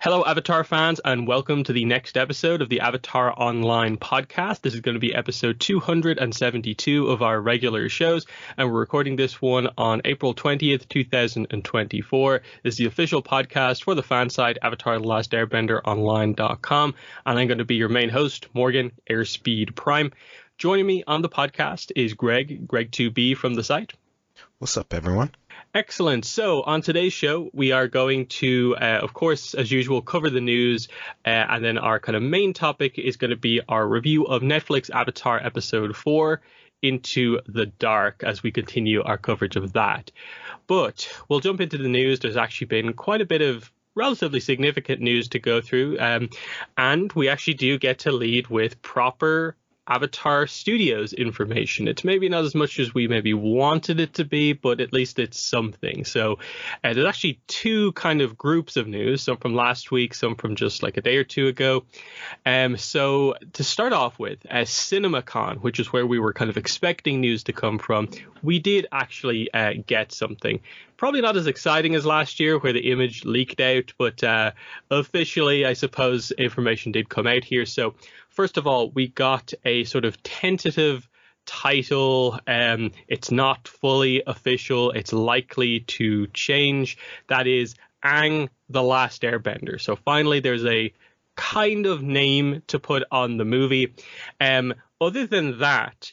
Hello, Avatar fans, and welcome to the next episode of the Avatar Online podcast. This is going to be episode 272 of our regular shows, and we're recording this one on April 20th, 2024. This is the official podcast for the fan site, Avatar The Last Airbender Online.com, and I'm going to be your main host, Morgan Airspeed Prime. Joining me on the podcast is Greg 2B from the site. What's up, everyone? Excellent. So on today's show, we are going to, of course, as usual, cover the news. And then our kind of main topic is going to be our review of Netflix Avatar Episode 4, Into the Dark, as we continue our coverage of that. But we'll jump into the news. There's actually been quite a bit of relatively significant news to go through. And we actually do get to lead with proper Avatar Studios information. It's maybe not as much as we maybe wanted it to be, but at least it's something. So there's actually two kind of groups of news, some from last week, some from just like a day or two ago. So to start off with, CinemaCon, which is where we were kind of expecting news to come from, we did actually get something. Probably not as exciting as last year where the image leaked out, but officially, I suppose, information did come out here. So first of all, we got a sort of tentative title. It's not fully official. It's likely to change. That is Aang the Last Airbender. So finally, there's a kind of name to put on the movie. Other than that,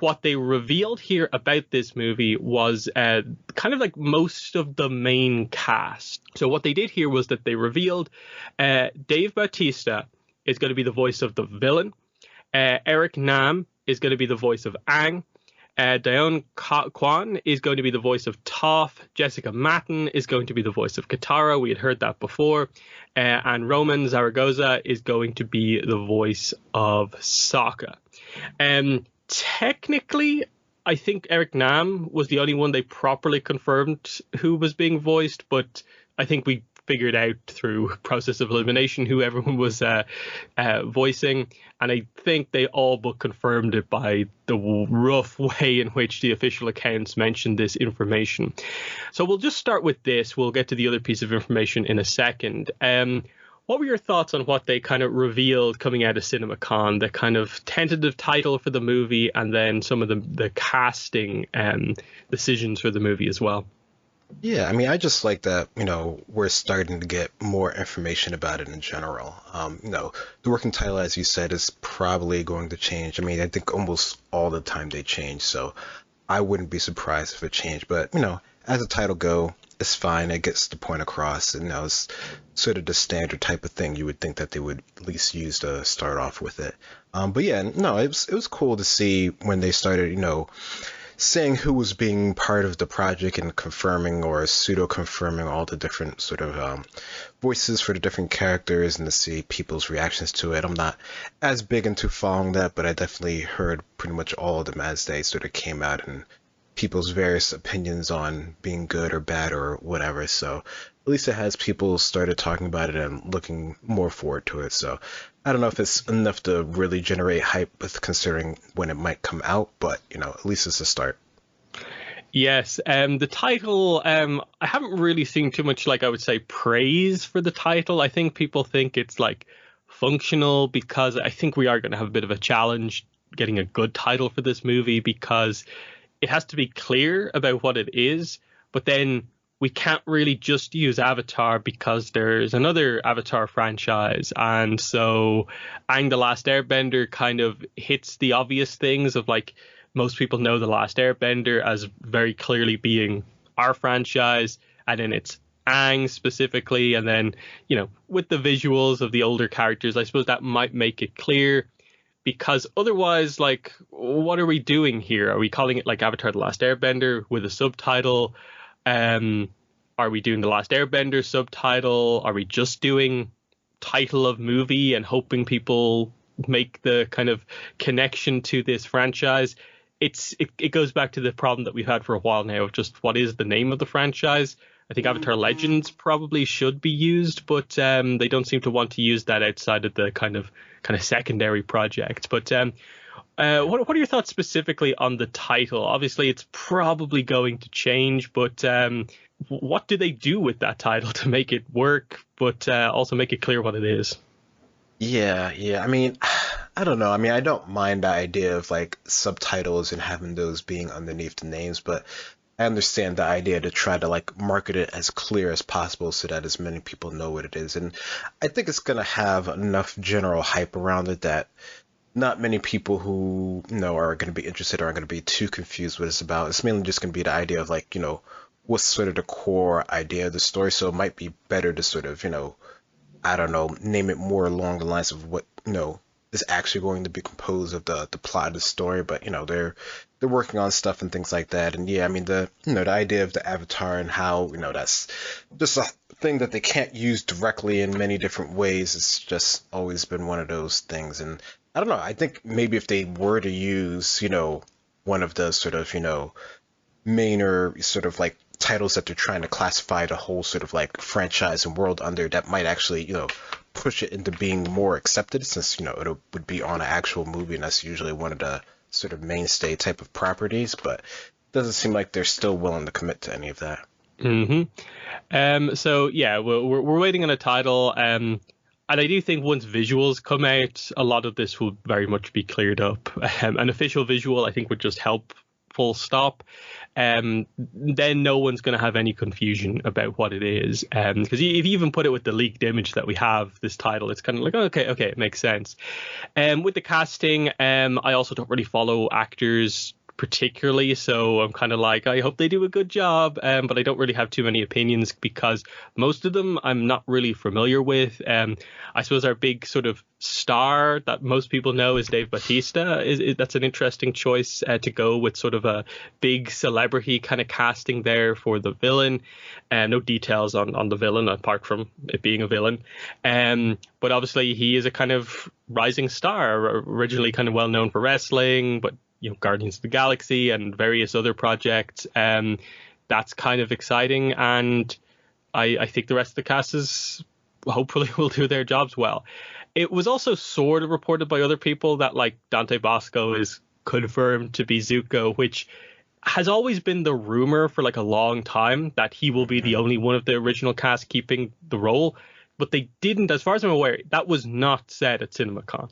what they revealed here about this movie was kind of like most of the main cast. So what they did here was that they revealed Dave Bautista is going to be the voice of the villain. Eric Nam is going to be the voice of Aang. Dion Kwan is going to be the voice of Toph. Jessica Matten is going to be the voice of Katara. We had heard that before. And Roman Zaragoza is going to be the voice of Sokka. Technically, I think Eric Nam was the only one they properly confirmed who was being voiced, but I think we figured out through process of elimination who everyone was voicing, and I think they all but confirmed it by the rough way in which the official accounts mentioned this information. So we'll just start with this. We'll get to the other piece of information in a second. What were your thoughts on what they kind of revealed coming out of CinemaCon, the kind of tentative title for the movie, and then some of the casting decisions for the movie as well? Yeah, I mean, I just like that, we're starting to get more information about it in general. The working title, as you said, is probably going to change. I mean, I think almost all the time they change, so I wouldn't be surprised if it changed. But, as the title go, it's fine. It gets the point across. And, it's sort of the standard type of thing you would think that they would at least use to start off with it. But yeah, no, it was cool to see when they started, saying who was being part of the project and confirming or pseudo-confirming all the different sort of voices for the different characters and to see people's reactions to it. I'm not as big into following that, but I definitely heard pretty much all of them as they sort of came out and people's various opinions on being good or bad or whatever. So at least it has people started talking about it and looking more forward to it. So I don't know if it's enough to really generate hype with considering when it might come out, but at least it's a start. Yes, the title, I haven't really seen too much, I would say, praise for the title. I think people think it's functional, because I think we are going to have a bit of a challenge getting a good title for this movie, because it has to be clear about what it is, but then we can't really just use Avatar because there's another Avatar franchise. And so Aang the Last Airbender kind of hits the obvious things of most people know The Last Airbender as very clearly being our franchise. And then it's Aang specifically. And then, with the visuals of the older characters, I suppose that might make it clear. Because otherwise, what are we doing here? Are we calling it Avatar The Last Airbender with a subtitle? Are we doing The Last Airbender subtitle? Are we just doing title of movie and hoping people make the kind of connection to this franchise? It goes back to the problem that we've had for a while now of just what is the name of the franchise. I think Avatar Legends probably should be used, but they don't seem to want to use that outside of the kind of secondary project. But what are your thoughts specifically on the title? Obviously, it's probably going to change, but what do they do with that title to make it work, but also make it clear what it is. Yeah. I mean, I don't know. I mean, I don't mind the idea of like subtitles and having those being underneath the names, but I understand the idea to try to like market it as clear as possible so that as many people know what it is. And I think it's gonna have enough general hype around it that not many people who are going to be interested are going to be too confused what it's about. It's mainly just going to be the idea of like what's sort of the core idea of the story. So it might be better to sort of I don't know, name it more along the lines of what is actually going to be composed of the plot of the story. But they're working on stuff and things like that. And yeah, I mean the idea of the avatar and how that's just a thing that they can't use directly in many different ways. It's just always been one of those things. And I don't know. I think maybe if they were to use one of the sort of main or sort of like titles that they're trying to classify the whole sort of like franchise and world under, that might actually push it into being more accepted, since it would be on an actual movie, and that's usually one of the sort of mainstay type of properties. But it doesn't seem like they're still willing to commit to any of that. So yeah, we're waiting on a title, and I do think once visuals come out, a lot of this will very much be cleared up. An official visual, I think, would just help. Full stop. Then no one's going to have any confusion about what it is. Because if you even put it with the leaked image that we have, this title, it's kind of like, okay, it makes sense. With the casting, I also don't really follow actors particularly, so I'm kind of like, I hope they do a good job, but I don't really have too many opinions because most of them I'm not really familiar with. I suppose our big sort of star that most people know is Dave Bautista. That's an interesting choice to go with sort of a big celebrity kind of casting there for the villain. No details on the villain apart from it being a villain. But obviously he is a kind of rising star, originally kind of well known for wrestling, but Guardians of the Galaxy and various other projects. That's kind of exciting, and I think the rest of the cast is hopefully will do their jobs well. It was also sort of reported by other people that like Dante Bosco is confirmed to be Zuko, which has always been the rumor for like a long time, that he will be the only one of the original cast keeping the role. But they didn't, as far as I'm aware, that was not said at CinemaCon.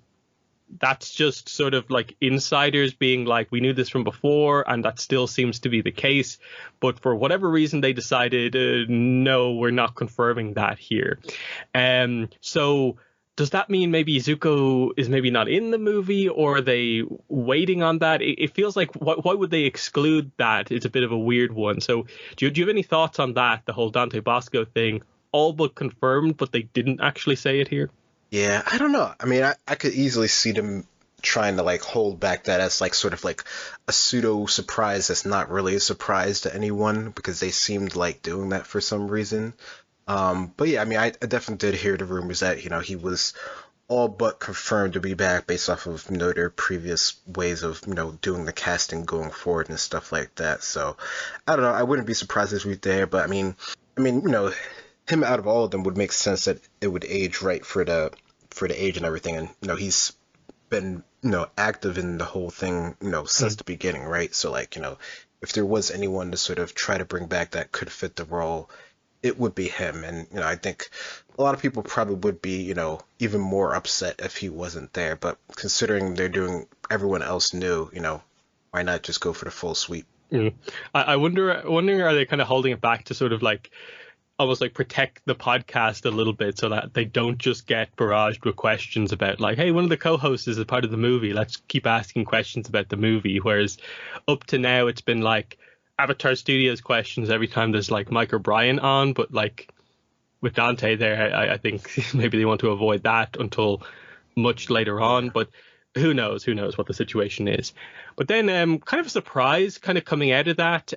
That's just sort of like insiders being like, we knew this from before, and that still seems to be the case. But for whatever reason, they decided, no, we're not confirming that here. So does that mean maybe Zuko is maybe not in the movie, or are they waiting on that? It feels like, why would they exclude that? It's a bit of a weird one. So do you have any thoughts on that, the whole Dante Bosco thing, all but confirmed, but they didn't actually say it here? Yeah, I don't know. I mean, I could easily see them trying to like hold back that as like sort of like a pseudo surprise that's not really a surprise to anyone, because they seemed like doing that for some reason. But yeah, I mean, I definitely did hear the rumors that he was all but confirmed to be back based off of their previous ways of doing the casting going forward and stuff like that. So I don't know. I wouldn't be surprised if he was there, but I mean, him out of all of them would make sense that it would age right for the age and everything. And he's been active in the whole thing since the beginning, right? So like if there was anyone to sort of try to bring back that could fit the role, it would be him. And I think a lot of people probably would be even more upset if he wasn't there. But considering they're doing everyone else new, why not just go for the full sweep? I wondering, are they kind of holding it back to sort of like almost like protect the podcast a little bit, so that they don't just get barraged with questions about like, hey, one of the co-hosts is a part of the movie, let's keep asking questions about the movie. Whereas up to now it's been like Avatar Studios questions every time there's like Mike O'Brien on, but like with Dante there, I think maybe they want to avoid that until much later on. But who knows what the situation is. But then kind of a surprise kind of coming out of that,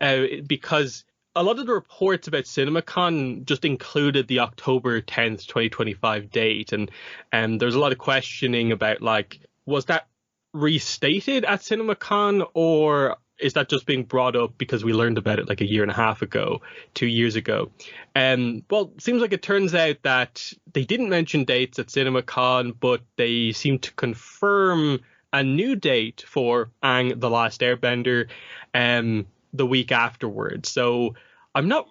because a lot of the reports about CinemaCon just included the October 10th, 2025 date. And there's a lot of questioning about, like, was that restated at CinemaCon, or is that just being brought up because we learned about it like a year and a half ago, 2 years ago? Well, it seems like it turns out that they didn't mention dates at CinemaCon, but they seem to confirm a new date for Aang the Last Airbender the week afterwards. So I'm not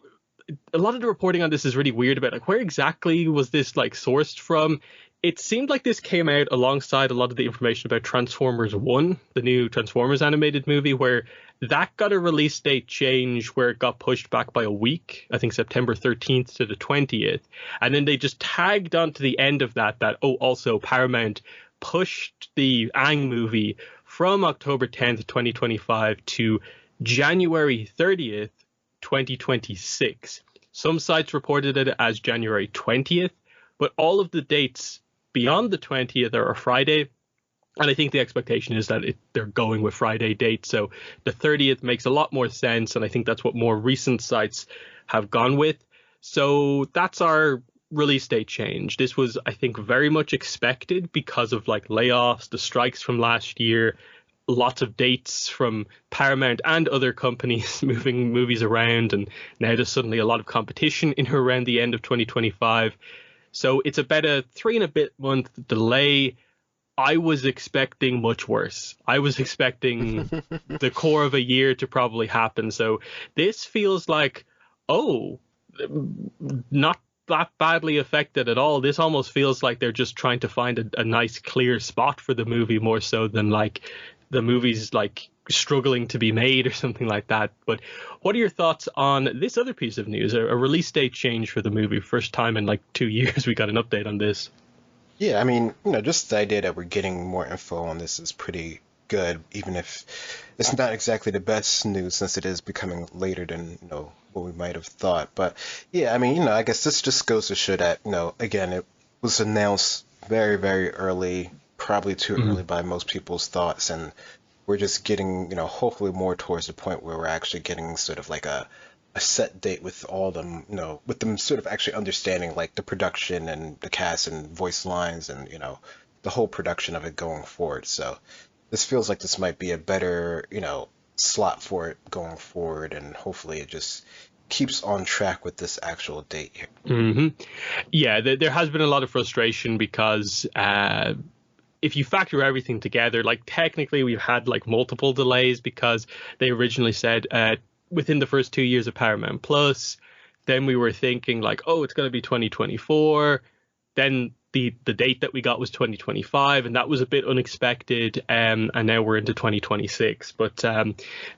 a lot of the reporting on this is really weird about like where exactly was this like sourced from. It seemed like this came out alongside a lot of the information about Transformers 1, the new Transformers animated movie, where that got a release date change where it got pushed back by a week, I think September 13th to the 20th. And then they just tagged onto the end of that, oh, also Paramount pushed the Aang movie from October 10th, 2025 to January 30th, 2026. Some sites reported it as January 20th, but all of the dates beyond the 20th are a Friday. And I think the expectation is that they're going with Friday dates. So the 30th makes a lot more sense. And I think that's what more recent sites have gone with. So that's our release date change. This was, I think, very much expected because of like layoffs, the strikes from last year, lots of dates from Paramount and other companies moving movies around. And now there's suddenly a lot of competition in around the end of 2025. So it's about a 3.5 month delay. I was expecting much worse. I was expecting the core of a year to probably happen. So this feels like, oh, not that badly affected at all. This almost feels like they're just trying to find a nice clear spot for the movie more so than like the movie's like struggling to be made or something like that. But what are your thoughts on this other piece of news, a release date change for the movie? First time in like 2 years we got an update on this. Yeah, I mean, just the idea that we're getting more info on this is pretty good, even if it's not exactly the best news since it is becoming later than, what we might have thought. But yeah, I mean, I guess this just goes to show that, again, it was announced very, very early, probably too early by most people's thoughts, and we're just getting, hopefully more towards the point where we're actually getting sort of like a set date with all of them, with them sort of actually understanding like the production and the cast and voice lines and, the whole production of it going forward. So this feels like this might be a better, slot for it going forward, and hopefully it just keeps on track with this actual date here. Mm-hmm. Yeah, there has been a lot of frustration because if you factor everything together, like technically we've had like multiple delays because they originally said within the first 2 years of Paramount Plus, then we were thinking like, oh, it's going to be 2024. Then the date that we got was 2025, and that was a bit unexpected. And now we're into 2026. But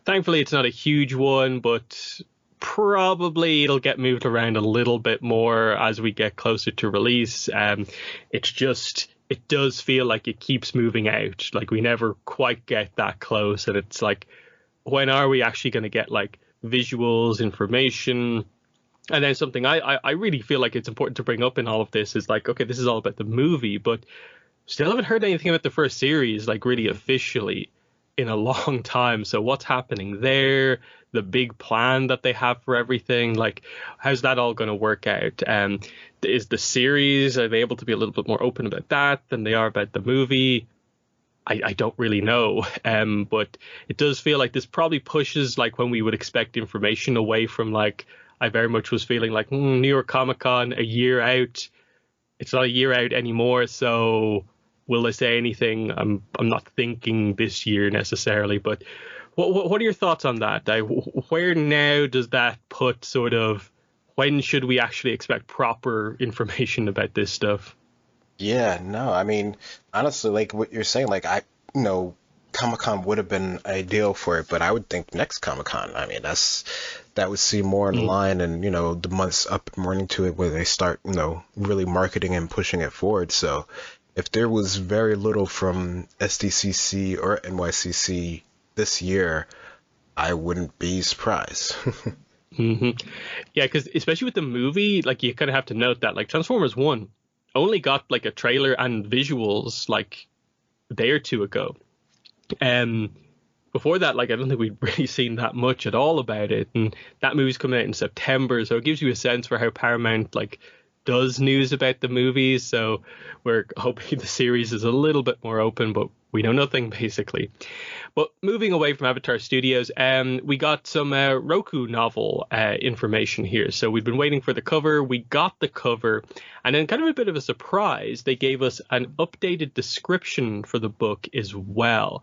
thankfully, it's not a huge one, but probably it'll get moved around a little bit more as we get closer to release. It's just, it does feel like it keeps moving out. Like we never quite get that close. And it's like, when are we actually going to get like visuals, information? And then something I really feel like it's important to bring up in all of this is like, okay, this is all about the movie, but still haven't heard anything about the first series, like really officially in a long time. So what's happening there? The big plan that they have for everything, like how's that all going to work out? Is the series, are they able to be a little bit more open about that than they are about the movie? I don't really know, but it does feel like this probably pushes like when we would expect information away from like, I very much was feeling like New York Comic Con a year out. It's not a year out anymore, so will they say anything? I'm not thinking this year necessarily, but what are your thoughts on that? Where now does that put sort of, when should we actually expect proper information about this stuff? Yeah, no, I mean, honestly, like what you're saying, like Comic-Con would have been ideal for it, but I would think next Comic-Con. I mean, that would seem more in line, and the months up and running to it where they start, really marketing and pushing it forward. So if there was very little from SDCC or NYCC this year, I wouldn't be surprised. Yeah, because especially with the movie, like you kind of have to note that like Transformers 1 only got like a trailer and visuals like a day or two ago. Before that, like I don't think we'd really seen that much at all about it, and that movie's coming out in September, so it gives you a sense for how Paramount like does news about the movies. So we're hoping the series is a little bit more open, but we know nothing basically. But moving away from Avatar Studios, we got some Roku novel information here. So we've been waiting for the cover. We got the cover, and then kind of a bit of a surprise, they gave us an updated description for the book as well,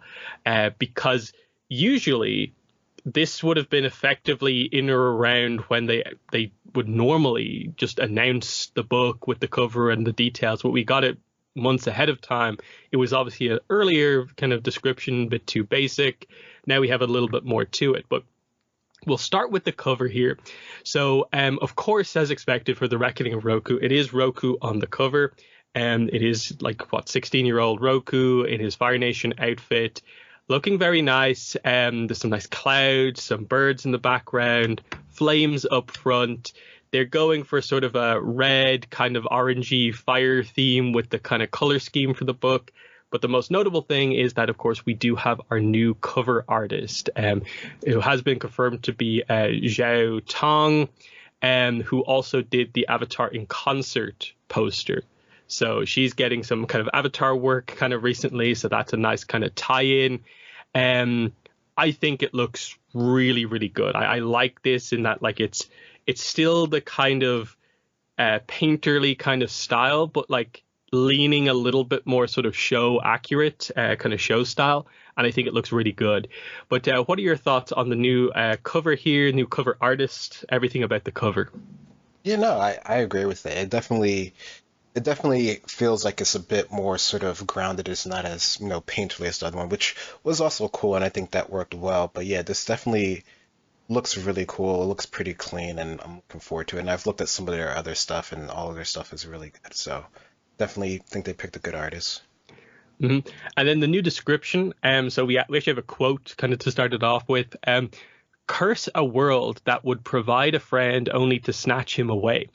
because usually this would have been effectively in or around when they would normally just announce the book with the cover and the details, but we got it months ahead of time. It was obviously an earlier kind of description, a bit too basic. Now we have a little bit more to it, but we'll start with the cover here. So, of course, as expected for The Reckoning of Roku, it is Roku on the cover. It is like, 16-year-old Roku in his Fire Nation outfit, looking very nice. There's some nice clouds, some birds in the background, flames up front. They're going for sort of a red, kind of orangey fire theme with the kind of color scheme for the book. But the most notable thing is that, of course, we do have our new cover artist, who has been confirmed to be Zhao Tong, who also did the Avatar in Concert poster. So she's getting some kind of Avatar work kind of recently. So that's a nice kind of tie-in. I think it looks really, really good. I like this in that, like, it's still the kind of painterly kind of style, but like leaning a little bit more sort of show accurate, kind of show style. And I think it looks really good. But what are your thoughts on the new cover here, new cover artist, everything about the cover? Yeah, no, I agree with it. It definitely feels like it's a bit more sort of grounded. It's not as, painterly as the other one, which was also cool, and I think that worked well. But yeah, this definitely looks really cool. It looks pretty clean, and I'm looking forward to it. And I've looked at some of their other stuff, and all of their stuff is really good. So definitely think they picked a good artist. Mm-hmm. And then the new description. So we actually have a quote kind of to start it off with. Curse a world that would provide a friend only to snatch him away.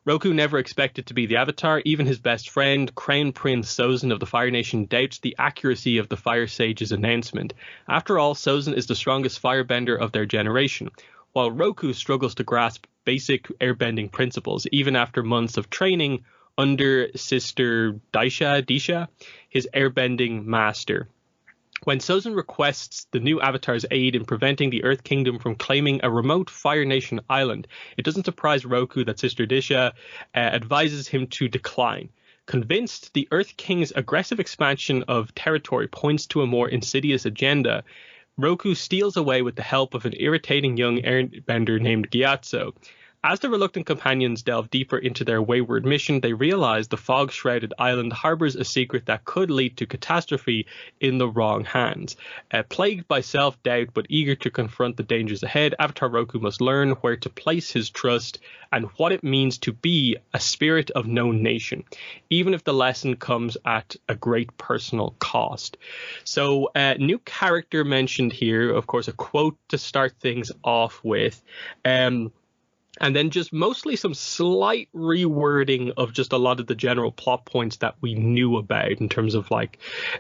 Roku never expected to be the Avatar. Even his best friend, Crown Prince Sozin of the Fire Nation, doubts the accuracy of the Fire Sage's announcement. After all, Sozin is the strongest firebender of their generation, while Roku struggles to grasp basic airbending principles, even after months of training under Sister Disha, his airbending master. When Sozin requests the new Avatar's aid in preventing the Earth Kingdom from claiming a remote Fire Nation island, it doesn't surprise Roku that Sister Disha advises him to decline. Convinced the Earth King's aggressive expansion of territory points to a more insidious agenda, Roku steals away with the help of an irritating young airbender named Gyatso. As the reluctant companions delve deeper into their wayward mission, they realize the fog-shrouded island harbors a secret that could lead to catastrophe in the wrong hands. Plagued by self-doubt but eager to confront the dangers ahead, Avatar Roku must learn where to place his trust and what it means to be a spirit of no nation, even if the lesson comes at a great personal cost. So, new character mentioned here, of course, a quote to start things off with. And then just mostly some slight rewording of just a lot of the general plot points that we knew about in terms of like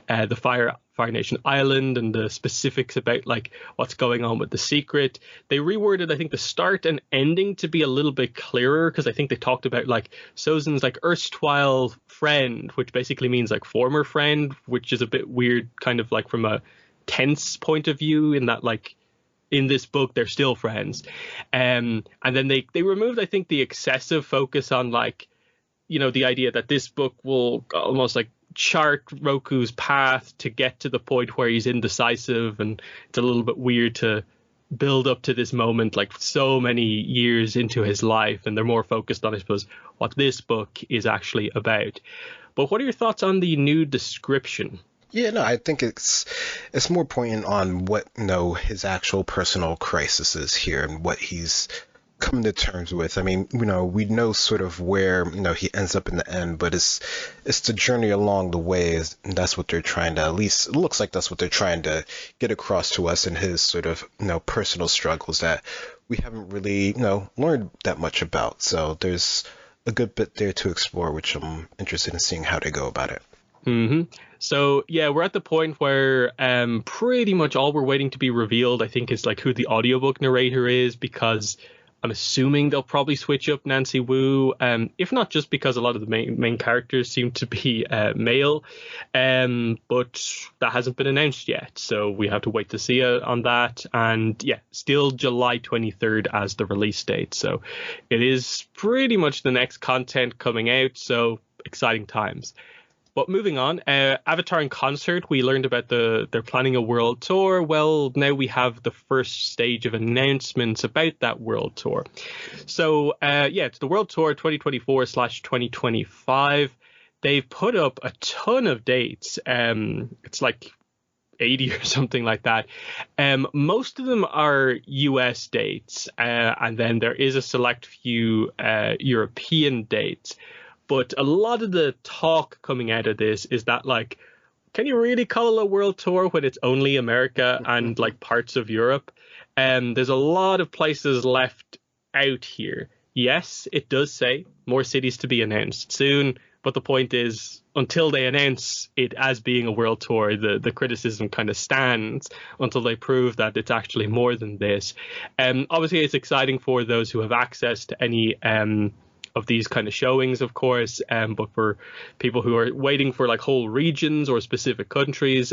the Fire Nation Island and the specifics about like what's going on with the secret. They reworded, I think, the start and ending to be a little bit clearer, because I think they talked about like Sozin's like erstwhile friend, which basically means like former friend, which is a bit weird kind of like from a tense point of view in that like in this book they're still friends. And then they removed, I think, the excessive focus on like, the idea that this book will almost like chart Roku's path to get to the point where he's indecisive, and it's a little bit weird to build up to this moment like so many years into his life, and they're more focused on, I suppose, what this book is actually about. But what are your thoughts on the new description? Yeah, no, I think it's more poignant on what, his actual personal crisis is here and what he's coming to terms with. I mean, we know sort of where, he ends up in the end, but it's the journey along the way, and that's what they're trying to, at least it looks like that's what they're trying to get across to us in his sort of, personal struggles that we haven't really, learned that much about. So there's a good bit there to explore, which I'm interested in seeing how they go about it. Mm-hmm. So yeah, we're at the point where pretty much all we're waiting to be revealed, I think, is like who the audiobook narrator is, because I'm assuming they'll probably switch up Nancy Wu, if not just because a lot of the main characters seem to be male, but that hasn't been announced yet, so we have to wait to see on that. And yeah, still July 23rd as the release date, so it is pretty much the next content coming out, so exciting times. But moving on, Avatar in concert, we learned about they're planning a world tour. Well, now we have the first stage of announcements about that world tour. So, it's the world tour 2024/2025. They've put up a ton of dates. It's like 80 or something like that. Most of them are US dates, and then there is a select few European dates. But a lot of the talk coming out of this is that, like, can you really call it a world tour when it's only America and like parts of Europe? There's a lot of places left out here. Yes, it does say more cities to be announced soon. But the point is, until they announce it as being a world tour, the criticism kind of stands until they prove that it's actually more than this. Obviously, it's exciting for those who have access to any of these kind of showings, of course. But for people who are waiting for like whole regions or specific countries,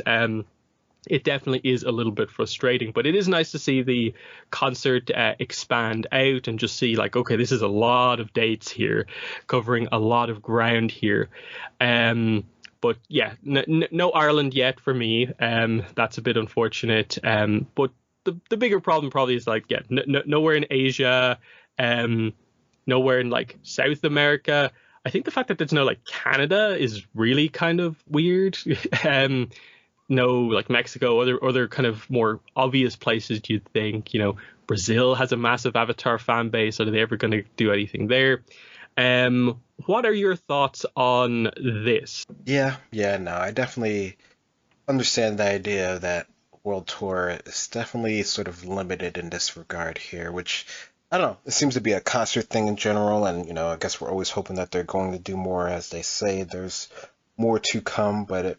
it definitely is a little bit frustrating, but it is nice to see the concert expand out and just see like, okay, this is a lot of dates here, covering a lot of ground here. But yeah, no Ireland yet for me. That's a bit unfortunate. But the bigger problem probably is like, yeah, nowhere in Asia, nowhere in like South America. I think the fact that there's no like Canada is really kind of weird. No, like Mexico, other kind of more obvious places you'd think, Brazil has a massive Avatar fan base. Are they ever going to do anything there? What are your thoughts on this? Yeah, no, I definitely understand the idea that World Tour is definitely sort of limited in this regard here, which I don't know. It seems to be a concert thing in general, and I guess we're always hoping that they're going to do more, as they say. There's more to come, but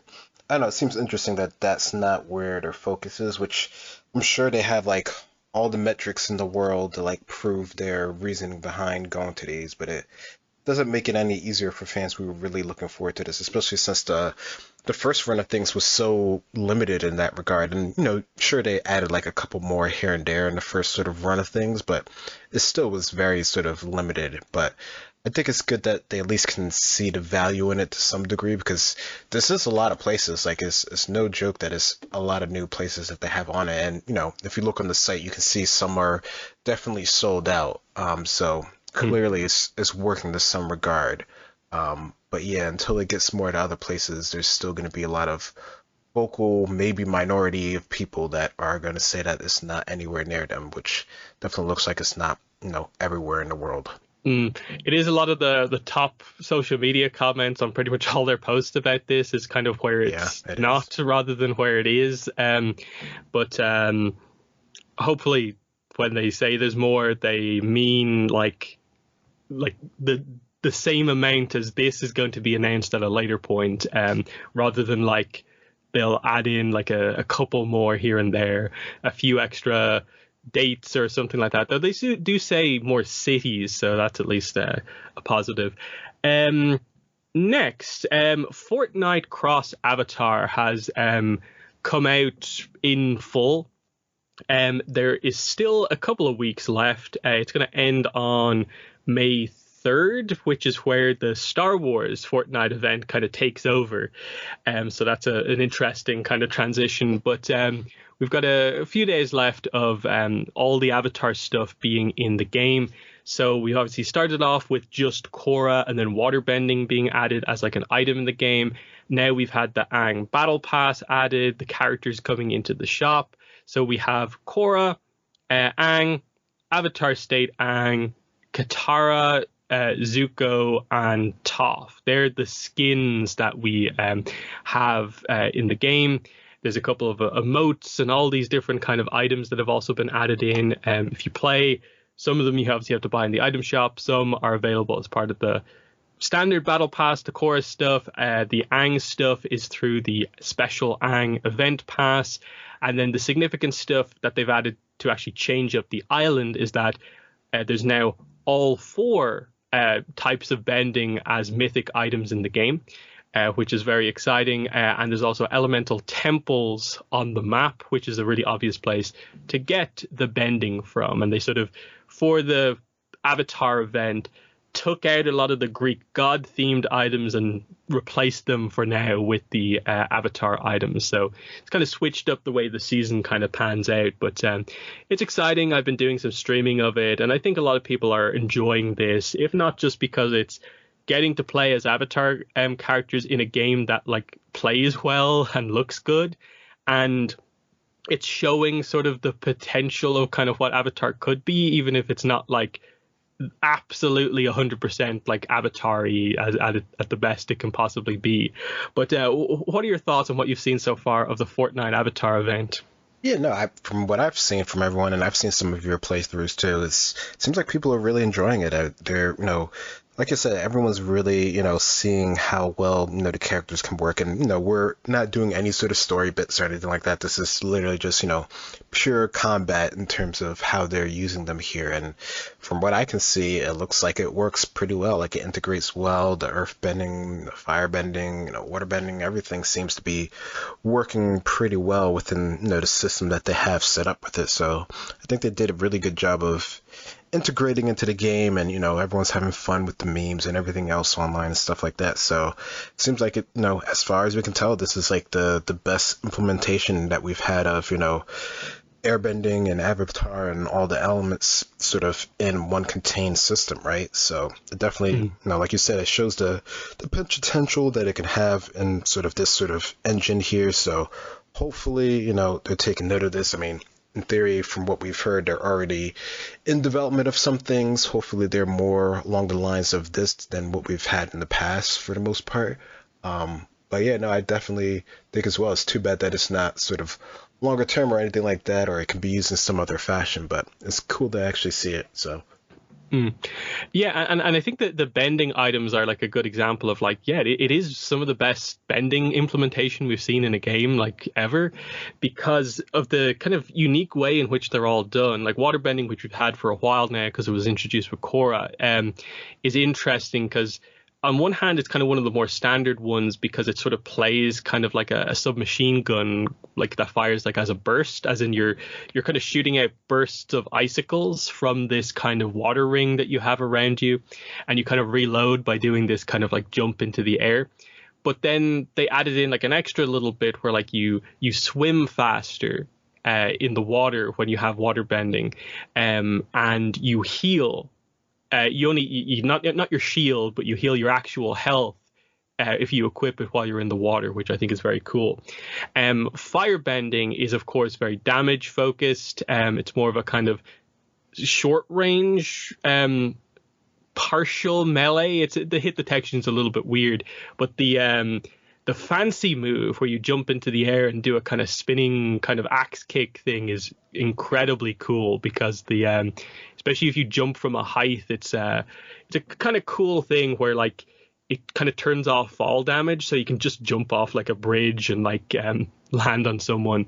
I don't know, it seems interesting that that's not where their focus is, which I'm sure they have like all the metrics in the world to like prove their reasoning behind going to these, but it doesn't make it any easier for fans. We were really looking forward to this, especially since the first run of things was so limited in that regard. And sure, they added like a couple more here and there in the first sort of run of things, but it still was very sort of limited. But I think it's good that they at least can see the value in it to some degree, because this is a lot of places. Like it's no joke that it's a lot of new places that they have on it. And if you look on the site, you can see some are definitely sold out. So clearly it's working to some regard. But yeah, until it gets more to other places, there's still going to be a lot of vocal, maybe minority of people that are going to say that it's not anywhere near them, which definitely looks like it's not, everywhere in the world. It is a lot of the top social media comments on pretty much all their posts about this is kind of where it's not rather than where it is. But hopefully when they say there's more, they mean like the same amount as this is going to be announced at a later point, rather than like they'll add in like a couple more here and there, a few extra dates or something like that, though they do say more cities, so that's at least a positive. Next, Fortnite Cross Avatar has come out in full. There is still a couple of weeks left. It's going to end on May 3rd, which is where the Star Wars Fortnite event kind of takes over. So that's an interesting kind of transition. But we've got a few days left of all the Avatar stuff being in the game. So we obviously started off with just Korra and then waterbending being added as like an item in the game. Now we've had the Aang Battle Pass added, the characters coming into the shop. So we have Korra, Aang, Avatar State Aang, Katara, Zuko, and Toph. They're the skins that we have in the game. There's a couple of emotes and all these different kind of items that have also been added in. If you play, some of them you obviously have to buy in the item shop. Some are available as part of the standard battle pass, the chorus stuff. The Aang stuff is through the special Aang event pass. And then the significant stuff that they've added to actually change up the island is that there's now all 4 types of bending as mythic items in the game, which is very exciting. And there's also elemental temples on the map, which is a really obvious place to get the bending from. And they sort of, for the Avatar event, took out a lot of the Greek god themed items and replaced them for now with the Avatar items. So it's kind of switched up the way the season kind of pans out. But it's exciting. I've been doing some streaming of it, and I think a lot of people are enjoying this, if not just because it's getting to play as Avatar characters in a game that like plays well and looks good, and it's showing sort of the potential of kind of what Avatar could be, even if it's not like absolutely 100% like Avatar-y at the best it can possibly be. But what are your thoughts on what you've seen so far of the Fortnite Avatar event? Yeah, no, from what I've seen from everyone, and I've seen some of your playthroughs too, it seems like people are really enjoying it. They're, like I said, everyone's really, seeing how well, the characters can work. And, we're not doing any sort of story bits or anything like that. This is literally just, pure combat in terms of how they're using them here. And from what I can see, it looks like it works pretty well. Like it integrates well. The earth bending, the fire bending, water bending, everything seems to be working pretty well within, the system that they have set up with it. So I think they did a really good job of integrating into the game, and everyone's having fun with the memes and everything else online and stuff like that. So it seems like it, as far as we can tell, this is like the best implementation that we've had of airbending and Avatar and all the elements sort of in one contained system, right? So it definitely, like you said, it shows the potential that it can have in sort of this sort of engine here. So hopefully, they're taking note of this. I mean, in theory, from what we've heard, they're already in development of some things. Hopefully they're more along the lines of this than what we've had in the past for the most part. But yeah, no, I definitely think as well, it's too bad that it's not sort of longer term or anything like that, or it can be used in some other fashion, but it's cool to actually see it. So yeah, and I think that the bending items are like a good example of like, yeah, it is some of the best bending implementation we've seen in a game like ever, because of the kind of unique way in which they're all done. Like water bending, which we've had for a while now because it was introduced with Korra, is interesting because on one hand, it's kind of one of the more standard ones because it sort of plays kind of like a submachine gun, like that fires like as a burst, as in you're kind of shooting out bursts of icicles from this kind of water ring that you have around you, and you kind of reload by doing this kind of like jump into the air. But then they added in like an extra little bit where like you swim faster in the water when you have water bending, and you heal. You not your shield, but you heal your actual health if you equip it while you're in the water, which I think is very cool. Firebending is, of course, very damage focused. It's more of a kind of short range, partial melee. The hit detection is a little bit weird, but the fancy move where you jump into the air and do a kind of spinning kind of axe kick thing is incredibly cool because especially if you jump from a height, it's a kind of cool thing where like it kind of turns off fall damage, so you can just jump off like a bridge and like land on someone.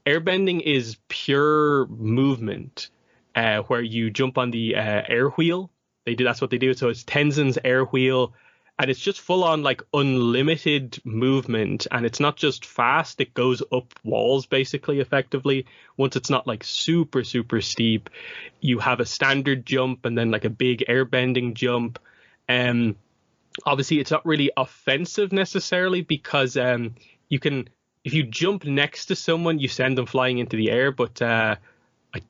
Airbending is pure movement, where you jump on the air wheel. That's what they do. So it's Tenzin's air wheel. And it's just full on like unlimited movement. And it's not just fast, it goes up walls basically effectively. Once it's not like super, super steep, you have a standard jump and then like a big airbending jump. Obviously, it's not really offensive necessarily because you can, if you jump next to someone, you send them flying into the air. But I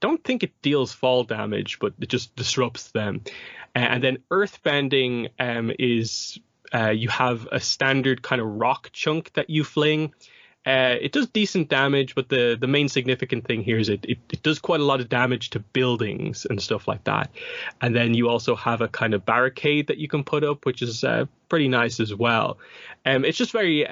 don't think it deals fall damage, but it just disrupts them. And then earthbending is you have a standard kind of rock chunk that you fling. It does decent damage, but the main significant thing here is it does quite a lot of damage to buildings and stuff like that. And then you also have a kind of barricade that you can put up, which is pretty nice as well. It's just very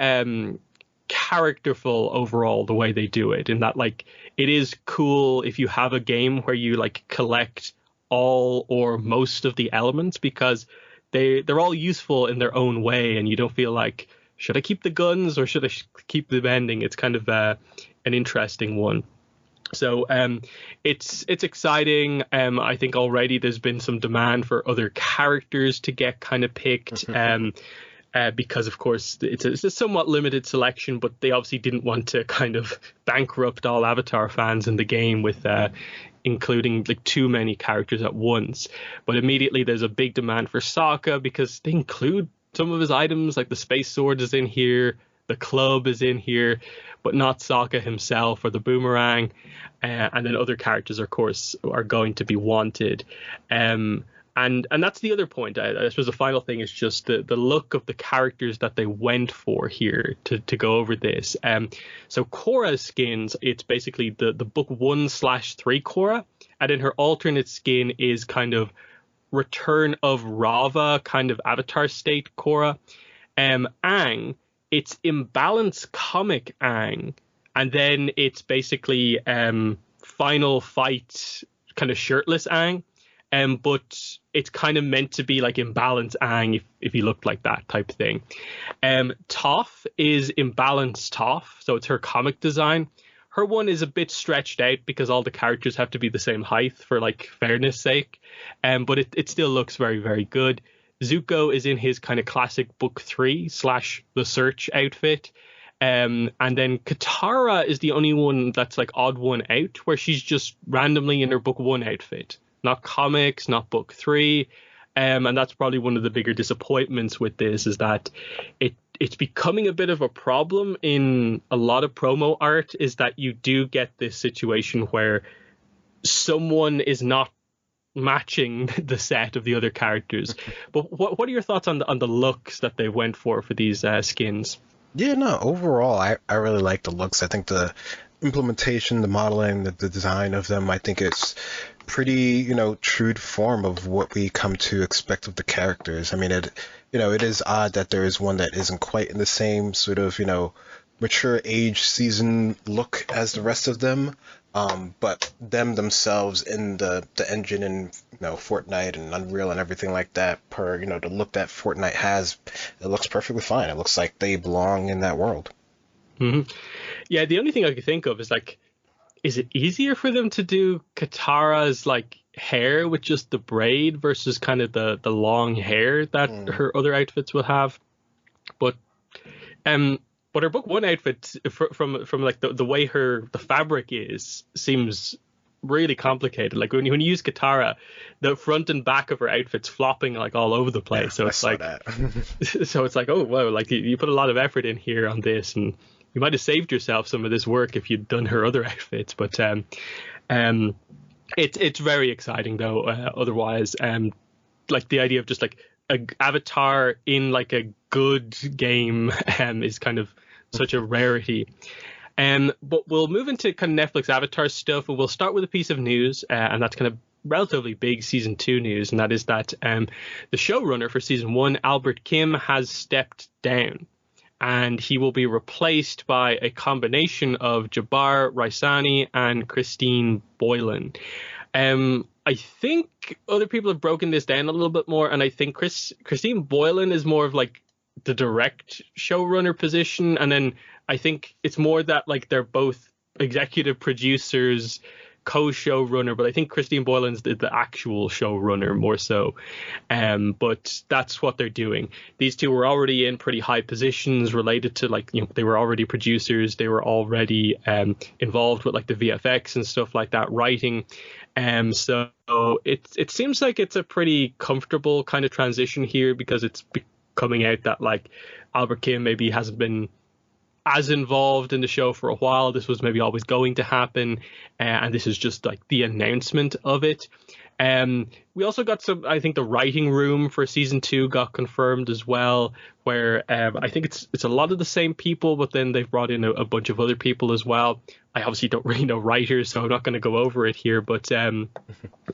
characterful overall the way they do it, in that like it is cool if you have a game where you like collect all or most of the elements, because they're all useful in their own way, and you don't feel like, should I keep the guns or should I keep the bending? It's kind of an interesting one. So it's exciting. I think already there's been some demand for other characters to get kind of picked. because of course it's a somewhat limited selection, but they obviously didn't want to kind of bankrupt all Avatar fans in the game with including like too many characters at once. But immediately there's a big demand for Sokka because they include some of his items, like the space sword is in here, the club is in here, but not Sokka himself or the boomerang. And then other characters, of course, are going to be wanted. And that's the other point. I suppose the final thing is just the look of the characters that they went for here to go over this. So Korra's skins, it's basically the book 1/3 Korra, and then her alternate skin is kind of Return of Rava, kind of Avatar state Korra. Aang, it's Imbalance comic Aang, and then it's basically Final Fight kind of shirtless Aang. But it's kind of meant to be like Imbalance Aang if he looked like that type of thing. Toph is Imbalance Toph, so it's her comic design. Her one is a bit stretched out because all the characters have to be the same height for like fairness sake. But it still looks very, very good. Zuko is in his kind of classic book 3/The Search outfit. And then Katara is the only one that's like odd one out, where she's just randomly in her book 1 outfit. Not comics, not book 3. And that's probably one of the bigger disappointments with this, is that it's becoming a bit of a problem in a lot of promo art, is that you do get this situation where someone is not matching the set of the other characters. But what are your thoughts on the looks that they went for these skins? Yeah, no, overall, I really like the looks. I think the implementation, the modeling, the design of them, I think it's pretty, true to form of what we come to expect of the characters. I mean, it is odd that there is one that isn't quite in the same sort of, mature age season look as the rest of them. But them themselves in the engine and, Fortnite and Unreal and everything like that, the look that Fortnite has, it looks perfectly fine. It looks like they belong in that world. Mm-hmm. Yeah, the only thing I could think of is like, is it easier for them to do Katara's like hair with just the braid versus kind of the long hair that her other outfits will have? But her book 1 outfit from like the way the fabric seems really complicated. Like when you use Katara, the front and back of her outfit's flopping like all over the place. So it's like so it's like, oh wow, like you put a lot of effort in here on this, and you might have saved yourself some of this work if you'd done her other outfits. But it's very exciting though. Otherwise, like the idea of just like a Avatar in like a good game is kind of such a rarity. But we'll move into kind of Netflix Avatar stuff, and we'll start with a piece of news, and that's kind of relatively big season 2 news, and that is that the showrunner for season 1, Albert Kim, has stepped down, and he will be replaced by a combination of Jabbar Raisani and Christine Boylan. I think other people have broken this down a little bit more, and I think Christine Boylan is more of like the direct showrunner position, and then I think it's more that like they're both executive producers, co-showrunner, but I think Christine Boylan's the actual showrunner more so. But that's what they're doing. These two were already in pretty high positions related to like, they were already producers, they were already involved with like the VFX and stuff like that, writing. So it seems like it's a pretty comfortable kind of transition here, because it's coming out that like Albert Kim maybe hasn't been as involved in the show for a while. This was maybe always going to happen, and this is just like the announcement of it. We also got I think the writing room for season 2 got confirmed as well, where I think it's a lot of the same people, but then they've brought in a bunch of other people as well. I obviously don't really know writers, so I'm not going to go over it here, but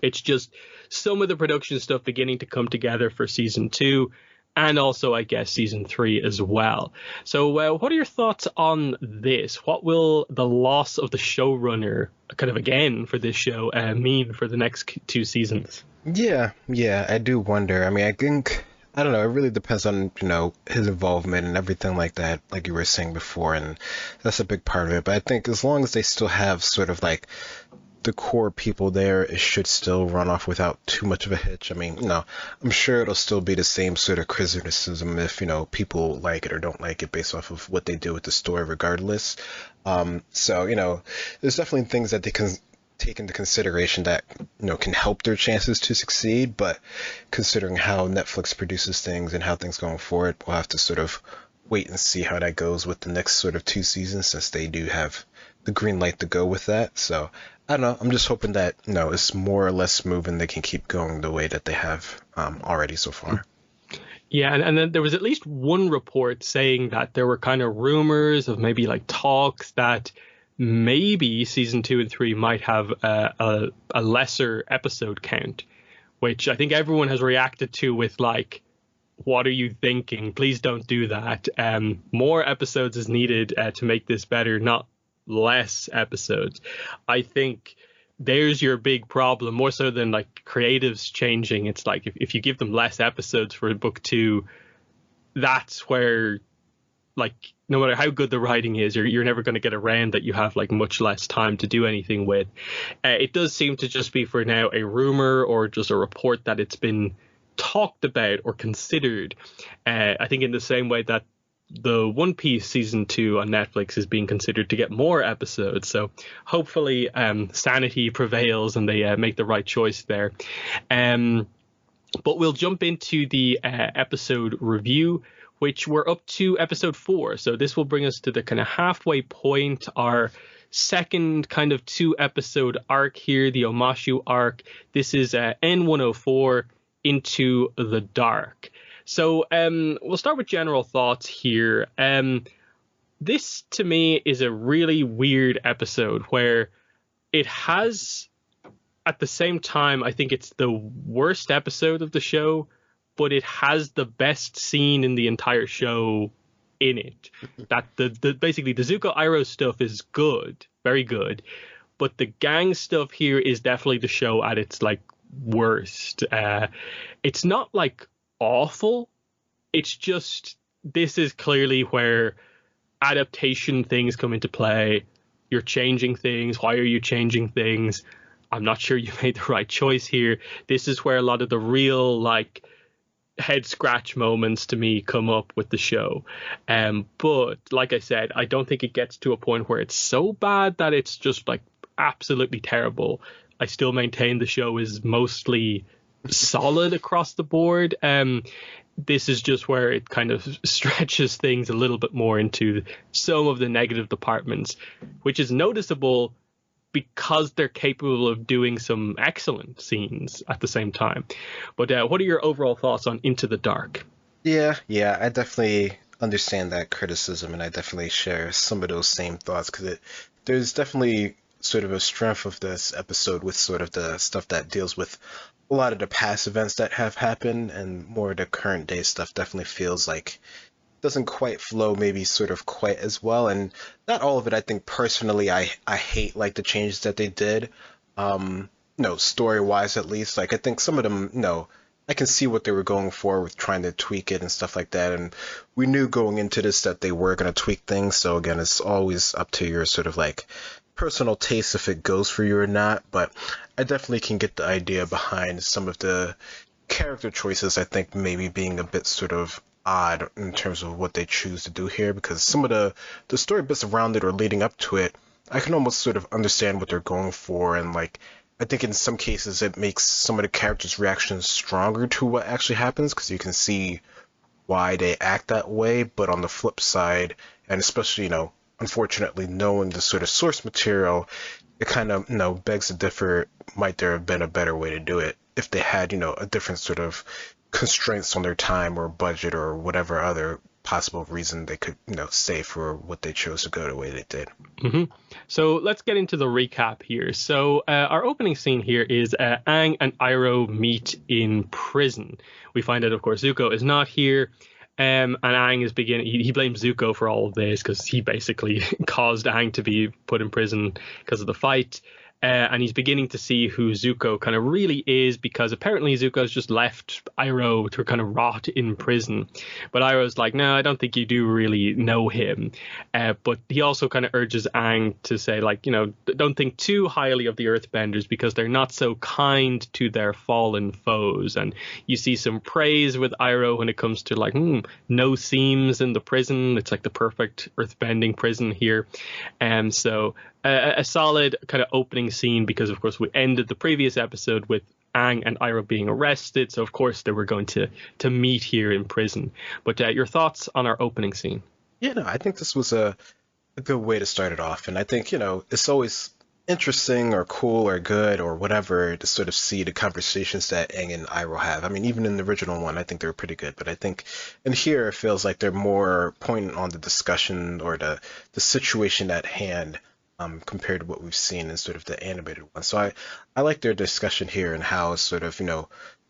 it's just some of the production stuff beginning to come together for season 2. And also, I guess, season 3 as well. So what are your thoughts on this? What will the loss of the showrunner, kind of again for this show, mean for the next 2 seasons? Yeah, I do wonder. I mean, I think, I don't know, it really depends on, his involvement and everything like that, like you were saying before, and that's a big part of it. But I think as long as they still have sort of like the core people there, it should still run off without too much of a hitch. I mean, I'm sure it'll still be the same sort of criticism if, people like it or don't like it based off of what they do with the story regardless. So, there's definitely things that they can take into consideration that, can help their chances to succeed. But considering how Netflix produces things and how things going forward, we'll have to sort of wait and see how that goes with the next sort of 2 seasons, since they do have the green light to go with that. So I don't know. I'm just hoping that it's more or less smooth and they can keep going the way that they have already so far. Yeah, and then there was at least one report saying that there were kind of rumors of maybe like talks that maybe season 2 and 3 might have a lesser episode count, which I think everyone has reacted to with like, what are you thinking? Please don't do that. More episodes is needed to make this better, not less episodes. I think there's your big problem, more so than like creatives changing. It's like if you give them less episodes for book 2, that's where, like, no matter how good the writing is, you're never going to get around that you have like much less time to do anything with. It does seem to just be for now a rumor or just a report that it's been talked about or considered. I think in the same way that the One Piece season 2 on Netflix is being considered to get more episodes. So hopefully sanity prevails and they make the right choice there. But we'll jump into the episode review, which we're up to episode 4. So this will bring us to the kind of halfway point, our second kind of 2-episode arc here, the Omashu arc. This is N104, Into the Dark. So we'll start with general thoughts here. This, to me, is a really weird episode where it has, at the same time, I think it's the worst episode of the show, but it has the best scene in the entire show in it. That basically the Zuko Iroh stuff is good, very good, but the gang stuff here is definitely the show at its like worst. It's not like awful. It's just, this is clearly where adaptation things come into play. You're changing things. Why are you changing things? I'm not sure you made the right choice here. This is where a lot of the real like head scratch moments to me come up with the show. But like I said, I don't think it gets to a point where it's so bad that it's just like absolutely terrible. I still maintain the show is mostly solid across the board. This is just where it kind of stretches things a little bit more into some of the negative departments, which is noticeable because they're capable of doing some excellent scenes at the same time. But what are your overall thoughts on Into the Dark? Yeah, I definitely understand that criticism, and I definitely share some of those same thoughts, because there's definitely sort of a strength of this episode with sort of the stuff that deals with a lot of the past events that have happened, and more of the current day stuff definitely feels like doesn't quite flow maybe sort of quite as well. And not all of it, I think personally, I hate like the changes that they did, story wise at least. Like I think some of them, I can see what they were going for with trying to tweak it and stuff like that, and we knew going into this that they were going to tweak things. So again, it's always up to your sort of like personal taste if it goes for you or not. But I definitely can get the idea behind some of the character choices, I think maybe being a bit sort of odd in terms of what they choose to do here, because some of the story bits around it or leading up to it, I can almost sort of understand what they're going for, and like I think in some cases it makes some of the characters' reactions stronger to what actually happens, because you can see why they act that way. But on the flip side, and especially unfortunately knowing the sort of source material, it kind of begs to differ. Might there have been a better way to do it if they had a different sort of constraints on their time or budget or whatever other possible reason they could say for what they chose to go the way they did. Mm-hmm. So let's get into the recap here. So our opening scene here is Aang and Iroh meet in prison. We find out, of course, Zuko is not here. And Aang is he blames Zuko for all of this because he basically caused Aang to be put in prison because of the fight. and he's beginning to see who Zuko kind of really is, because apparently Zuko's just left Iroh to kind of rot in prison. But Iroh's like, no, I don't think you do really know him. But he also kind of urges Aang to say, like, don't think too highly of the Earthbenders because they're not so kind to their fallen foes. And you see some praise with Iroh when it comes to like, no seams in the prison. It's like the perfect earthbending prison here. And so a solid kind of opening scene, because of course we ended the previous episode with Aang and Iroh being arrested. So of course they were going to meet here in prison. But your thoughts on our opening scene? Yeah, no, I think this was a good way to start it off. And I think, it's always interesting or cool or good or whatever to sort of see the conversations that Aang and Iroh have. I mean, even in the original one, I think they were pretty good. But I think in here, it feels like they're more pointing on the discussion or the situation at hand, compared to what we've seen in sort of the animated one. So I like their discussion here and how it sort of,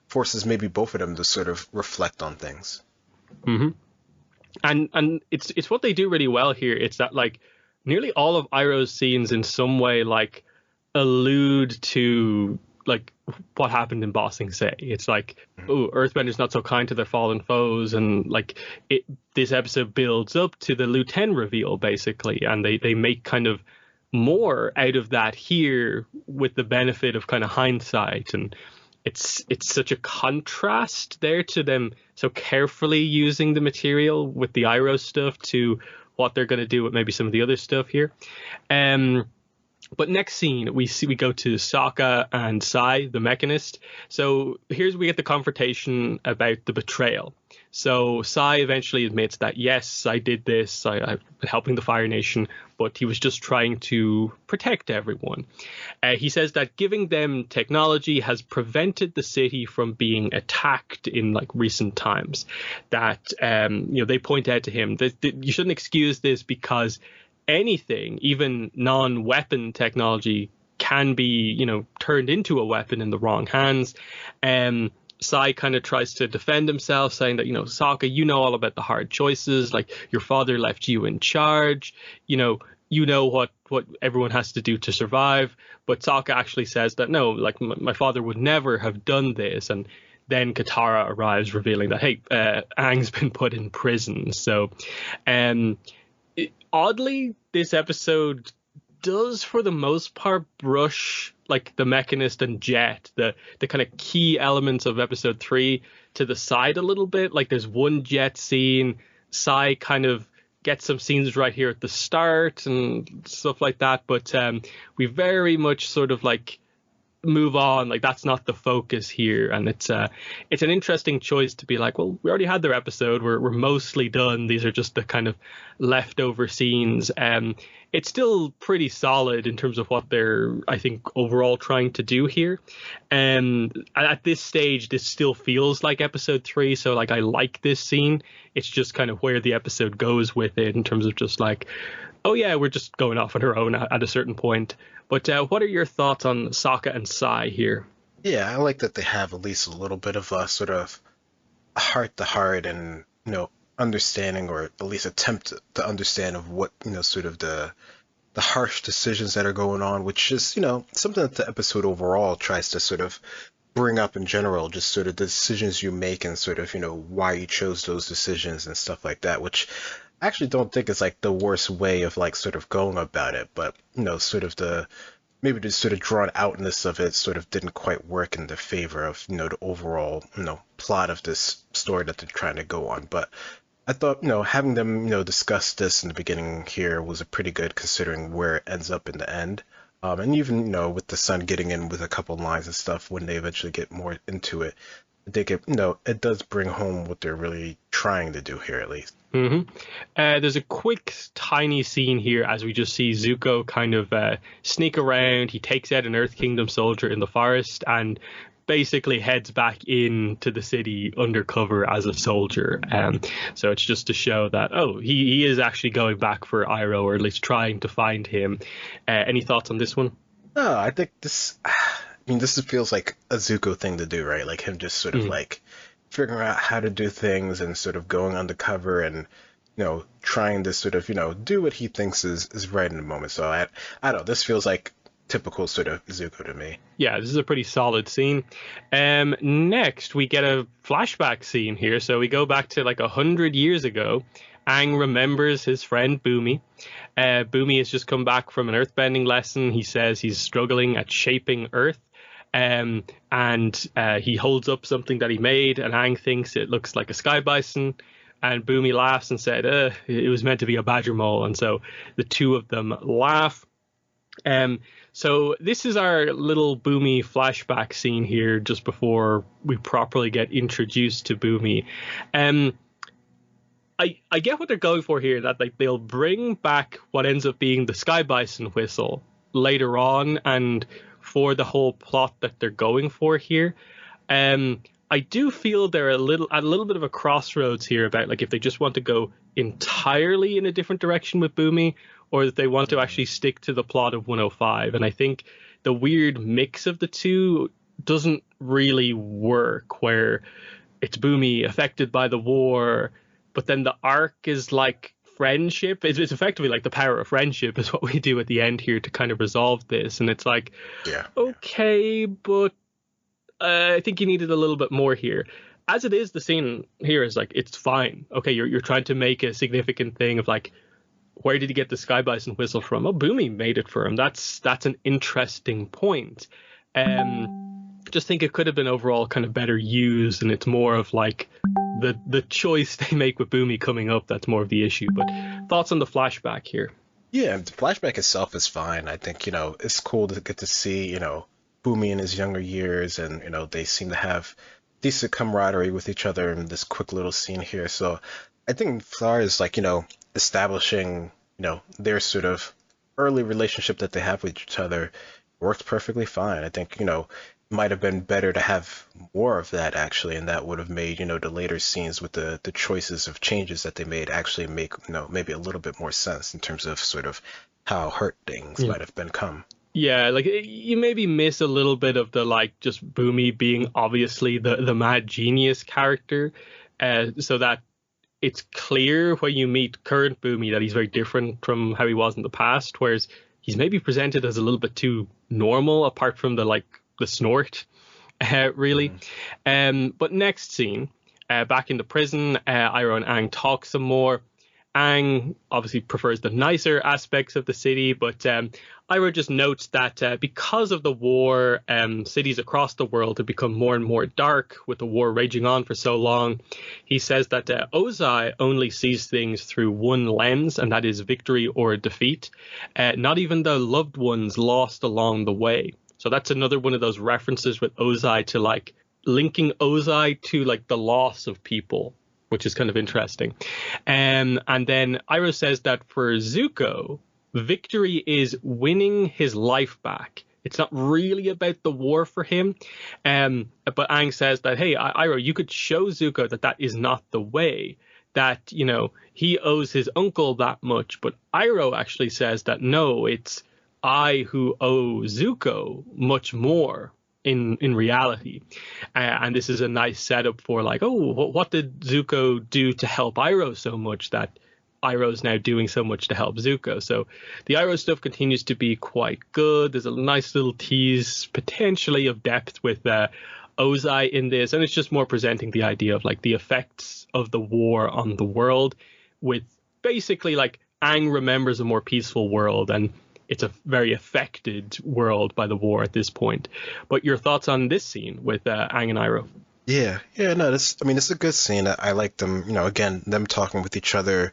forces maybe both of them to sort of reflect on things. Mm-hmm. And it's what they do really well here. It's that like nearly all of Iroh's scenes in some way like allude to like what happened in Ba Sing Se. It's like, oh, Earthbender's not so kind to their fallen foes, and like this episode builds up to the Lu Ten reveal basically, and they make kind of more out of that here with the benefit of kind of hindsight. And it's such a contrast there to them so carefully using the material with the Iroh stuff to what they're going to do with maybe some of the other stuff here. But next scene, we go to Sokka and Sai, the Mechanist. So here's we get the confrontation about the betrayal. So Sai eventually admits that, yes, I did this, I've been helping the Fire Nation, but he was just trying to protect everyone. He says that giving them technology has prevented the city from being attacked in like recent times. That, they point out to him that you shouldn't excuse this because anything, even non-weapon technology, can be, turned into a weapon in the wrong hands. Sai kind of tries to defend himself, saying that, Sokka, you know all about the hard choices. Like, your father left you in charge. You know what everyone has to do to survive. But Sokka actually says that, no, like, my father would never have done this. And then Katara arrives, revealing that, hey, Aang's been put in prison. So, oddly, this episode does, for the most part, brush like the Mechanist and Jet, the kind of key elements of episode 3, to the side a little bit. Like, there's one Jet scene, Sai kind of gets some scenes right here at the start and stuff like that, but we very much sort of like move on. Like, that's not the focus here, and it's an interesting choice to be like, well, we already had their episode, we're mostly done, these are just the kind of leftover scenes. It's still pretty solid in terms of what they're, I think, overall trying to do here. And at this stage, this still feels like episode 3, so like I like this scene. It's just kind of where the episode goes with it in terms of just like, oh yeah, we're just going off on our own at a certain point. But what are your thoughts on Sokka and Sai here? Yeah, I like that they have at least a little bit of a sort of heart-to-heart and, understanding, or at least attempt to understand of what, sort of the harsh decisions that are going on, which is, something that the episode overall tries to sort of bring up in general, just sort of the decisions you make and sort of, why you chose those decisions and stuff like that, which I actually don't think is like the worst way of like sort of going about it, but, sort of maybe the sort of drawn outness of it sort of didn't quite work in the favor of, the overall, plot of this story that they're trying to go on. But I thought, having them, discuss this in the beginning here was a pretty good, considering where it ends up in the end. And even, with the son getting in with a couple lines and stuff when they eventually get more into it, I think it does bring home what they're really trying to do here, at least. Mm-hmm. There's a quick, tiny scene here as we just see Zuko kind of sneak around. He takes out an Earth Kingdom soldier in the forest and basically heads back into the city undercover as a soldier. So it's just to show that, he is actually going back for Iroh, or at least trying to find him. Any thoughts on this one? No, I think this feels like a Zuko thing to do, right? Like him just sort of like figuring out how to do things and sort of going undercover and, trying to sort of, do what he thinks is right in the moment. So I don't know, this feels like typical sort of Zuko to me. Yeah, this is a pretty solid scene. Next, we get a flashback scene here. So we go back to like 100 years ago. Aang remembers his friend Bumi. Bumi has just come back from an earthbending lesson. He says he's struggling at shaping Earth. And he holds up something that he made, and Aang thinks it looks like a sky bison. And Bumi laughs and said, it was meant to be a badger mole. And so the two of them laugh. So this is our little Bumi flashback scene here, just before we properly get introduced to Bumi. I get what they're going for here, that like they'll bring back what ends up being the sky bison whistle later on, and for the whole plot that they're going for here. I do feel they're at a little bit of a crossroads here about like if they just want to go entirely in a different direction with Bumi, or that they want to actually stick to the plot of 105. And I think the weird mix of the two doesn't really work, where it's Bumi affected by the war, but then the arc is like friendship. It's effectively like the power of friendship is what we do at the end here to kind of resolve this. And it's like, okay, but I think you needed a little bit more here. As it is, the scene here is like, it's fine. Okay, you're trying to make a significant thing of like, where did he get the sky bison whistle from? Oh, Bumi made it for him. That's an interesting point. Just think it could have been overall kind of better used, and it's more of like the choice they make with Bumi coming up that's more of the issue. But thoughts on the flashback here? Yeah, the flashback itself is fine. I think, it's cool to get to see, Bumi in his younger years, and, they seem to have decent camaraderie with each other in this quick little scene here. So I think as far as like, establishing, their sort of early relationship that they have with each other works perfectly fine. I think, might have been better to have more of that actually, and that would have made, the later scenes with the choices of changes that they made actually make, maybe a little bit more sense in terms of sort of how hurt things might have become. Yeah, like you maybe miss a little bit of the like just Bumi being obviously the mad genius character, so that it's clear when you meet current Bumi that he's very different from how he was in the past, whereas he's maybe presented as a little bit too normal apart from the snort, really. But next scene, back in the prison, Iroh and Aang talk some more. Aang obviously prefers the nicer aspects of the city, but Iroh just notes that because of the war, cities across the world have become more and more dark with the war raging on for so long. He says that Ozai only sees things through one lens, and that is victory or defeat, not even the loved ones lost along the way. So that's another one of those references with Ozai to like linking Ozai to like the loss of people, which is kind of interesting. And then Iroh says that for Zuko, victory is winning his life back. It's not really about the war for him. But Aang says that, hey, Iroh, you could show Zuko that is not the way, that, he owes his uncle that much. But Iroh actually says that, no, it's I who owe Zuko much more in reality. And this is a nice setup for like, oh, what did Zuko do to help Iroh so much that Iroh's now doing so much to help Zuko? So the Iroh stuff continues to be quite good. There's a nice little tease potentially of depth with Ozai in this, and it's just more presenting the idea of like the effects of the war on the world, with basically like Aang remembers a more peaceful world, and it's a very affected world by the war at this point. But your thoughts on this scene with Aang and Iroh? Yeah, no, it's a good scene. I like them, again, them talking with each other.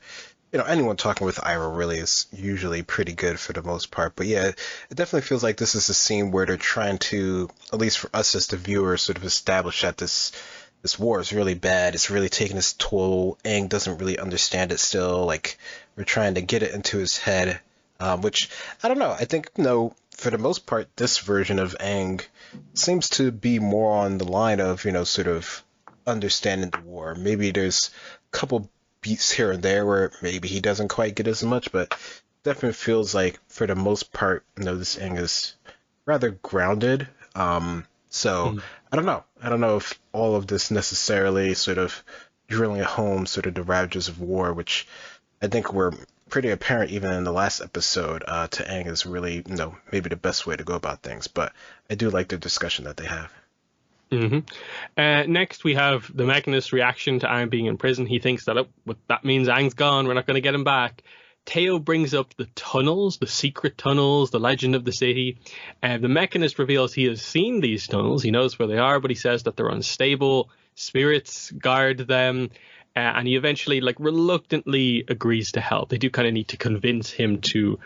Anyone talking with Iroh really is usually pretty good for the most part. But yeah, it definitely feels like this is a scene where they're trying to, at least for us as the viewer, sort of establish that this war is really bad. It's really taking its toll. Aang doesn't really understand it still. Like, we're trying to get it into his head. Which, I don't know, I think, for the most part, this version of Aang seems to be more on the line of, sort of understanding the war. Maybe there's a couple beats here and there where maybe he doesn't quite get as much, but definitely feels like, for the most part, this Aang is rather grounded. So, I don't know. I don't know if all of this necessarily sort of drilling at home sort of the ravages of war, which I think we're pretty apparent even in the last episode, to Aang is really, maybe the best way to go about things. But I do like the discussion that they have. hmm Next, we have the Mechanist's reaction to Aang being in prison. He thinks that, oh, well, that means Aang's gone. We're not going to get him back. Teo brings up the tunnels, the secret tunnels, the legend of the city. The Mechanist reveals he has seen these tunnels. He knows where they are, but he says that they're unstable. Spirits guard them. And he eventually, like, reluctantly agrees to help. They do kind of need to convince him to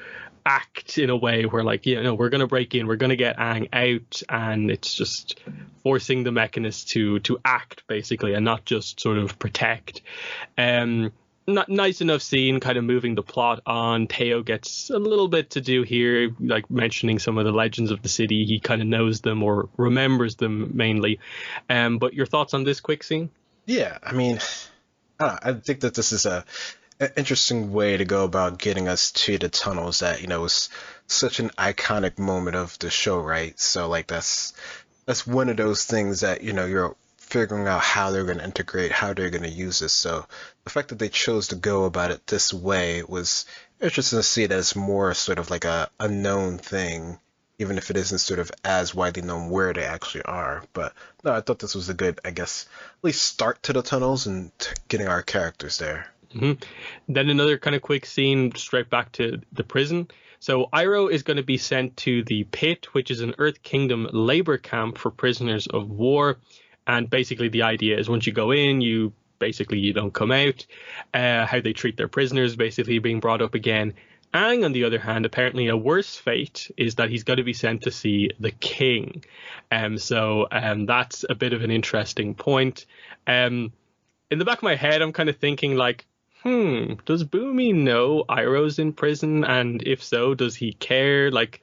act in a way where, like, we're going to break in, we're going to get Aang out, and it's just forcing the Mechanist to act, basically, and not just sort of protect. Not nice enough scene, kind of moving the plot on. Teo gets a little bit to do here, like mentioning some of the legends of the city. He kind of knows them or remembers them mainly. But your thoughts on this quick scene? Yeah, I mean, I think that this is an interesting way to go about getting us to the tunnels that, was such an iconic moment of the show, right? So, like, that's one of those things that, you're figuring out how they're going to integrate, how they're going to use this. So the fact that they chose to go about it this way was interesting to see that it's more sort of like a known thing, even if it isn't sort of as widely known where they actually are. But no, I thought this was a good, I guess, at least start to the tunnels and getting our characters there. Then another kind of quick scene straight back to the prison. So Iroh is going to be sent to the Pit, which is an Earth Kingdom labor camp for prisoners of war. And basically the idea is once you go in, you don't come out. How they treat their prisoners basically being brought up again. Aang, on the other hand, apparently a worse fate is that he's going to be sent to see the king. So that's a bit of an interesting point. In the back of my head, I'm kind of thinking like, does Bumi know Iroh's in prison? And if so, does he care? Like,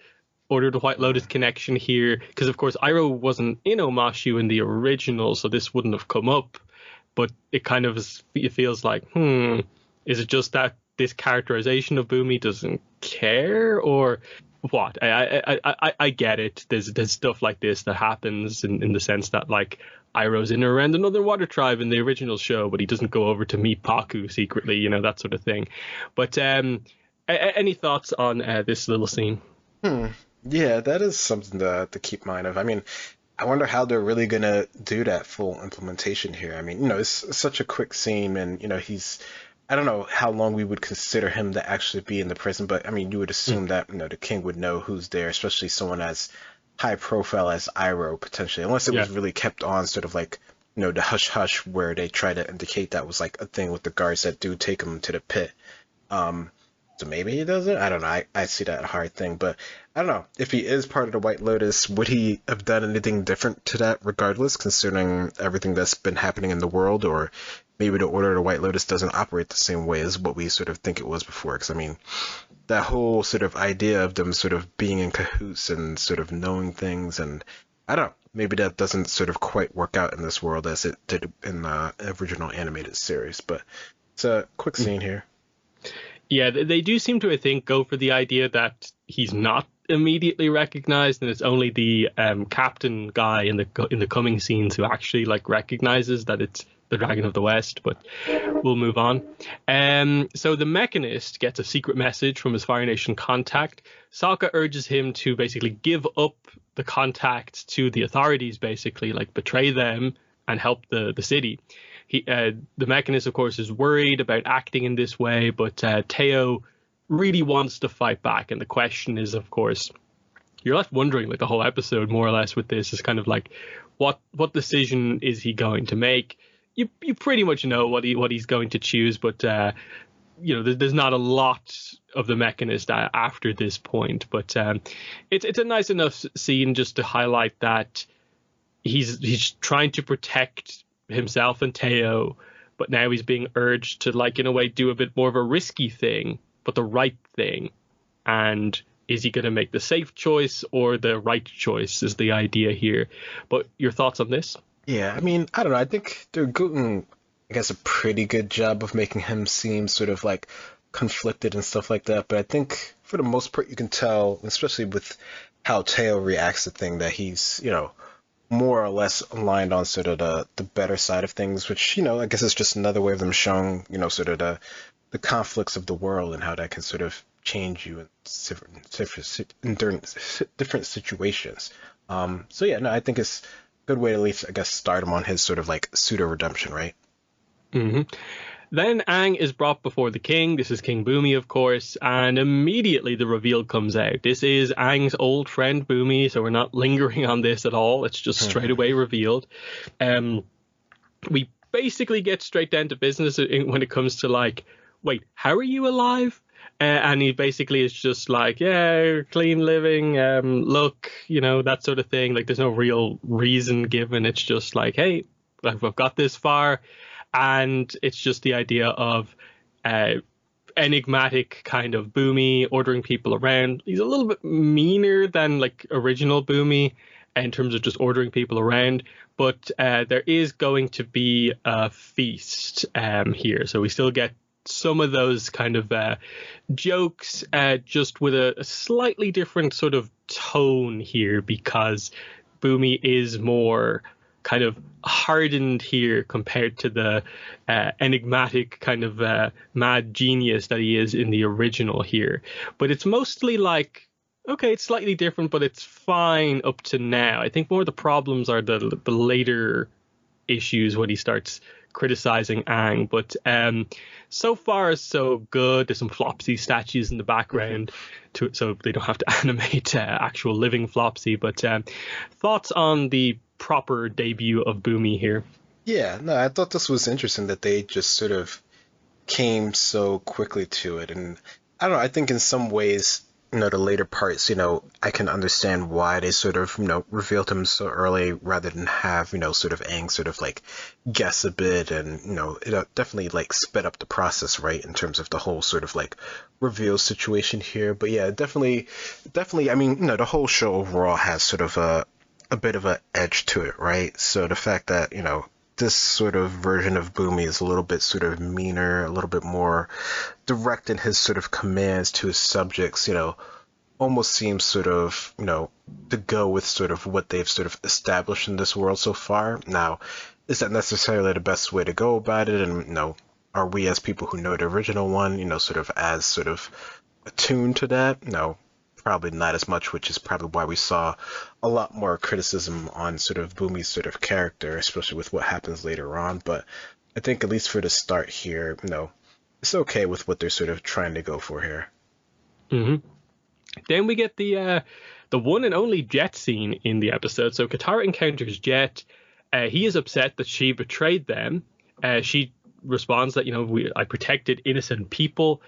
Order the White Lotus connection here, because of course Iroh wasn't in Omashu in the original, so this wouldn't have come up. But it kind of it feels like, is it just that this characterization of Bumi doesn't care, or what? I get it. There's stuff like this that happens in the sense that, like, Iroh's in around another water tribe in the original show, but he doesn't go over to meet Pakku secretly, that sort of thing. But any thoughts on this little scene? Yeah, that is something to keep in mind of. I mean, I wonder how they're really going to do that full implementation here. I mean, it's such a quick scene, and, I don't know how long we would consider him to actually be in the prison, but I mean, you would assume that, the king would know who's there, especially someone as high profile as Iroh, potentially, unless it was really kept on sort of like, the hush hush where they try to indicate that was like a thing with the guards that do take him to the pit. So maybe he doesn't. I don't know. I see that hard thing, but I don't know. If he is part of the White Lotus, would he have done anything different to that regardless, considering everything that's been happening in the world? Or maybe the Order of the White Lotus doesn't operate the same way as what we sort of think it was before? Because, I mean, that whole sort of idea of them sort of being in cahoots and sort of knowing things, and I don't know. Maybe that doesn't sort of quite work out in this world as it did in the original animated series. But it's a quick scene here. Yeah, they do seem to, I think, go for the idea that he's not immediately recognized, and it's only the captain guy in the coming scenes who actually like recognizes that it's the Dragon of the West. But we'll move on. So the Mechanist gets a secret message from his Fire Nation contact. Sokka urges him to basically give up the contact to the authorities, basically like betray them and help the city. The Mechanist, of course, is worried about acting in this way, but Teo really wants to fight back. And the question is, of course, you're left wondering, like the whole episode, more or less, with this is kind of like, what decision is he going to make? You pretty much know what he's going to choose, but there's not a lot of the Mechanist after this point. But it's a nice enough scene just to highlight that he's trying to protect himself and Teo, but now he's being urged to, like, in a way, do a bit more of a risky thing, but the right thing. And is he going to make the safe choice or the right choice is the idea here. But your thoughts on this? Yeah, I mean, I don't know. I think they're doing, I guess, a pretty good job of making him seem sort of like conflicted and stuff like that. But I think for the most part, you can tell, especially with how Teo reacts to things, that he's, more or less aligned on sort of the better side of things, which, I guess is just another way of them showing, sort of the the conflicts of the world and how that can sort of change you in different situations. So yeah, no, I think it's a good way to at least, I guess, start him on his sort of like pseudo redemption, right? Hmm. Then Aang is brought before the king. This is King Bumi, of course, and immediately the reveal comes out. This is Aang's old friend Bumi, so we're not lingering on this at all. It's just straight away revealed. We basically get straight down to business when it comes to like, wait, how are you alive? And he basically is just like, yeah, clean living, look, that sort of thing. Like, there's no real reason given. It's just like, hey, I've got this far. And it's just the idea of enigmatic kind of Bumi ordering people around. He's a little bit meaner than like original Bumi in terms of just ordering people around. But there is going to be a feast here. So we still get some of those kind of jokes, just with a slightly different sort of tone here, because Bumi is more kind of hardened here compared to the enigmatic kind of mad genius that he is in the original here. But it's mostly like, okay, it's slightly different, but it's fine up to now. I think more of the problems are the later issues when he starts criticizing Aang. But so far so good. There's some Flopsy statues in the background so they don't have to animate actual living Flopsy. But thoughts on the proper debut of Bumi here? Yeah, no, I thought this was interesting that they just sort of came so quickly to it. And I don't know, I think in some ways, the later parts, I can understand why they sort of, revealed him so early rather than have, sort of Aang sort of like guess a bit. And, it definitely like sped up the process, right, in terms of the whole sort of like reveal situation here. But yeah, definitely, I mean, the whole show overall has sort of a bit of an edge to it, right? So the fact that, this sort of version of Bumi is a little bit sort of meaner, a little bit more direct in his sort of commands to his subjects, almost seems sort of, to go with sort of what they've sort of established in this world so far. Now, is that necessarily the best way to go about it? And, are we as people who know the original one, sort of as sort of attuned to that? No, probably not as much, which is probably why we saw a lot more criticism on sort of Bumi's sort of character, especially with what happens later on. But I think at least for the start here, it's okay with what they're sort of trying to go for here. Mm-hmm. Then we get the one and only Jet scene in the episode. So Katara encounters Jet. He is upset that she betrayed them. She responds that, I protected innocent people.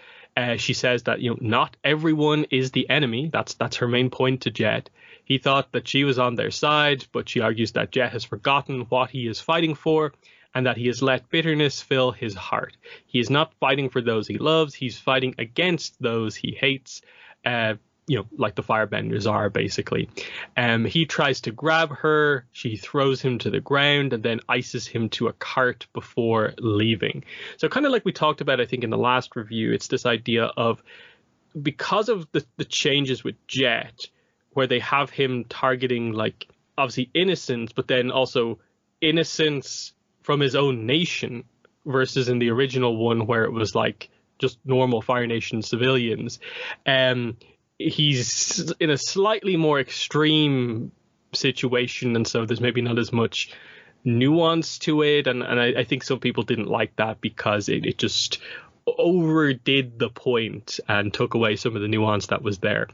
She says that, not everyone is the enemy. That's her main point to Jet. He thought that she was on their side, but she argues that Jet has forgotten what he is fighting for and that he has let bitterness fill his heart. He is not fighting for those he loves. He's fighting against those he hates. Like the firebenders are, basically. He tries to grab her. She throws him to the ground and then ices him to a cart before leaving. So kind of like we talked about, I think, in the last review, it's this idea of, because of the changes with Jet, where they have him targeting, like, obviously innocence, but then also innocence from his own nation, versus in the original one where it was like just normal Fire Nation civilians. He's in a slightly more extreme situation, and so there's maybe not as much nuance to it, and I think some people didn't like that because it just overdid the point and took away some of the nuance that was there.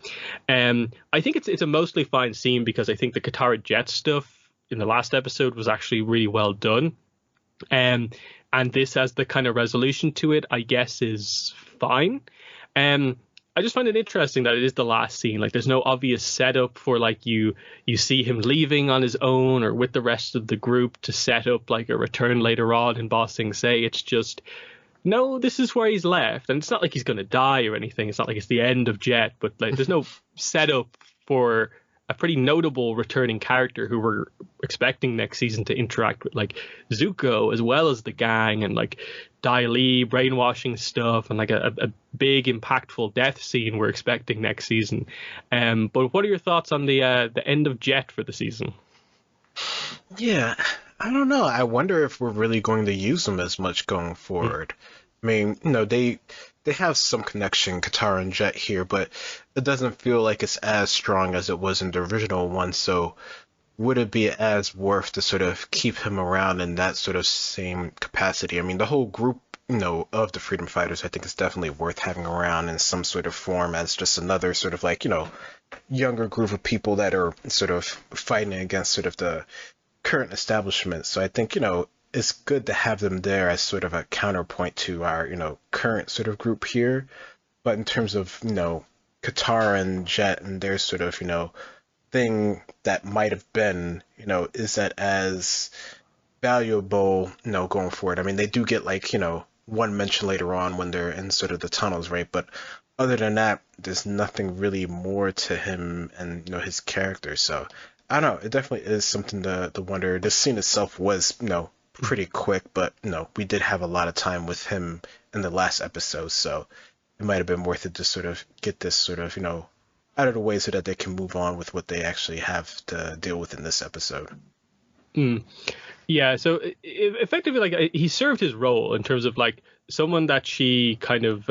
I think it's a mostly fine scene because I think the Katara Jet stuff in the last episode was actually really well done, and this as the kind of resolution to it, I guess, is fine. I just find it interesting that it is the last scene. Like, there's no obvious setup for, like, you see him leaving on his own or with the rest of the group to set up, like, a return later on in Ba Sing Se. It's just, no, this is where he's left. And it's not like he's going to die or anything. It's not like it's the end of Jet. But, like, there's no setup for a pretty notable returning character who we're expecting next season to interact with, like, Zuko as well as the gang, and, like, Dai Li brainwashing stuff, and like a big impactful death scene we're expecting next season. But what are your thoughts on the end of Jet for the season? Yeah, I don't know. I wonder if we're really going to use them as much going forward. I mean, they have some connection, Katara and Jet here, but it doesn't feel like it's as strong as it was in the original one. So would it be as worth to sort of keep him around in that sort of same capacity? I mean, the whole group, of the freedom fighters, I think is definitely worth having around in some sort of form as just another sort of like, younger group of people that are sort of fighting against sort of the current establishment. So I think, it's good to have them there as sort of a counterpoint to our, current sort of group here. But in terms of, Katara and Jet and their sort of, thing that might have been, is that as valuable, going forward? I mean, they do get like, one mention later on when they're in sort of the tunnels, right? But other than that, there's nothing really more to him and, his character. So I don't know. It definitely is something to wonder. This scene itself was, pretty quick, but, we did have a lot of time with him in the last episode. So it might have been worth it to sort of get this sort of, out of the way so that they can move on with what they actually have to deal with in this episode. Yeah, so effectively, like he served his role in terms of like someone that she kind of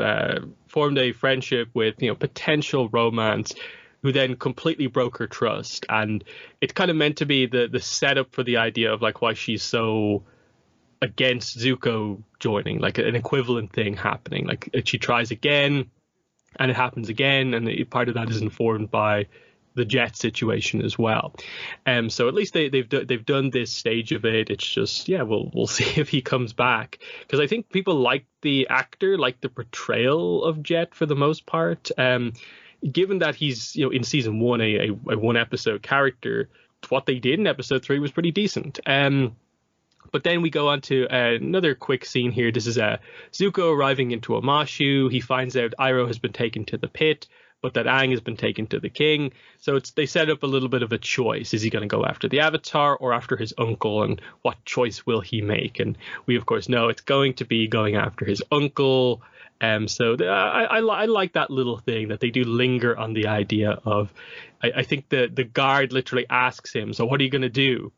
formed a friendship with, potential romance, who then completely broke her trust, and it's kind of meant to be the setup for the idea of like why she's so against Zuko joining, like an equivalent thing happening. Like she tries again, and it happens again, and part of that is informed by the Jet situation as well. So at least they've done this stage of it. It's just, yeah, we'll see if he comes back, because I think people like the actor, like the portrayal of Jet for the most part. Given that he's in season one a one episode character, what they did in episode 3 was pretty decent. But then we go on to another quick scene here. This is Zuko arriving into Omashu. He finds out Iroh has been taken to the pit, but that Aang has been taken to the king. So they set up a little bit of a choice. Is he going to go after the Avatar or after his uncle? And what choice will he make? And we, of course, know it's going to be going after his uncle. So I like that little thing that they do linger on the idea of, I think the guard literally asks him, so what are you going to do?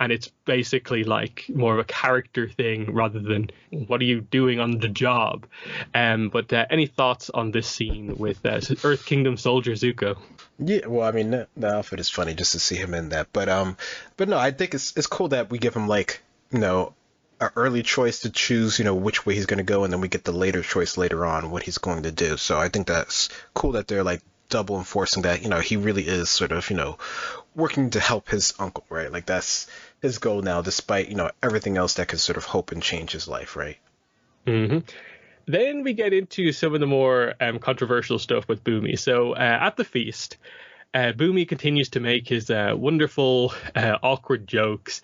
And it's basically like more of a character thing rather than what are you doing on the job. But any thoughts on this scene with Earth Kingdom soldier Zuko? Yeah, well, I mean, the outfit is funny just to see him in that. But no, I think it's cool that we give him like, an early choice to choose, which way he's going to go, and then we get the later choice later on what he's going to do. So I think that's cool that they're like double enforcing that, he really is sort of, working to help his uncle, right? Like that's his goal now, despite, everything else that could sort of hope and change his life, right? Mm-hmm. Then we get into some of the more controversial stuff with Bumi. So at the feast, Bumi continues to make his wonderful, awkward jokes,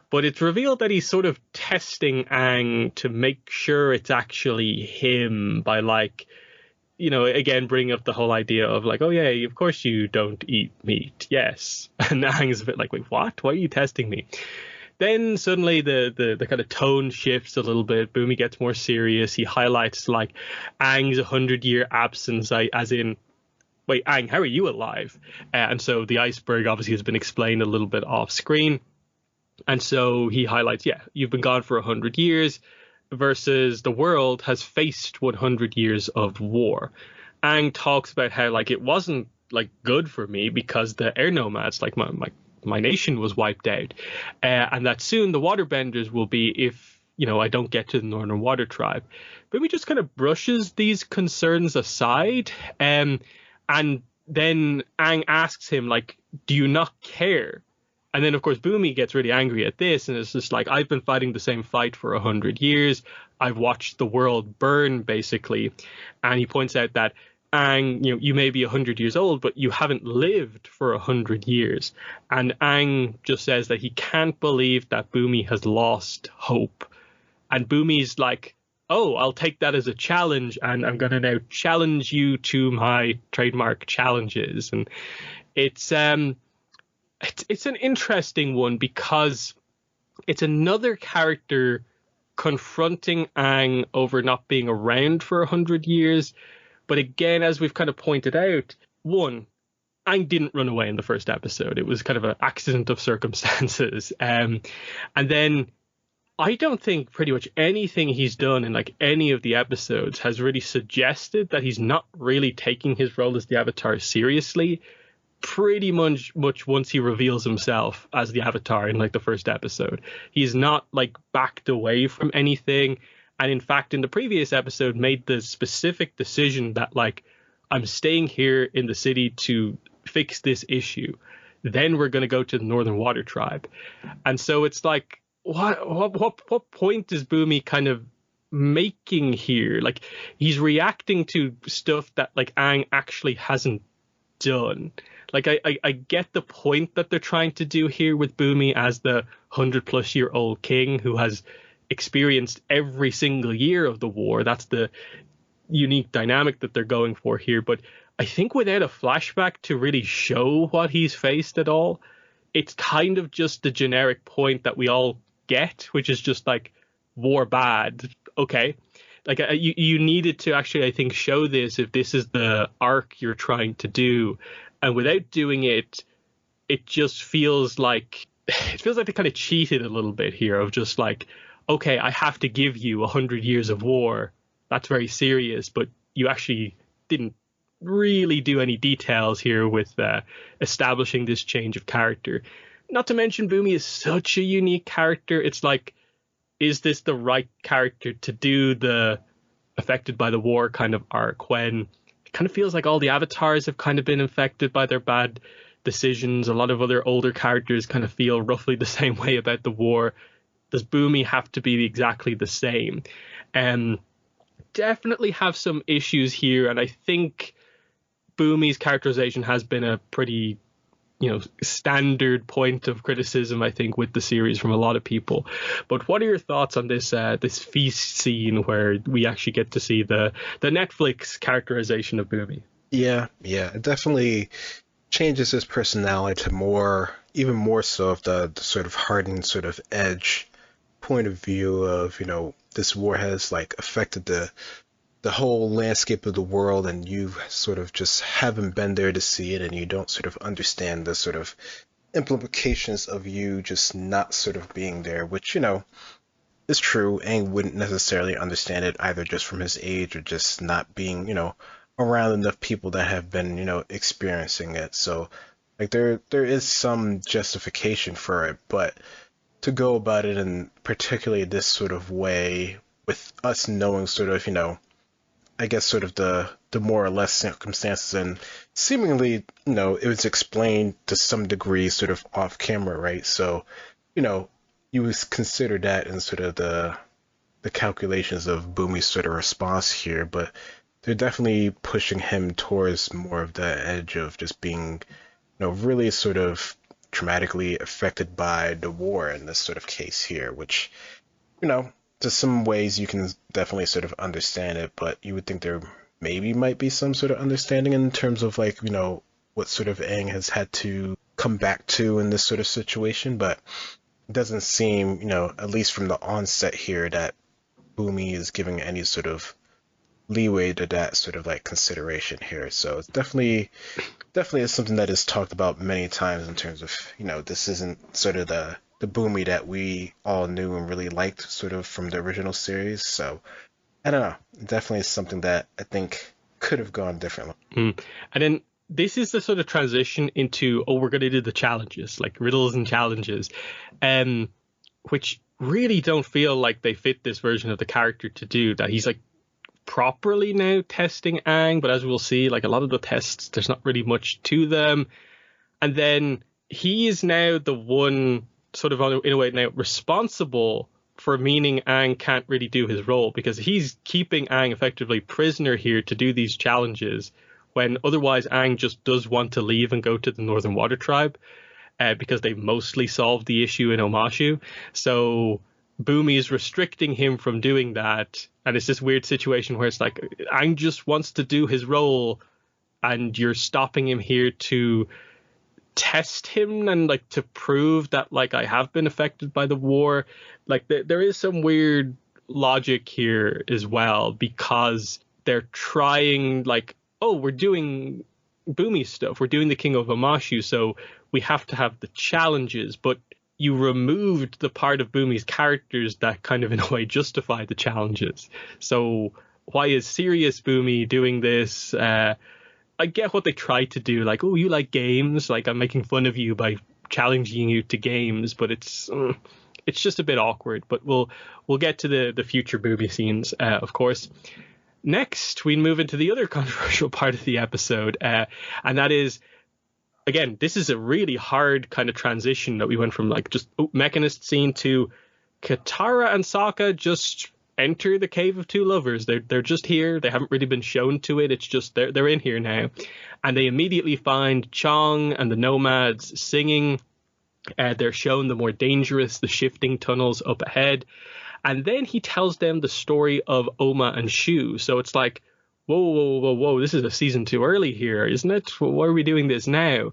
but it's revealed that he's sort of testing Aang to make sure it's actually him by like, again, bring up the whole idea of like, oh yeah, of course you don't eat meat. Yes. And Aang's a bit like, wait, what? Why are you testing me? Then suddenly the kind of tone shifts a little bit. Bumi gets more serious. He highlights like Aang's 100-year absence, as in, wait, Aang, how are you alive? And so the iceberg obviously has been explained a little bit off screen. And so he highlights, yeah, you've been gone for 100 years. Versus the world has faced 100 years of war. Aang talks about how like it wasn't like good for me because the air nomads, like my nation, was wiped out, and that soon the waterbenders will be if I don't get to the Northern Water Tribe. But we just kind of brushes these concerns aside, and then Aang asks him like, "Do you not care?" And then, of course, Bumi gets really angry at this, and it's just like, I've been fighting the same fight for 100 years. I've watched the world burn, basically. And he points out that, Aang, you may be 100 years old, but you haven't lived for 100 years. And Aang just says that he can't believe that Bumi has lost hope. And Bumi's like, oh, I'll take that as a challenge, and I'm going to now challenge you to my trademark challenges. And it's an interesting one because it's another character confronting Aang over not being around for 100 years. But again, as we've kind of pointed out, one, Aang didn't run away in the first episode. It was kind of an accident of circumstances. And then I don't think pretty much anything he's done in like any of the episodes has really suggested that he's not really taking his role as the Avatar seriously. Pretty much once he reveals himself as the Avatar in like the first episode, he's not like backed away from anything. And in fact, in the previous episode, made the specific decision that like, I'm staying here in the city to fix this issue. Then we're going to go to the Northern Water Tribe. And so it's like, what point is Bumi kind of making here? Like, he's reacting to stuff that like Aang actually hasn't done. Like, I get the point that they're trying to do here with Bumi as the 100-plus-year-old king who has experienced every single year of the war. That's the unique dynamic that they're going for here. But I think without a flashback to really show what he's faced at all, it's kind of just the generic point that we all get, which is just like, war bad. Okay. Like, you needed to actually, I think, show this if this is the arc you're trying to do. And without doing it, it just feels like they kind of cheated a little bit here of just like, okay, I have to give you 100 years of war. That's very serious, but you actually didn't really do any details here with establishing this change of character. Not to mention, Bumi is such a unique character. It's like, is this the right character to do the affected by the war kind of arc when it kind of feels like all the avatars have kind of been affected by their bad decisions? A lot of other older characters kind of feel roughly the same way about the war. Does Bumi have to be exactly the same? Definitely have some issues here, and I think Bumi's characterization has been a pretty, standard point of criticism, I think, with the series from a lot of people. But what are your thoughts on this feast scene where we actually get to see the Netflix characterization of Bumi? Yeah, it definitely changes his personality to even more so of the sort of hardened sort of edge point of view of, this war has like affected the whole landscape of the world, and you sort of just haven't been there to see it, and you don't sort of understand the sort of implications of you just not sort of being there, which, is true. Aang wouldn't necessarily understand it either just from his age or just not being, around enough people that have been, experiencing it. So like there is some justification for it, but to go about it in particularly this sort of way with us knowing sort of, I guess sort of the more or less circumstances, and seemingly, it was explained to some degree sort of off camera, right? So, you would consider that in sort of the calculations of Bumi's sort of response here, but they're definitely pushing him towards more of the edge of just being, really sort of traumatically affected by the war in this sort of case here, which, to some ways you can definitely sort of understand it, but you would think there maybe might be some sort of understanding in terms of like, what sort of Aang has had to come back to in this sort of situation, but it doesn't seem, at least from the onset here, that Bumi is giving any sort of leeway to that sort of like consideration here. So it's definitely is something that is talked about many times in terms of, this isn't sort of the Bumi that we all knew and really liked sort of from the original series. So I don't know, definitely is something that I think could have gone differently. And then this is the sort of transition into, we're going to do the challenges, like riddles and challenges, which really don't feel like they fit this version of the character to do that. He's like properly now testing Aang, but as we'll see, like a lot of the tests, there's not really much to them. And then he is now the one sort of in a way now responsible for meaning Aang can't really do his role, because he's keeping Aang effectively prisoner here to do these challenges, when otherwise Aang just does want to leave and go to the Northern Water Tribe, because they've mostly solved the issue in Omashu. So Bumi is restricting him from doing that, and it's this weird situation where it's like Aang just wants to do his role, and you're stopping him here to test him and like to prove that like I have been affected by the war. Like there is some weird logic here as well, because they're trying like, we're doing Bumi stuff, we're doing the King of Amashu, so we have to have the challenges, but you removed the part of Bumi's characters that kind of in a way justify the challenges. So why is serious Bumi doing this? I get what they tried to do, like, oh, you like games, like I'm making fun of you by challenging you to games, but it's just a bit awkward. But we'll get to the future Bumi scenes, of course. Next, we move into the other controversial part of the episode, and that is, again, this is a really hard kind of transition that we went from like just Mechanist scene to Katara and Sokka just enter the Cave of Two Lovers. They're just here. They haven't really been shown to it. It's just they're in here now, and they immediately find Chong and the nomads singing. They're shown the more dangerous, the shifting tunnels up ahead, and then he tells them the story of Oma and Shu. So it's like, whoa! This is a season too early here, isn't it? Why are we doing this now?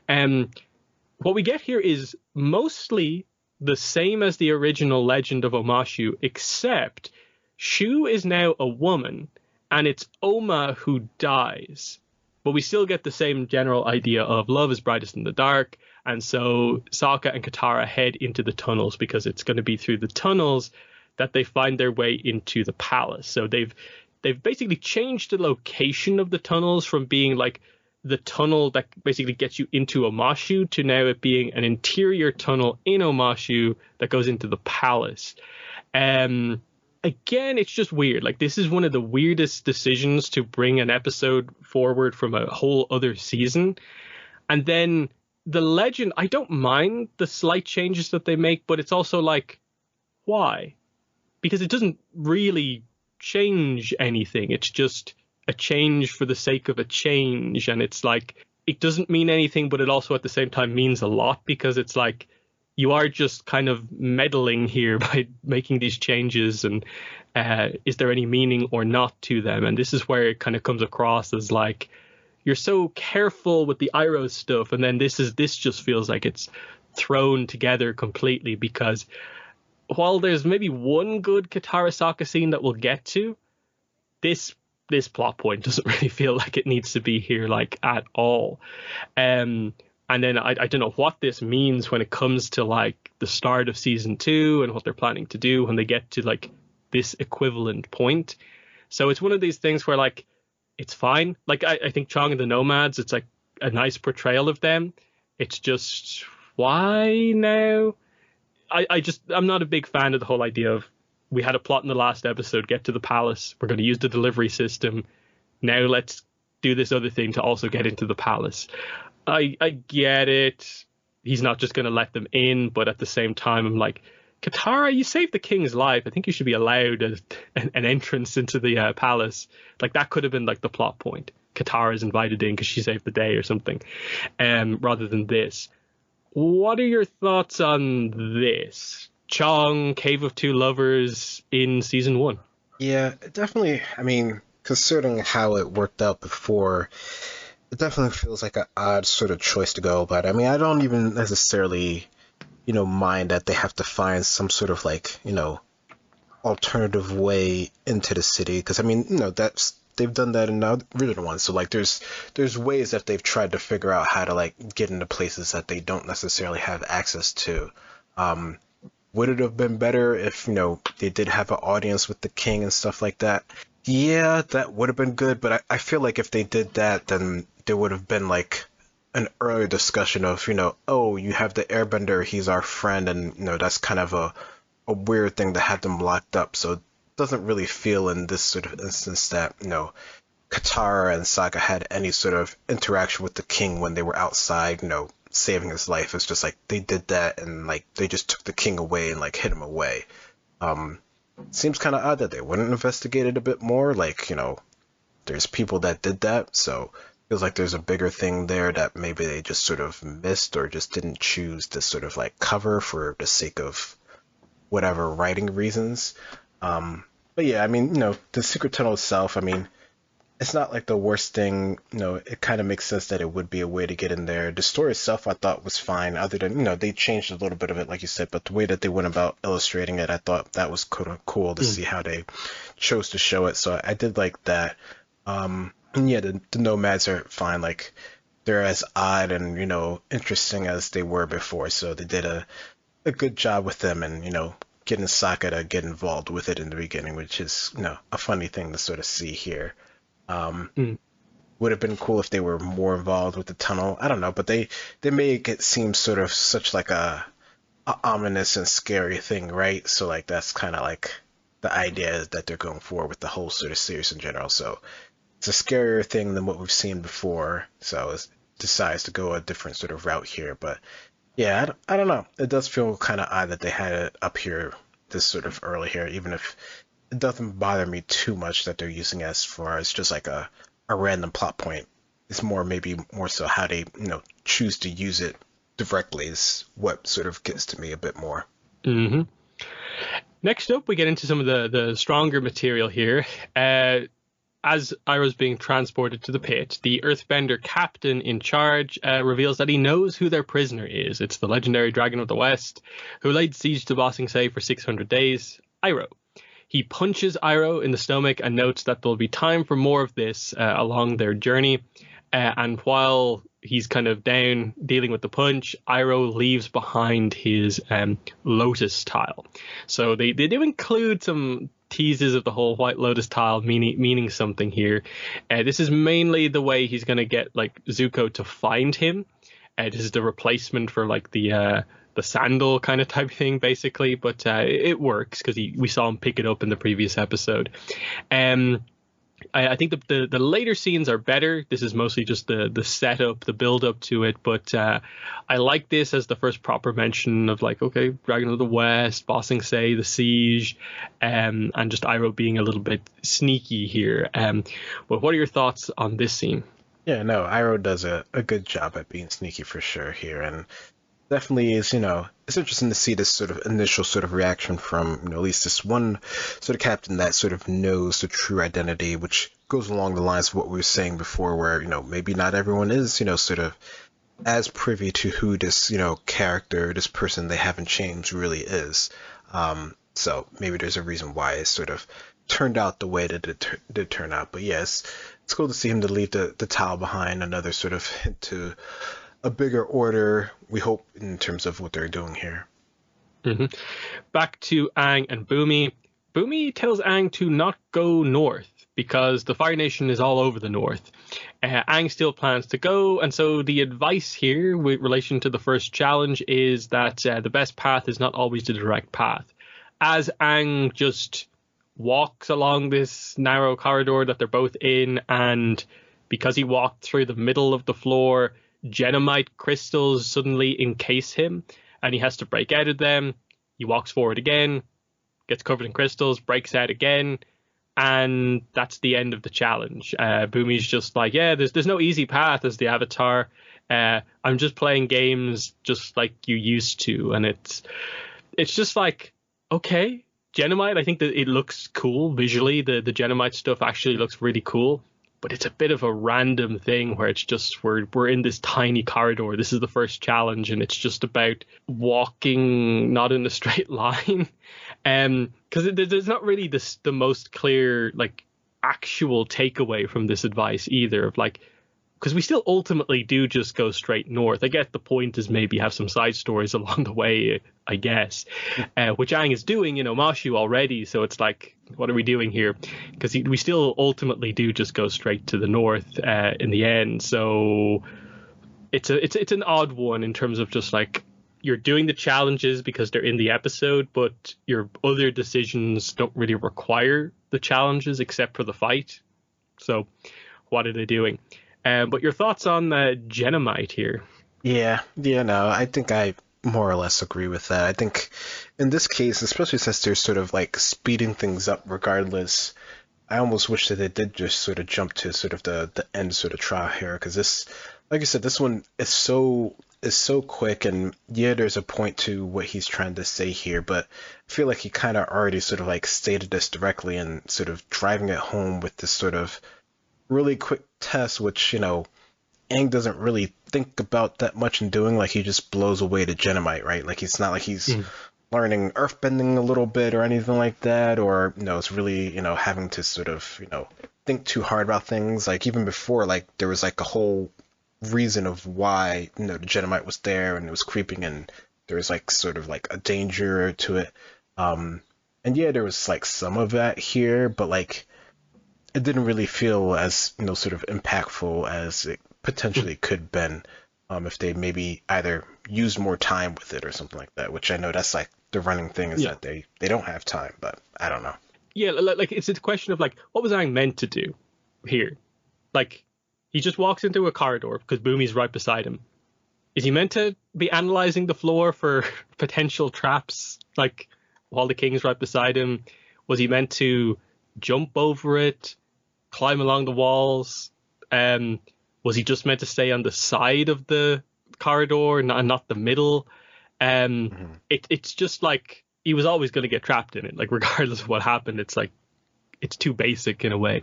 What we get here is mostly the same as the original Legend of Omashu, except Shu is now a woman and it's Oma who dies. But we still get the same general idea of love is brightest in the dark. And so Sokka and Katara head into the tunnels because it's going to be through the tunnels that they find their way into the palace. So they've basically changed the location of the tunnels from being like the tunnel that basically gets you into Omashu to now it being an interior tunnel in Omashu that goes into the palace. Again, it's just weird. Like, this is one of the weirdest decisions to bring an episode forward from a whole other season. And then the legend, I don't mind the slight changes that they make, but it's also like, why? Because it doesn't really change anything. It's just a change for the sake of a change, and it's like it doesn't mean anything, but it also at the same time means a lot, because it's like you are just kind of meddling here by making these changes, and is there any meaning or not to them? And this is where it kind of comes across as like you're so careful with the Iroh stuff, and then this just feels like it's thrown together completely, because while there's maybe one good Katara Sokka scene that we'll get to, this plot point doesn't really feel like it needs to be here, like, at all. And then I don't know what this means when it comes to like the start of season 2 and what they're planning to do when they get to like this equivalent point. So it's one of these things where like it's fine. Like I think Chong and the Nomads, it's like a nice portrayal of them. It's just, why now? I'm not a big fan of the whole idea of, we had a plot in the last episode, get to the palace, we're going to use the delivery system, now let's do this other thing to also get into the palace. I get it. He's not just going to let them in, but at the same time, I'm like, Katara, you saved the king's life. I think you should be allowed an entrance into the palace. Like, that could have been like the plot point. Katara's invited in because she saved the day or something, rather than this. What are your thoughts on this? Chong, Cave of Two Lovers in season 1. Yeah, definitely. I mean, considering how it worked out before, it definitely feels like an odd sort of choice to go about. I mean, I don't even necessarily, mind that they have to find some sort of like, alternative way into the city. Because I mean, they've done that in the original ones. So like, there's ways that they've tried to figure out how to like get into places that they don't necessarily have access to. Would it have been better if, they did have an audience with the king and stuff like that? Yeah, that would have been good, but I feel like if they did that, then there would have been like an earlier discussion of, oh, you have the airbender, he's our friend, and, that's kind of a weird thing to have them locked up. So it doesn't really feel in this sort of instance that, Katara and Sokka had any sort of interaction with the king when they were outside, saving his life. It's just like they did that and like they just took the king away and like hid him away. Seems kind of odd that they wouldn't investigate it a bit more. Like, there's people that did that, so feels like there's a bigger thing there that maybe they just sort of missed or just didn't choose to sort of like cover for the sake of whatever writing reasons. But yeah, I mean, the secret tunnel itself, I mean, it's not like the worst thing. It kind of makes sense that it would be a way to get in there. The story itself I thought was fine, other than, they changed a little bit of it, like you said, but the way that they went about illustrating it, I thought that was cool to see how they chose to show it. So I did like that. And yeah, the nomads are fine. Like, they're as odd and, interesting as they were before. So they did a a good job with them and, getting Sokka to get involved with it in the beginning, which is, a funny thing to sort of see here. Um, Mm. would have been cool if they were more involved with the tunnel. I don't know, but they make it seem sort of such like a ominous and scary thing, right? So like that's kind of like the idea that they're going for with the whole sort of series in general. So it's a scarier thing than what we've seen before. So it decides to go a different sort of route here. But yeah, I don't know. It does feel kind of odd that they had it up here this sort of early here, even if it doesn't bother me too much that they're using it as far as just like a random plot point. It's more maybe more so how they choose to use it directly is what sort of gets to me a bit more. Hmm. Next up, we get into some of the stronger material here. As Iroh's being transported to the pit, the Earthbender captain in charge reveals that he knows who their prisoner is. It's the legendary Dragon of the West, who laid siege to Ba Sing Se for 600 days, Iroh. He punches Iroh in the stomach and notes that there'll be time for more of this along their journey. And while he's kind of down dealing with the punch, Iroh leaves behind his lotus tile. So they do include some teases of the whole White Lotus tile meaning something here. This is mainly the way he's going to get like Zuko to find him. This is the replacement for like the sandal kind of type thing, basically. But it works because we saw him pick it up in the previous episode. I think the later scenes are better. This is mostly just the setup, the build up to it. But I like this as the first proper mention of like, okay, Dragon of the West, Ba Sing Se, the siege, and just Iroh being a little bit sneaky here. But what are your thoughts on this scene? Yeah, no, Iroh does a good job at being sneaky for sure here, and definitely is, it's interesting to see this sort of initial sort of reaction from, at least this one sort of captain that sort of knows the true identity, which goes along the lines of what we were saying before, where, maybe not everyone is, sort of as privy to who this, character, this person they haven't changed really is. So maybe there's a reason why it sort of turned out the way that it did turn out. But yes, it's cool to see him to leave the towel behind, another sort of hint to a bigger order, we hope, in terms of what they're doing here. Mm-hmm. Back to Aang and Bumi. Bumi tells Aang to not go north because the Fire Nation is all over the north. Aang still plans to go, and so the advice here with relation to the first challenge is that the best path is not always the direct path. As Aang just walks along this narrow corridor that they're both in, and because he walked through the middle of the floor, Genomite crystals suddenly encase him, and he has to break out of them. He walks forward again, gets covered in crystals, breaks out again, and that's the end of the challenge. Bumi's just like, yeah, there's no easy path as the Avatar. I'm just playing games just like you used to, and it's just like, okay, Genomite. I think that it looks cool visually. The Genomite stuff actually looks really cool. But it's a bit of a random thing where it's just we're in this tiny corridor. This is the first challenge, and it's just about walking not in a straight line, because there's not really the most clear like actual takeaway from this advice either. Of like, because we still ultimately do just go straight north. I get the point is maybe have some side stories along the way, I guess, which Aang is doing in Omashu already. So it's like, what are we doing here? Because we still ultimately do just go straight to the north in the end. So it's an odd one in terms of just like you're doing the challenges because they're in the episode, but your other decisions don't really require the challenges except for the fight. So what are they doing? But your thoughts on Genomite here? Yeah, no, I think I more or less agree with that. I think in this case, especially since they're sort of like speeding things up regardless, I almost wish that they did just sort of jump to sort of the end sort of trial here, because this, like I said, this one is so quick, and yeah, there's a point to what he's trying to say here, but I feel like he kind of already sort of like stated this directly and sort of driving it home with this sort of really quick test, which, Aang doesn't really think about that much in doing. Like, he just blows away the Genomite, right? Like, it's not like he's learning earthbending a little bit or anything like that, or, it's really, having to sort of, think too hard about things. Like, even before, like, there was, like, a whole reason of why, the Genomite was there, and it was creeping and there was like sort of like a danger to it. And yeah, there was like some of that here, but like it didn't really feel as, sort of impactful as it potentially could have been, if they maybe either used more time with it or something like that, which I know that's like the running thing is that they don't have time, but I don't know. Yeah, like it's a question of like, what was I meant to do here? Like, he just walks into a corridor because Boomy's right beside him. Is he meant to be analyzing the floor for potential traps, like while the king's right beside him? Was he meant to jump over it, climb along the walls? Was he just meant to stay on the side of the corridor and not the middle? It's just like he was always going to get trapped in it, like regardless of what happened. It's like it's too basic in a way.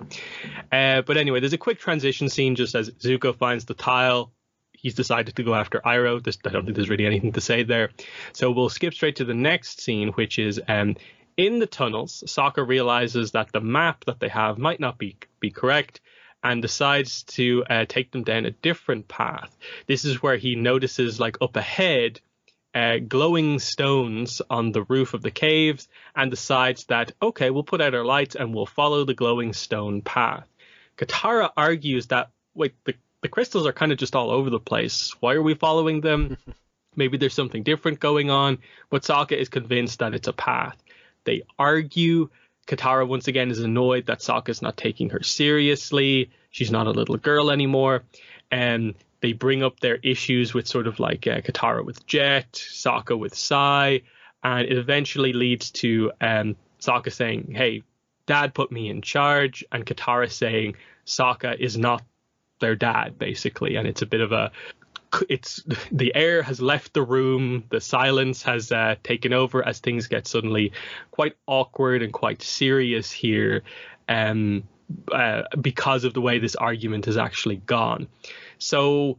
But anyway, there's a quick transition scene just as Zuko finds the tile. He's decided to go after Iroh. I don't think there's really anything to say there. So we'll skip straight to the next scene, which is in the tunnels. Sokka realizes that the map that they have might not be correct and decides to take them down a different path. This is where he notices, like up ahead, glowing stones on the roof of the caves and decides that, okay, we'll put out our lights and we'll follow the glowing stone path. Katara argues that, wait, the crystals are kind of just all over the place. Why are we following them? Maybe there's something different going on. But Sokka is convinced that it's a path. They argue. Katara once again is annoyed that Sokka's not taking her seriously. She's not a little girl anymore. And they bring up their issues with sort of like Katara with Jet, Sokka with Sai. And it eventually leads to Sokka saying, hey, Dad put me in charge. And Katara saying Sokka is not their dad, basically. And it's a bit of the air has left the room, the silence has taken over as things get suddenly quite awkward and quite serious here, because of the way this argument has actually gone. So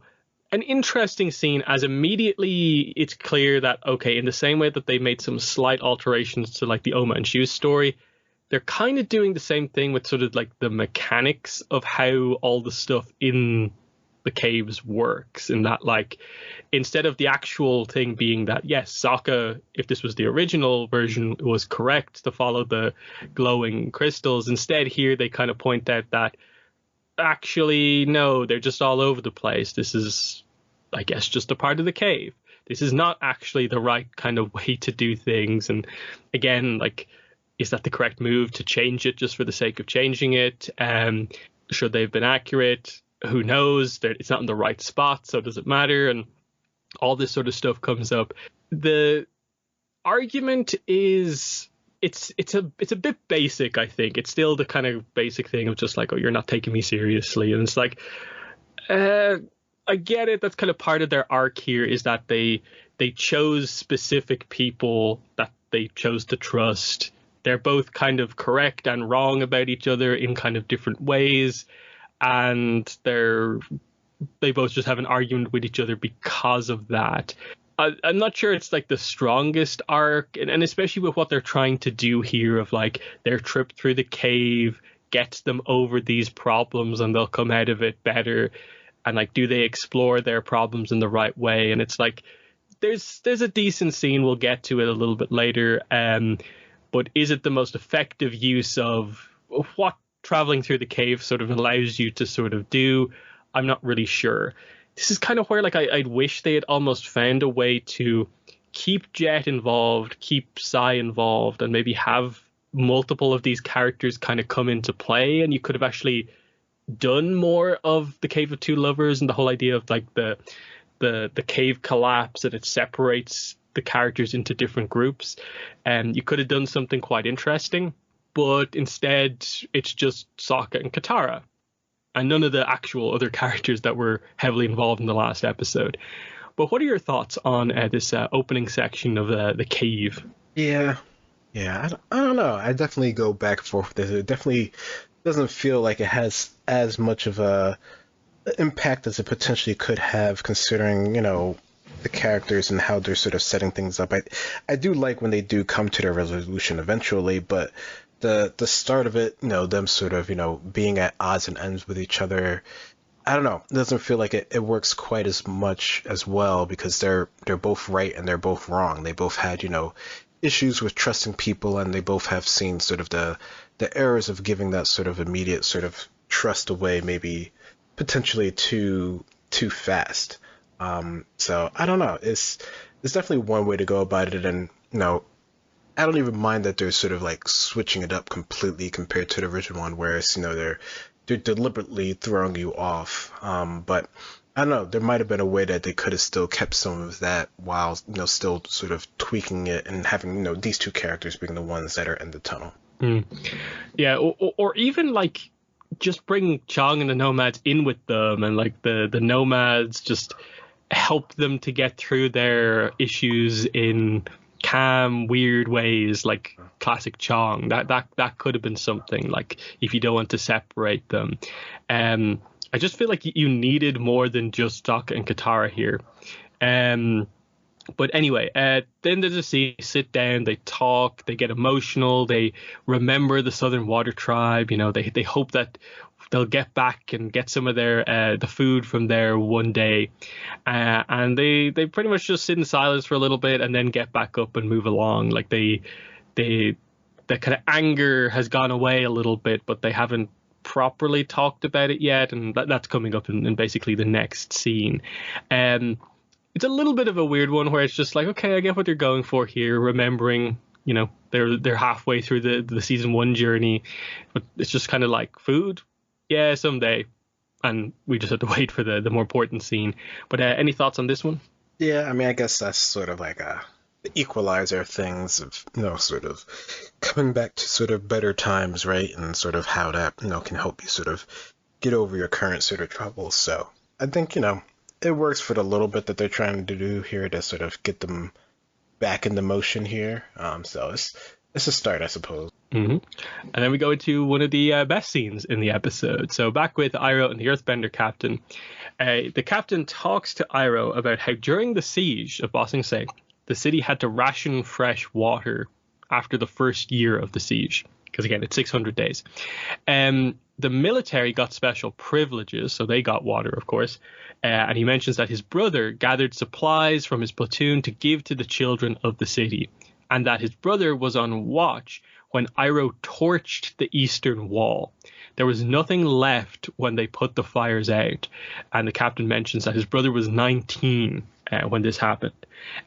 an interesting scene, as immediately it's clear that, okay, in the same way that they made some slight alterations to like the Oma and Shu's story, they're kind of doing the same thing with sort of like the mechanics of how all the stuff in the caves works, in that like instead of the actual thing being that, yes, Sokka, if this was the original version, was correct to follow the glowing crystals, instead here they kind of point out that actually no, they're just all over the place. This is, I guess, just a part of the cave. This is not actually the right kind of way to do things. And again, like, is that the correct move to change it just for the sake of changing it? Should they have been accurate? Who knows? It's not in the right spot, so does it matter? And all this sort of stuff comes up. The argument is it's a bit basic, I think. It's still the kind of basic thing of just like, oh, you're not taking me seriously. And it's like, I get it. That's kind of part of their arc here, is that they chose specific people that they chose to trust. They're both kind of correct and wrong about each other in kind of different ways. And they both just have an argument with each other because of that. I'm not sure it's like the strongest arc, and especially with what they're trying to do here of like their trip through the cave gets them over these problems and they'll come out of it better. And like, do they explore their problems in the right way? And it's like, there's a decent scene. We'll get to it a little bit later. But is it the most effective use of what traveling through the cave sort of allows you to sort of do? I'm not really sure. This is kind of where like I'd wish they had almost found a way to keep Jet involved, keep Sai involved, and maybe have multiple of these characters kind of come into play, and you could have actually done more of the Cave of Two Lovers and the whole idea of like the cave collapse, and it separates the characters into different groups. And you could have done something quite interesting, but instead it's just Sokka and Katara and none of the actual other characters that were heavily involved in the last episode. But what are your thoughts on this opening section of the cave? Yeah, I don't know. I definitely go back and forth with this. It definitely doesn't feel like it has as much of a impact as it potentially could have, considering, the characters and how they're sort of setting things up. I do like when they do come to their resolution eventually, but the start of it, them sort of, being at odds and ends with each other, I don't know. It doesn't feel like it works quite as much as well because they're both right and they're both wrong. They both had, issues with trusting people, and they both have seen sort of the errors of giving that sort of immediate sort of trust away, maybe potentially too fast. So I don't know. It's definitely one way to go about it, and I don't even mind that they're sort of like switching it up completely compared to the original one, whereas they're deliberately throwing you off. But I don't know. There might have been a way that they could have still kept some of that while still sort of tweaking it and having these two characters being the ones that are in the tunnel. Mm. Yeah, or even like just bring Chong and the Nomads in with them, and like the Nomads just help them to get through their issues in calm, weird ways, like classic Chong. That could have been something, like if you don't want to separate them. I just feel like you needed more than just Sokka and Katara here. But anyway, then there's a scene, sit down, they talk, they get emotional, they remember the Southern Water Tribe, they hope that they'll get back and get some of their the food from there one day. And they pretty much just sit in silence for a little bit and then get back up and move along. Like the kind of anger has gone away a little bit, but they haven't properly talked about it yet, and that's coming up in basically the next scene. It's a little bit of a weird one where it's just like, okay, I get what they're going for here, remembering, they're halfway through the season 1 journey, but it's just kind of like food, yeah, someday, and we just have to wait for the more important scene. But any thoughts on this one? Yeah, I mean, I guess that's sort of like the equalizer things of sort of coming back to sort of better times, right? And sort of how that can help you sort of get over your current sort of troubles. So I think it works for the little bit that they're trying to do here to sort of get them back into motion here. So it's a start, I suppose. Mm-hmm. And then we go into one of the best scenes in the episode. So back with Iroh and the Earthbender captain. The captain talks to Iroh about how during the siege of Ba Sing Se, the city had to ration fresh water after the first year of the siege. Because again, it's 600 days. The military got special privileges, so they got water, of course. And he mentions that his brother gathered supplies from his platoon to give to the children of the city, and that his brother was on watch when Iroh torched the eastern wall. There was nothing left when they put the fires out. And the captain mentions that his brother was 19 when this happened.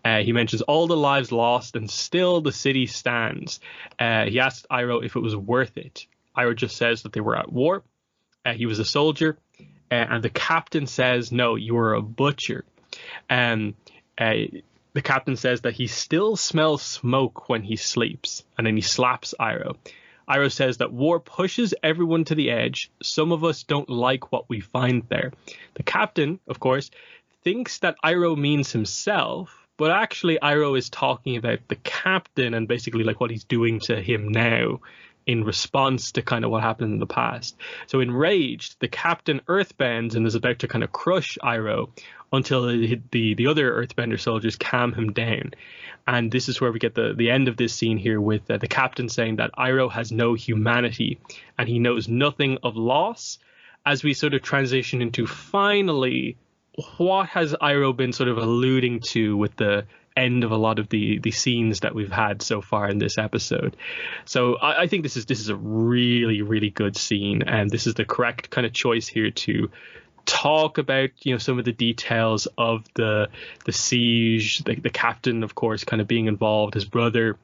He mentions all the lives lost and still the city stands. He asked Iroh if it was worth it. Iroh just says that they were at war. He was a soldier. And the captain says, no, you were a butcher. And the captain says that he still smells smoke when he sleeps. And then he slaps Iroh. Iroh says that war pushes everyone to the edge. Some of us don't like what we find there. The captain, of course, thinks that Iroh means himself, but actually Iroh is talking about the captain and basically like what he's doing to him now in response to kind of what happened in the past. So enraged, the captain earthbends and is about to kind of crush Iroh until the other earthbender soldiers calm him down. And this is where we get the end of this scene here with the captain saying that Iroh has no humanity and he knows nothing of loss, as we sort of transition into finally what has Iroh been sort of alluding to with the end of a lot of the scenes that we've had so far in this episode. So I think this is a really, really good scene, and this is the correct kind of choice here to talk about some of the details of the siege, the captain, of course, kind of being involved, his brother,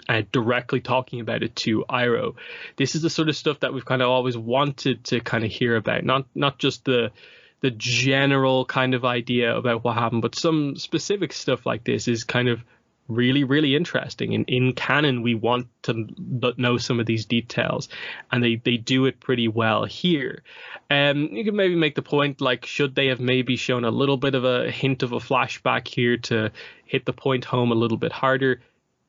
and directly talking about it to Iroh. This is the sort of stuff that we've kind of always wanted to kind of hear about, not just the general kind of idea about what happened, but some specific stuff like this is kind of really, really interesting. In canon, we want to know some of these details, and they do it pretty well here. You can maybe make the point, like, should they have maybe shown a little bit of a hint of a flashback here to hit the point home a little bit harder,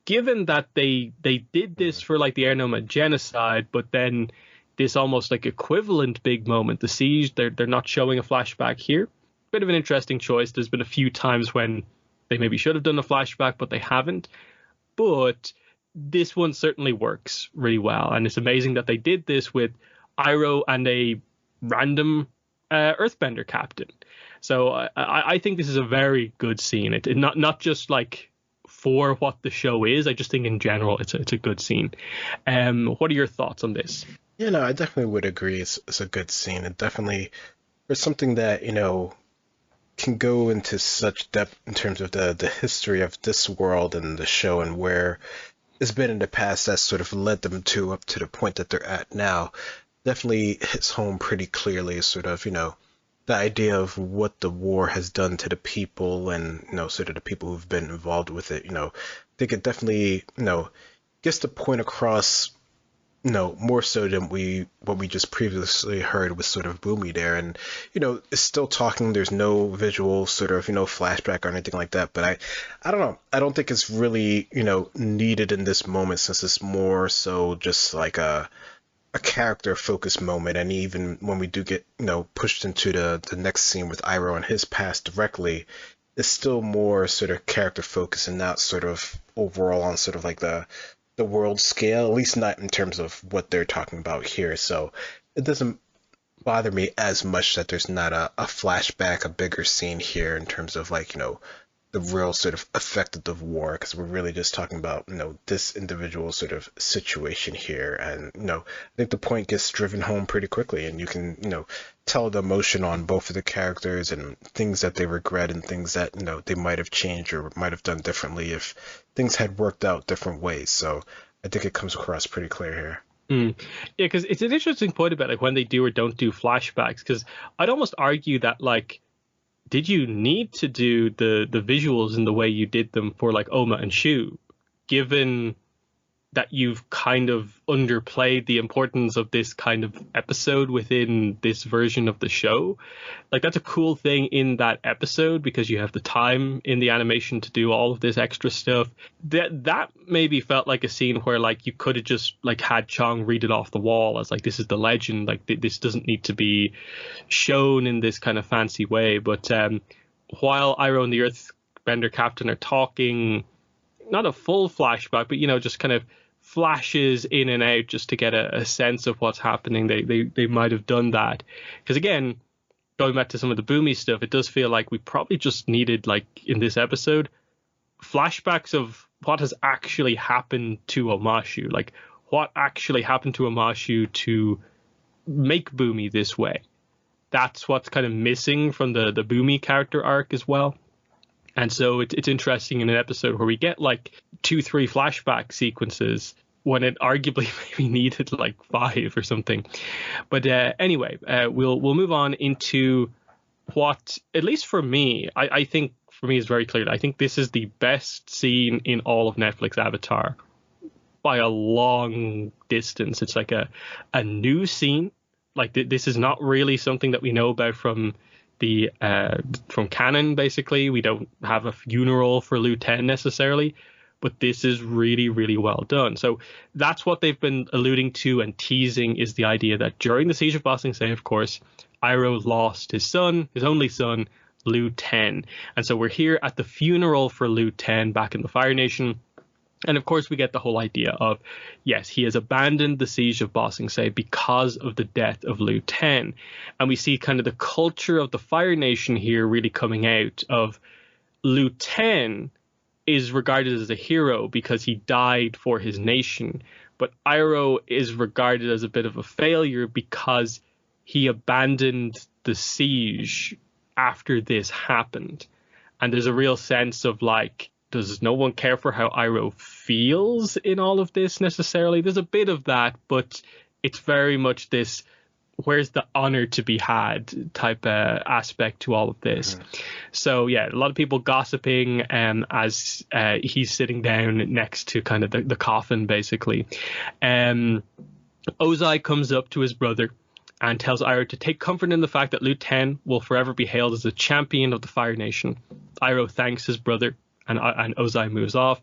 given that they did this for like the Air Nomad genocide, but then this almost like equivalent big moment, the siege, they're not showing a flashback here. Bit of an interesting choice. There's been a few times when they maybe should have done a flashback, but they haven't. But this one certainly works really well. And it's amazing that they did this with Iroh and a random Earthbender captain. So I think this is a very good scene. It not just like for what the show is. I just think in general it's a good scene. What are your thoughts on this? You know, I definitely would agree. It's a good scene. It definitely, there's something that, can go into such depth in terms of the history of this world and the show and where it's been in the past that sort of led them to up to the point that they're at now. Definitely hits home pretty clearly, sort of, the idea of what the war has done to the people and, sort of the people who've been involved with it. I think it definitely, gets the point across, more so than what we just previously heard with sort of Boomy there. And, it's still talking. There's no visual sort of, flashback or anything like that. But I don't know. I don't think it's really, needed in this moment since it's more so just like a character focused moment. And even when we do get, pushed into the next scene with Iroh and his past directly, it's still more sort of character focused and not sort of overall on sort of like the world scale, at least not in terms of what they're talking about here. So it doesn't bother me as much that there's not a flashback, a bigger scene here in terms of like, the real sort of effect of the war, because we're really just talking about, this individual sort of situation here. And, I think the point gets driven home pretty quickly, and you can, tell the emotion on both of the characters and things that they regret and things that, they might have changed or might have done differently if things had worked out different ways. So I think it comes across pretty clear here. Yeah, because it's an interesting point about like when they do or don't do flashbacks, because I'd almost argue that like, did you need to do the visuals in the way you did them for like Oma and Shu, given that you've kind of underplayed the importance of this kind of episode within this version of the show? Like that's a cool thing in that episode because you have the time in the animation to do all of this extra stuff. That maybe felt like a scene where like you could have just like had Chong read it off the wall as like this is the legend, like this doesn't need to be shown in this kind of fancy way. But while Iroh and the Earthbender captain are talking, not a full flashback, but just kind of flashes in and out just to get a sense of what's happening. They might have done that because again, going back to some of the Boomy stuff, it does feel like we probably just needed, like in this episode, flashbacks of what has actually happened to Omashu, like what actually happened to Omashu to make Boomy this way. That's what's kind of missing from the Boomy character arc as well. And so it's interesting in an episode where we get like 2-3 flashback sequences when it arguably maybe needed like 5 or something. But anyway, we'll move on into what, at least for me, I think for me is very clear. I think this is the best scene in all of Netflix Avatar by a long distance. It's like a new scene. Like this is not really something that we know about from canon. Basically, we don't have a funeral for Lu Ten necessarily, but this is really, really well done. So that's what they've been alluding to and teasing, is the idea that during the Siege of Ba Sing Se, of course, Iroh lost his son, his only son, Lu Ten. And so we're here at the funeral for Lu Ten back in the Fire Nation. And of course, we get the whole idea of, yes, he has abandoned the Siege of Ba Sing Se because of the death of Lu Ten. And we see kind of the culture of the Fire Nation here really coming out of Lu Ten is regarded as a hero because he died for his nation. But Iroh is regarded as a bit of a failure because he abandoned the siege after this happened. And there's a real sense of like, does no one care for how Iroh feels in all of this necessarily? There's a bit of that, but it's very much this where's the honor to be had type aspect to all of this. Mm-hmm. So yeah, a lot of people gossiping as he's sitting down next to kind of the coffin basically. Ozai comes up to his brother and tells Iroh to take comfort in the fact that Lu Ten will forever be hailed as a champion of the Fire Nation. Iroh thanks his brother, and Ozai moves off.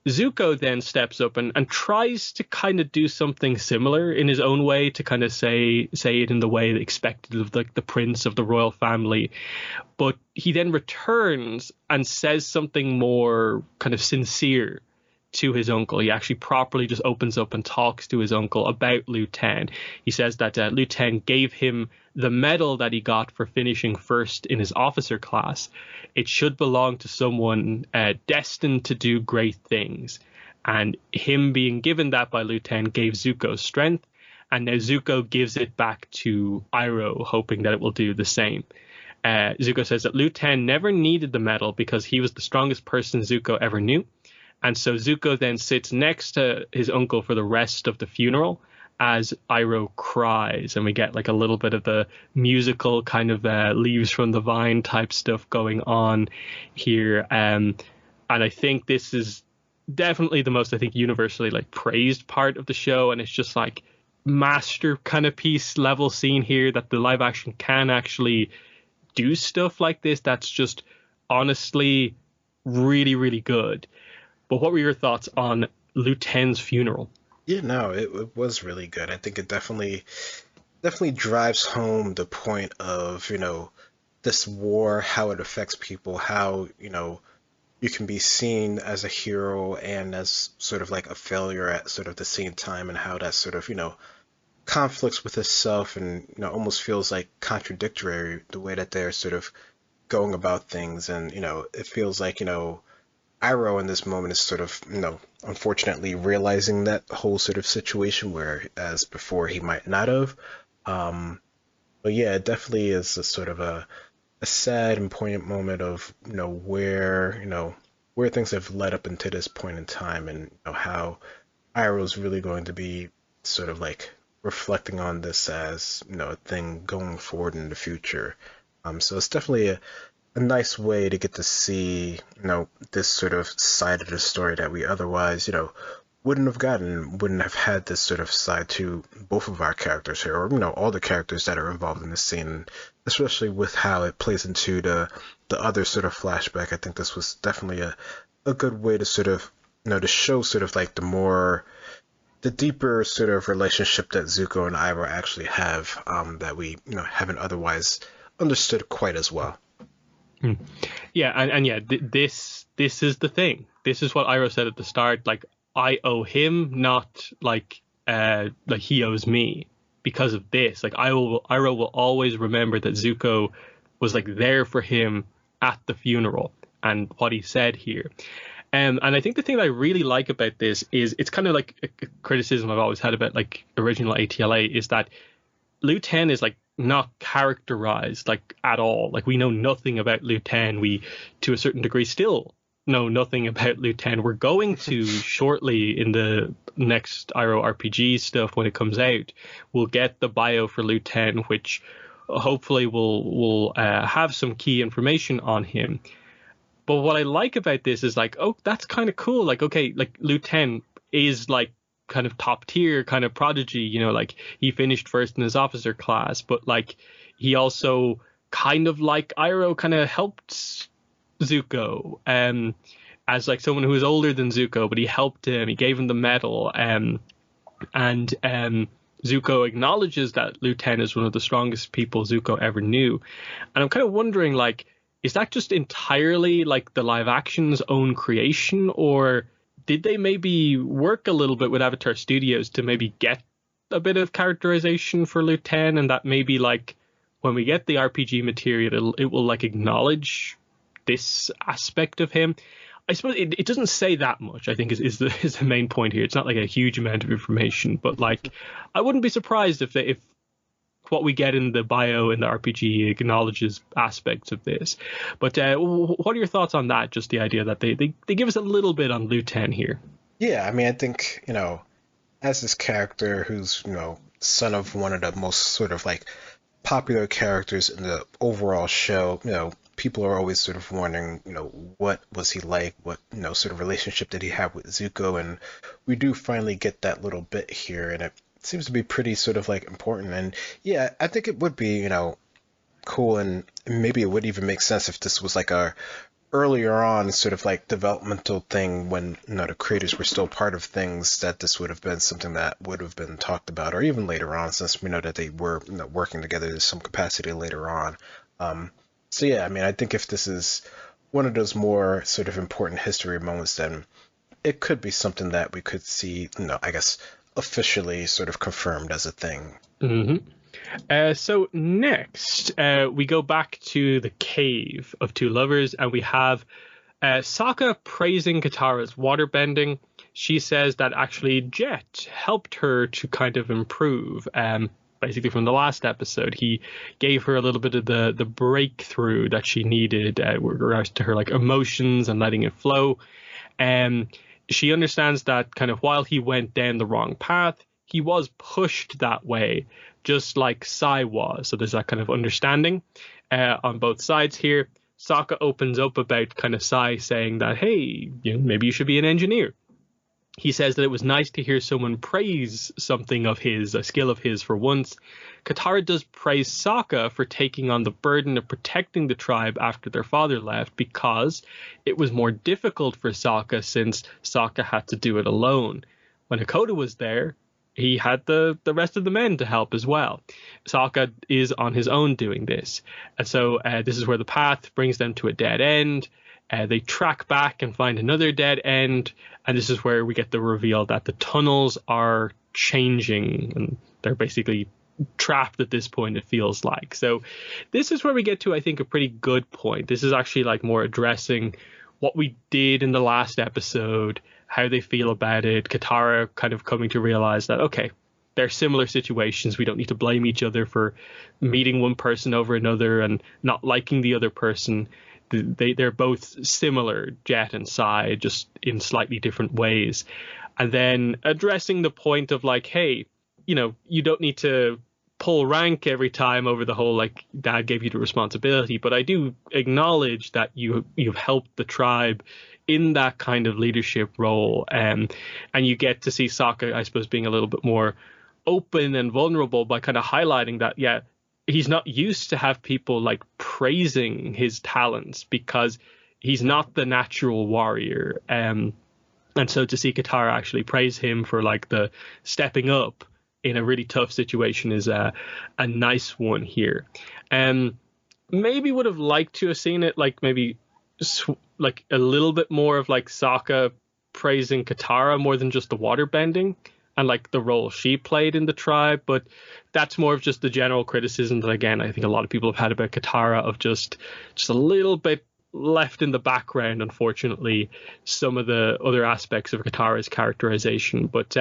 Zuko then steps up and tries to kind of do something similar in his own way, to kind of say it in the way expected of the prince of the royal family. But he then returns and says something more kind of sincere to his uncle. He actually properly just opens up and talks to his uncle about Liu Ten. He says that Liu Ten gave him the medal that he got for finishing first in his officer class. It should belong to someone destined to do great things. And him being given that by Liu Ten gave Zuko strength. And now Zuko gives it back to Iroh, hoping that it will do the same. Zuko says that Liu Ten never needed the medal because he was the strongest person Zuko ever knew. And so Zuko then sits next to his uncle for the rest of the funeral as Iroh cries. And we get like a little bit of the musical kind of Leaves from the Vine type stuff going on here. And I think this is definitely the most, I think, universally like praised part of the show. And it's just like master kind of piece level scene here that the live action can actually do stuff like this. That's just honestly really, really good. But what were your thoughts on Liu Ten's funeral? Yeah, no, it was really good. I think it definitely drives home the point of, this war, how it affects people, how, you can be seen as a hero and as sort of like a failure at sort of the same time, and how that sort of, conflicts with itself, and almost feels like contradictory the way that they're sort of going about things. And it feels like Iroh in this moment is sort of unfortunately realizing that whole sort of situation, whereas before he might not have. But yeah, it definitely is a sort of a sad and poignant moment of where things have led up into this point in time, and how Iroh's really going to be sort of like reflecting on this as a thing going forward in the future. So it's definitely a nice way to get to see this sort of side of the story that we otherwise wouldn't have gotten, wouldn't have had this sort of side to both of our characters here, or all the characters that are involved in this scene, especially with how it plays into the other sort of flashback. I think this was definitely a good way to sort of to show sort of like the deeper sort of relationship that Zuko and Iroh actually have, that we haven't otherwise understood quite as well. Yeah, and yeah, this is the thing. This is what Iroh said at the start. Like, I owe him, not like he owes me because of this. Like, Iroh will always remember that Zuko was like there for him at the funeral and what he said here. And I think the thing that I really like about this is it's kind of like a criticism I've always had about like original ATLA, is that Liu Ten is like not characterized like at all. Like, we know nothing about Liu Ten. We, to a certain degree, still know nothing about Liu Ten. We're going to shortly in the next Iroh RPG stuff when it comes out. We'll get the bio for Liu Ten, which hopefully will have some key information on him. But what I like about this is like, oh, that's kind of cool. Like, okay, like Liu Ten is like kind of top tier kind of prodigy, like he finished first in his officer class, but like he also kind of like Iroh kind of helped Zuko as like someone who was older than Zuko, but he helped him, he gave him the medal, and Zuko acknowledges that Liu Ten is one of the strongest people Zuko ever knew. And I'm kind of wondering, like, is that just entirely like the live action's own creation, or did they maybe work a little bit with Avatar Studios to maybe get a bit of characterization for Liu Ten, and that maybe like when we get the RPG material, it will like acknowledge this aspect of him? I suppose it doesn't say that much, I think, is the main point here. It's not like a huge amount of information, but like I wouldn't be surprised if what we get in the bio in the RPG acknowledges aspects of this. But what are your thoughts on that? Just the idea that they give us a little bit on Liu Ten here. Yeah, I mean, I think, as this character who's, son of one of the most sort of like popular characters in the overall show, people are always sort of wondering, what was he like? What, sort of relationship did he have with Zuko? And we do finally get that little bit here, and it seems to be pretty sort of like important. And yeah, I think it would be, cool, and maybe it would even make sense if this was like a earlier on sort of like developmental thing when the creators were still part of things, that this would have been something that would have been talked about, or even later on, since we know that they were working together to some capacity later on. So yeah, I mean, I think if this is one of those more sort of important history moments, then it could be something that we could see, I guess officially sort of confirmed as a thing. Hmm. So next, we go back to the cave of two lovers, and we have Sokka praising Katara's waterbending. She says that actually Jet helped her to kind of improve. Basically, from the last episode, he gave her a little bit of the breakthrough that she needed with regards to her like emotions and letting it flow. She understands that kind of while he went down the wrong path, he was pushed that way, just like Sai was. So there's that kind of understanding on both sides here. Sokka opens up about kind of Sai saying that, hey, maybe you should be an engineer. He says that it was nice to hear someone praise something of his, a skill of his for once. Katara does praise Sokka for taking on the burden of protecting the tribe after their father left because it was more difficult for Sokka since Sokka had to do it alone. When Hakoda was there, he had the rest of the men to help as well. Sokka is on his own doing this. And so this is where the path brings them to a dead end. They track back and find another dead end. And this is where we get the reveal that the tunnels are changing and they're basically trapped at this point, it feels like. So this is where we get to, I think, a pretty good point. This is actually like more addressing what we did in the last episode, how they feel about it. Katara kind of coming to realize that, okay, they're similar situations. We don't need to blame each other for meeting one person over another and not liking the other person. They're both similar, Jet and Sai, just in slightly different ways. And then addressing the point of like, hey, you don't need to pull rank every time over the whole like dad gave you the responsibility, but I do acknowledge that you've helped the tribe in that kind of leadership role, and you get to see Sokka, I suppose, being a little bit more open and vulnerable by kind of highlighting that, yeah, he's not used to have people like praising his talents because he's not the natural warrior. And so to see Katara actually praise him for like the stepping up in a really tough situation is a nice one here. Maybe would have liked to have seen it like maybe like a little bit more of like Sokka praising Katara more than just the water bending and like the role she played in the tribe, but that's more of just the general criticism that, again, I think a lot of people have had about Katara, of just a little bit left in the background, unfortunately, some of the other aspects of Katara's characterization. But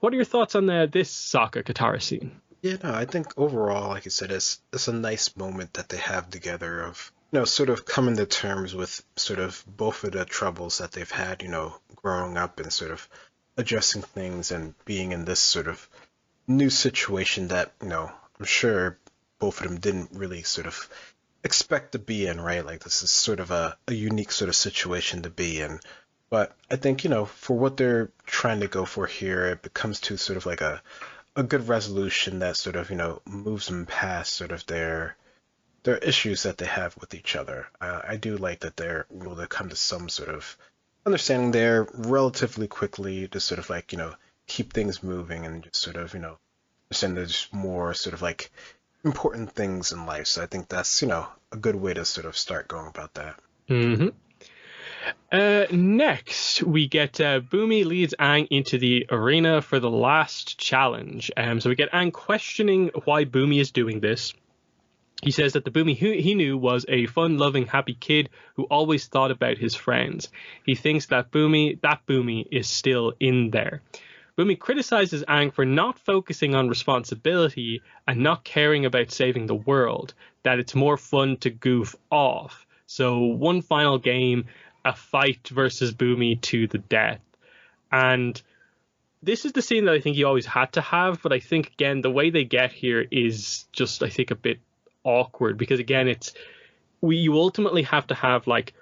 what are your thoughts on this Sokka Katara scene? Yeah, no, I think overall, like I said, it's a nice moment that they have together of, sort of coming to terms with sort of both of the troubles that they've had, growing up and sort of addressing things and being in this sort of new situation that, I'm sure both of them didn't really sort of expect to be in, right? Like this is sort of a unique sort of situation to be in. But I think, for what they're trying to go for here, it becomes to sort of like a good resolution that sort of, moves them past sort of their issues that they have with each other. I do like that they're able to come to some sort of understanding there relatively quickly to sort of like, keep things moving and just sort of, understand there's more sort of like important things in life. So I think that's, a good way to sort of start going about that. Mm-hmm. Next, we get Bumi leads Aang into the arena for the last challenge. So we get Aang questioning why Bumi is doing this. He says that the Bumi he knew was a fun-loving, happy kid who always thought about his friends. He thinks that Bumi is still in there. Bumi criticizes Aang for not focusing on responsibility and not caring about saving the world, that it's more fun to goof off. So one final game, a fight versus Bumi to the death. And this is the scene that I think you always had to have, but I think, again, the way they get here is just, I think, a bit awkward because, again, you ultimately have to have like,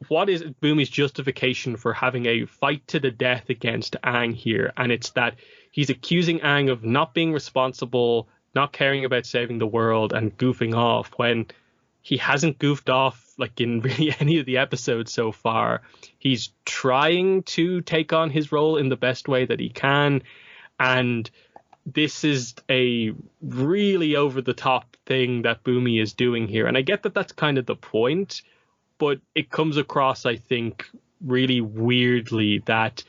what is Bumi's justification for having a fight to the death against Aang here? And it's that he's accusing Aang of not being responsible, not caring about saving the world, and goofing off when he hasn't goofed off like in really any of the episodes so far. He's trying to take on his role in the best way that he can, and this is a really over-the-top thing that Bumi is doing here. And I get that that's kind of the point, but it comes across, I think, really weirdly that,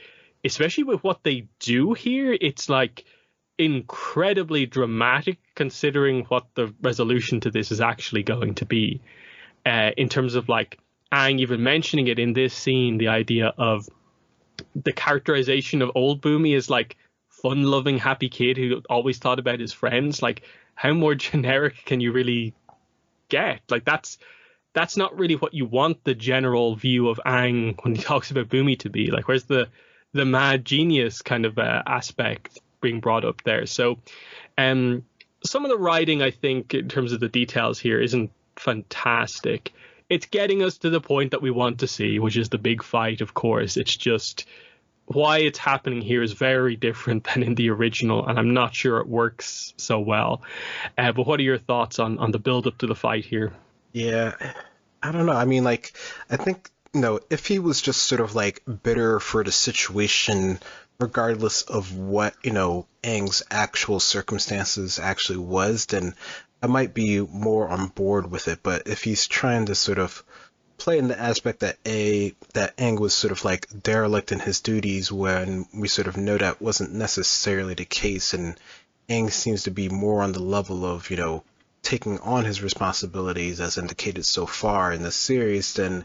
especially with what they do here, it's like incredibly dramatic considering what the resolution to this is actually going to be. In terms of like Aang even mentioning it in this scene, the idea of the characterization of old Boomy is like fun-loving, happy kid who always thought about his friends. Like, how more generic can you really get? Like, that's not really what you want the general view of Aang when he talks about Boomy to be. Like, where's the mad genius kind of aspect being brought up there? So, some of the writing, I think, in terms of the details here, isn't fantastic. It's getting us to the point that we want to see, which is the big fight, of course. It's just why it's happening here is very different than in the original, and I'm not sure it works so well. But what are your thoughts on the build up to the fight here? Yeah, I don't know. I mean, like, I think, if he was just sort of like bitter for the situation, regardless of what, Aang's actual circumstances actually was, then I might be more on board with it. But if he's trying to sort of play in the aspect that Aang was sort of like derelict in his duties, when we sort of know that wasn't necessarily the case, and Aang seems to be more on the level of, taking on his responsibilities as indicated so far in the series, then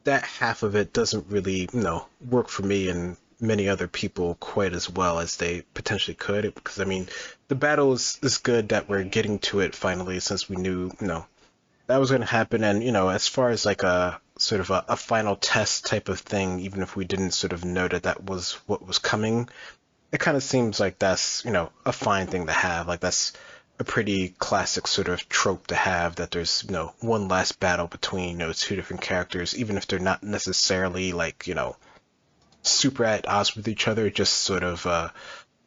that half of it doesn't really, work for me and many other people quite as well as they potentially could. Because, I mean, the battle is good that we're getting to it finally, since we knew, that was going to happen. And, as far as like a sort of a final test type of thing, even if we didn't sort of know that was what was coming, it kind of seems like that's, a fine thing to have. Like, that's a pretty classic sort of trope to have, that there's, one last battle between, two different characters, even if they're not necessarily like, super at odds with each other. Just sort of a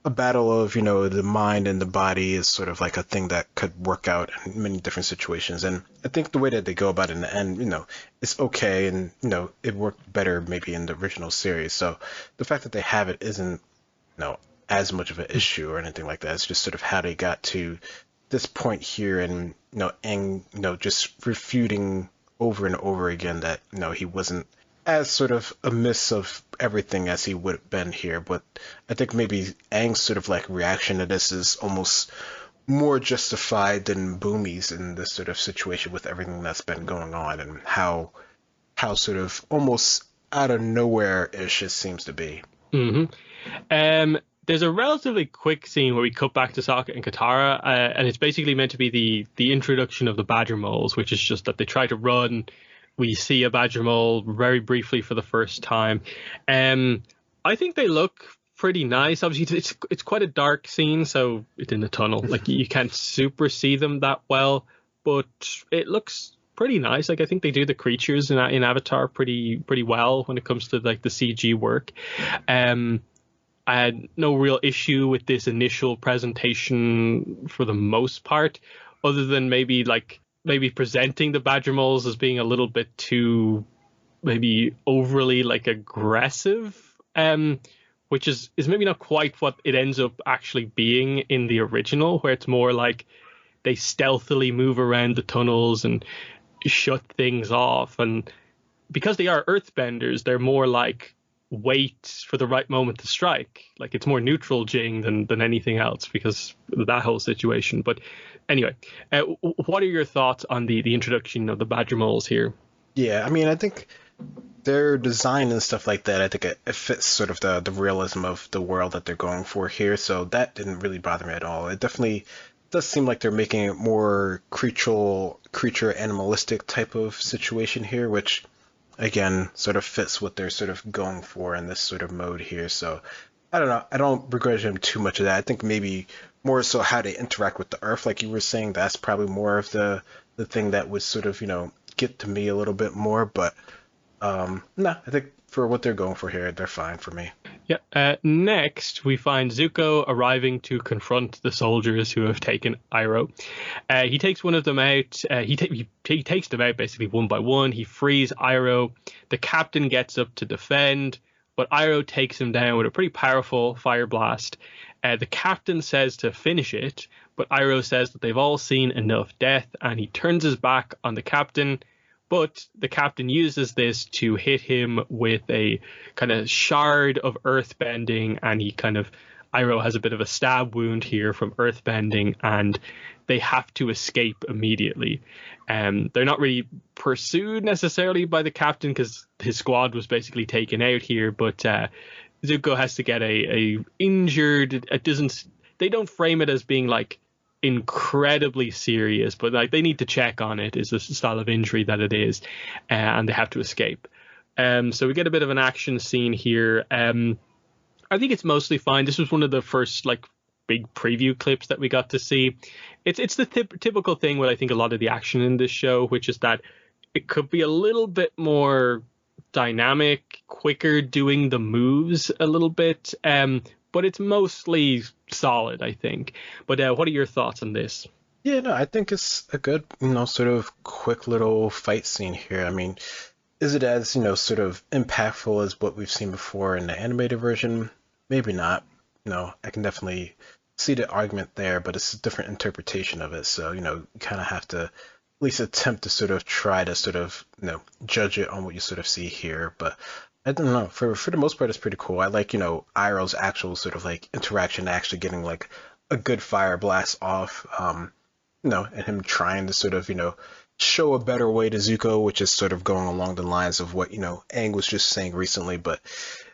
battle of, the mind and the body is sort of like a thing that could work out in many different situations. And I think the way that they go about it in the end, it's okay, and, it worked better maybe in the original series. So the fact that they have it isn't, as much of an issue or anything like that. It's just sort of how they got to this point here, and, Aang, just refuting over and over again that, he wasn't as sort of a miss of everything as he would have been here. But I think maybe Aang's sort of like reaction to this is almost more justified than Boomy's in this sort of situation, with everything that's been going on, and how sort of almost out of nowhere-ish it seems to be. There's a relatively quick scene where we cut back to Sokka and Katara, and it's basically meant to be the introduction of the Badger Moles, which is just that they try to run. We see a Badger Mole very briefly for the first time. I think they look pretty nice. Obviously, it's quite a dark scene, so it's in the tunnel. Like, you can't super see them that well, but it looks pretty nice. Like, I think they do the creatures in Avatar pretty well when it comes to like the CG work. I had no real issue with this initial presentation for the most part, other than maybe presenting the Badger Moles as being a little bit too maybe overly like aggressive, which is maybe not quite what it ends up actually being in the original, where it's more like they stealthily move around the tunnels and shut things off. And because they are earthbenders, they're more like wait for the right moment to strike. Like, it's more neutral Jing than anything else because of that whole situation. But anyway, what are your thoughts on the introduction of the Badger Moles here? Yeah, I mean, I think their design and stuff like that, I think it fits sort of the realism of the world that they're going for here. So that didn't really bother me at all. It definitely does seem like they're making it more creature animalistic type of situation here, which again sort of fits what they're sort of going for in this sort of mode here. So I don't know. I don't begrudge them too much of that. I think maybe more so how they interact with the earth, like you were saying, that's probably more of the thing that would sort of, get to me a little bit more. But no, I think for what they're going for here, they're fine for me. Yeah. Next, we find Zuko arriving to confront the soldiers who have taken Iroh. He takes one of them out. He takes them out basically one by one. He frees Iroh. The captain gets up to defend, but Iroh takes him down with a pretty powerful fire blast. The captain says to finish it, but Iroh says that they've all seen enough death, and he turns his back on the captain, But the captain uses this to hit him with a kind of shard of earthbending, and Iroh has a bit of a stab wound here from earthbending, and they have to escape immediately. They're not really pursued necessarily by the captain because his squad was basically taken out here, but Zuko has to get a injured. They don't frame it as being like incredibly serious, but like they need to check on it, is the style of injury that it is, and they have to escape. So we get a bit of an action scene here. I think it's mostly fine. This was one of the first like big preview clips that we got to see. It's the typical thing with I think a lot of the action in this show, which is that it could be a little bit more dynamic, quicker, doing the moves a little bit. But it's mostly solid, I think. But what are your thoughts on this? Yeah, no, I think it's a good, sort of quick little fight scene here. I mean, is it as, sort of impactful as what we've seen before in the animated version? Maybe not. No, I can definitely see the argument there, but it's a different interpretation of it. So, you kind of have to at least attempt to sort of try to sort of, judge it on what you sort of see here. But I don't know. For the most part, it's pretty cool. I like, Iroh's actual sort of like interaction, actually getting like a good fire blast off, and him trying to sort of, show a better way to Zuko, which is sort of going along the lines of what, Aang was just saying recently, but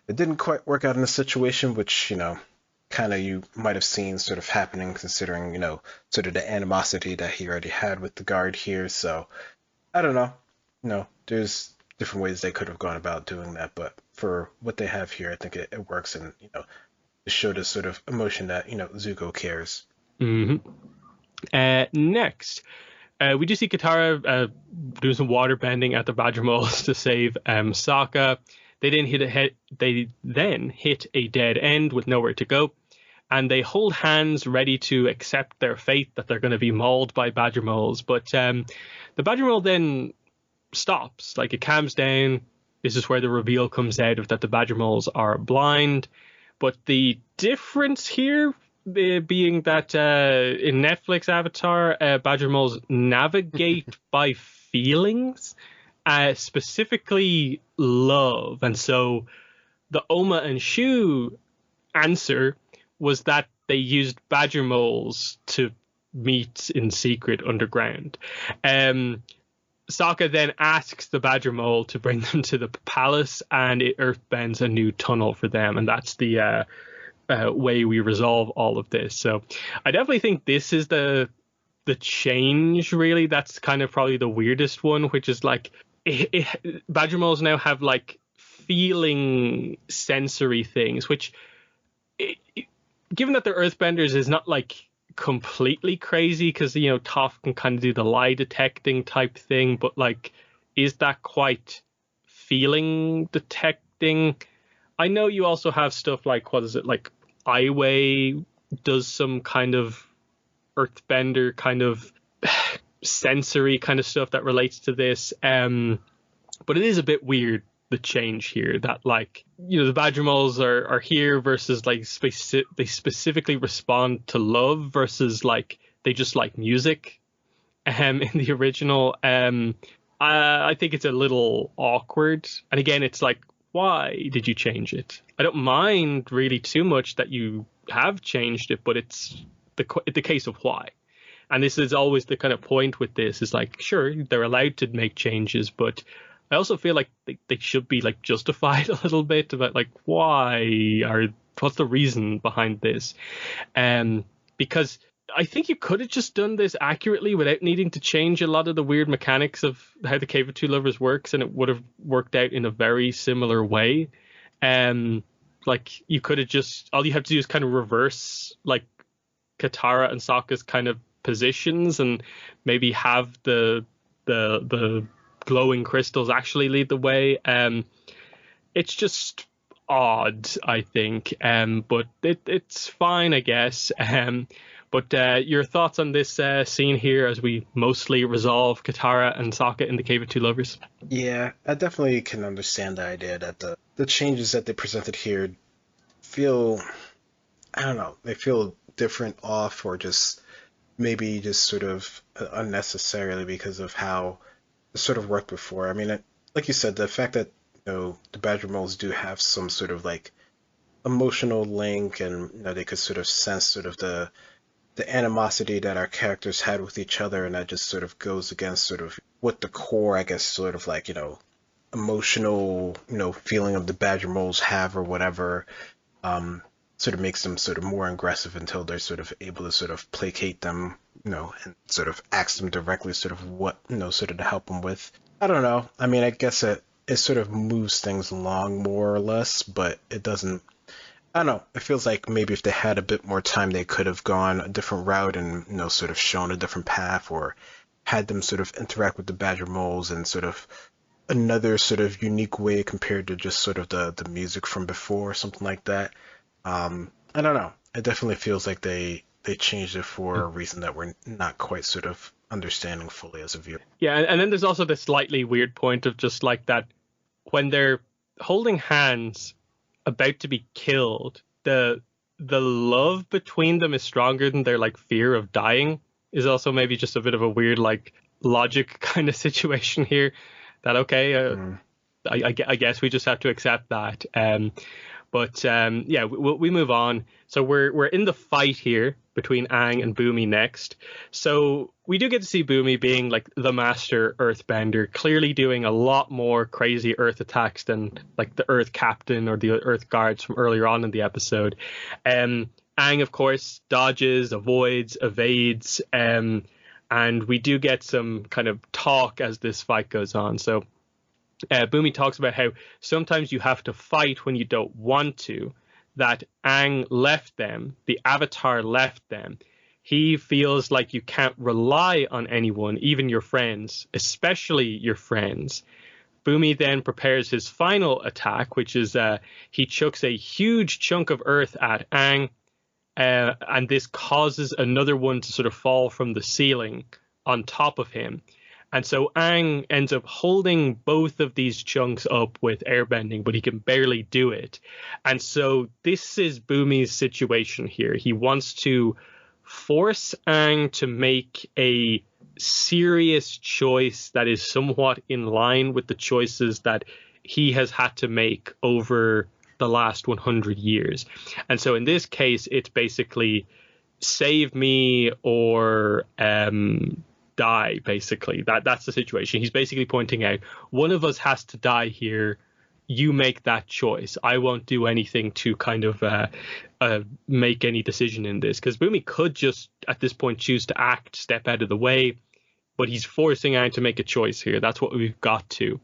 it didn't quite work out in the situation, which, kind of you might have seen sort of happening considering, sort of the animosity that he already had with the guard here. So I don't know. There's different ways they could have gone about doing that, but for what they have here, I think it works, and to show this sort of emotion that Zuko cares. Mm-hmm. Next, we do see Katara doing some water bending at the Badger Moles to save Sokka. They then hit a dead end with nowhere to go, and they hold hands ready to accept their fate that they're going to be mauled by Badger Moles. But the Badger Mole then stops, like it calms down. This is where the reveal comes out of that the Badger Moles are blind. But the difference here being that in Netflix Avatar, Badger Moles navigate by feelings, specifically love. And so the Oma and Shu answer was that they used Badger Moles to meet in secret underground. Sokka then asks the Badger Mole to bring them to the palace, and it earthbends a new tunnel for them, and that's the way we resolve all of this. So I definitely think this is the change, really. That's kind of probably the weirdest one, which is like Badger Moles now have like feeling sensory things, which given that they're earthbenders is not like completely crazy, because Toph can kind of do the lie detecting type thing, but like, is that quite feeling detecting? I know you also have stuff like, what is it, like Ai Wei does some kind of earthbender kind of sensory kind of stuff that relates to this, but it is a bit weird, the change here, that like the Badger Moles are here versus like they specifically respond to love versus like they just like music in the original. I think it's a little awkward, and again it's like, why did you change it? I don't mind really too much that you have changed it, but it's the case of why. And this is always the kind of point with this, is like, sure, they're allowed to make changes, but I also feel like they should be like justified a little bit about like what's the reason behind this, because I think you could have just done this accurately without needing to change a lot of the weird mechanics of how the Cave of Two Lovers works, and it would have worked out in a very similar way. Like you could have just, all you have to do is kind of reverse like Katara and Sokka's kind of positions, and maybe have the glowing crystals actually lead the way. It's just odd, I think, but it's fine, I guess. But your thoughts on this scene here as we mostly resolve Katara and Sokka in the Cave of Two Lovers? Yeah, I definitely can understand the idea that the changes that they presented here feel, I don't know, they feel different, off, or just maybe just sort of unnecessarily because of how sort of worked before. I mean, like you said, the fact that the Badger Moles do have some sort of like emotional link, and they could sort of sense sort of the animosity that our characters had with each other, and that just sort of goes against sort of what the core, I guess, sort of like emotional feeling of the Badger Moles have or whatever. Sort of makes them sort of more aggressive until they're sort of able to sort of placate them, and sort of ask them directly sort of what, sort of to help them with. I don't know. I mean, I guess it sort of moves things along more or less, but it doesn't. I don't know. It feels like maybe if they had a bit more time, they could have gone a different route and, sort of shown a different path, or had them sort of interact with the Badger Moles in sort of another sort of unique way compared to just sort of the music from before, or something like that. I don't know. It definitely feels like they changed it for a reason that we're not quite sort of understanding fully as a viewer. Yeah, and then there's also this slightly weird point of just like that when they're holding hands about to be killed, the love between them is stronger than their like fear of dying is also maybe just a bit of a weird like logic kind of situation here. That okay, I guess we just have to accept that. But yeah, we move on. So we're in the fight here between Aang and Bumi next. So we do get to see Bumi being like the master earthbender, clearly doing a lot more crazy earth attacks than like the Earth Captain or the Earth Guards from earlier on in the episode. Aang, of course, dodges, avoids, evades, and we do get some kind of talk as this fight goes on. So Bumi talks about how sometimes you have to fight when you don't want to, that Aang left them, the Avatar left them. He feels like you can't rely on anyone, even your friends, especially your friends. Bumi then prepares his final attack, which is he chucks a huge chunk of earth at Aang, and this causes another one to sort of fall from the ceiling on top of him. And so Aang ends up holding both of these chunks up with airbending, but he can barely do it. And so this is Bumi's situation here. He wants to force Aang to make a serious choice that is somewhat in line with the choices that he has had to make over the last 100 years. And so in this case, it's basically save me or die, basically. That's the situation. He's basically pointing out one of us has to die here. You make that choice. I won't do anything to kind of make any decision in this, because Bumi could just at this point choose to act, step out of the way, but he's forcing Aang to make a choice here. That's what we've got to.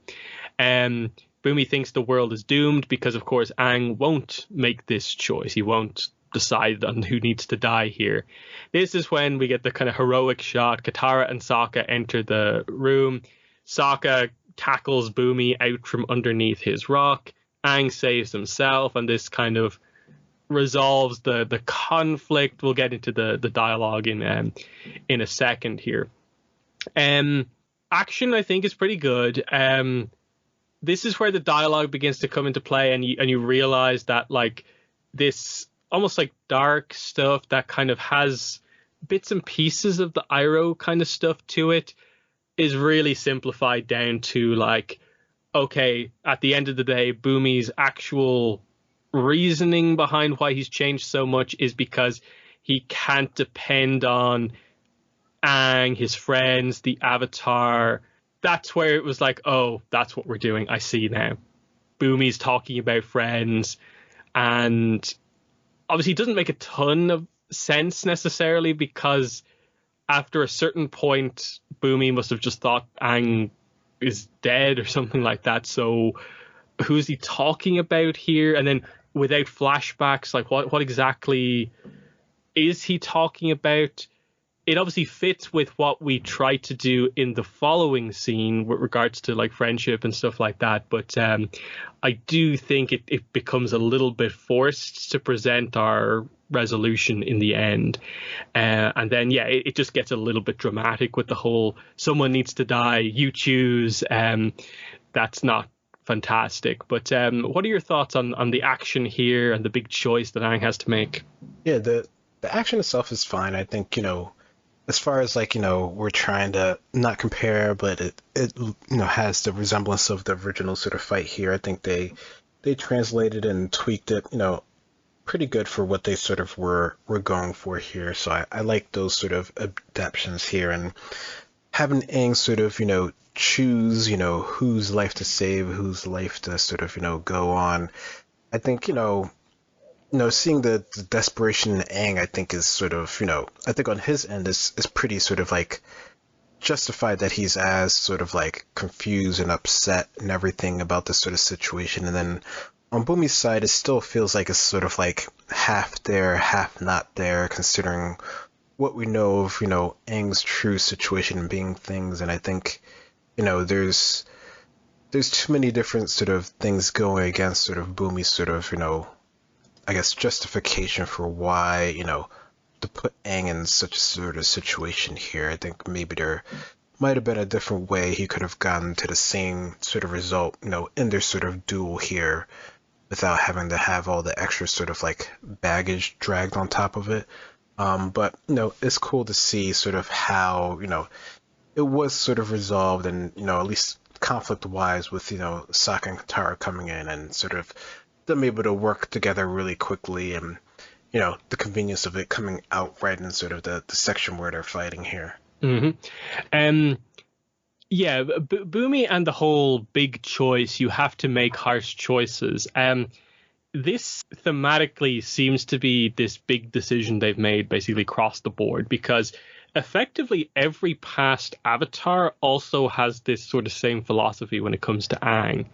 Bumi thinks the world is doomed because, of course, Aang won't make this choice. He won't decide on who needs to die here. This is when we get the kind of heroic shot. Katara and Sokka enter the room. Sokka tackles Bumi out from underneath his rock. Aang saves himself, and this kind of resolves the conflict. We'll get into the dialogue in a second here. Action, I think, is pretty good. This is where the dialogue begins to come into play, and you realize that like this almost like dark stuff that kind of has bits and pieces of the Iroh kind of stuff to it is really simplified down to like, okay, at the end of the day, Bumi's actual reasoning behind why he's changed so much is because he can't depend on Aang, his friends, the Avatar. That's where it was like, oh, that's what we're doing. I see now. Bumi's talking about friends, and obviously it doesn't make a ton of sense necessarily, because after a certain point, Bumi must have just thought Aang is dead or something like that. So who's he talking about here? And then without flashbacks, like what exactly is he talking about? It obviously fits with what we try to do in the following scene with regards to like friendship and stuff like that. But I do think it becomes a little bit forced to present our resolution in the end. And then, yeah, it just gets a little bit dramatic with the whole someone needs to die, you choose. That's not fantastic. But what are your thoughts on the action here and the big choice that Aang has to make? Yeah, the action itself is fine. I think, as far as like, we're trying to not compare, but it has the resemblance of the original sort of fight here. I think they translated and tweaked it, pretty good for what they sort of were going for here. So I like those sort of adaptations here, and having Aang sort of, choose, whose life to save, whose life to sort of, go on. I think, seeing the desperation in Aang, I think is sort of, I think on his end is pretty sort of like justified that he's as sort of like confused and upset and everything about this sort of situation. And then on Bumi's side, it still feels like it's sort of like half there, half not there, considering what we know of, Aang's true situation and being things. And I think, there's too many different sort of things going against sort of Bumi's sort of, I guess justification for why, to put Aang in such a sort of situation here. I think maybe there might have been a different way he could have gotten to the same sort of result, in their sort of duel here without having to have all the extra sort of like baggage dragged on top of it. But, it's cool to see sort of how, it was sort of resolved and, at least conflict-wise with, Sokka and Katara coming in and sort of them able to work together really quickly and, the convenience of it coming out right in sort of the section where they're fighting here. Mm-hmm. Yeah, Bumi and the whole big choice, you have to make harsh choices. This thematically seems to be this big decision they've made basically across the board, because effectively every past Avatar also has this sort of same philosophy when it comes to Aang.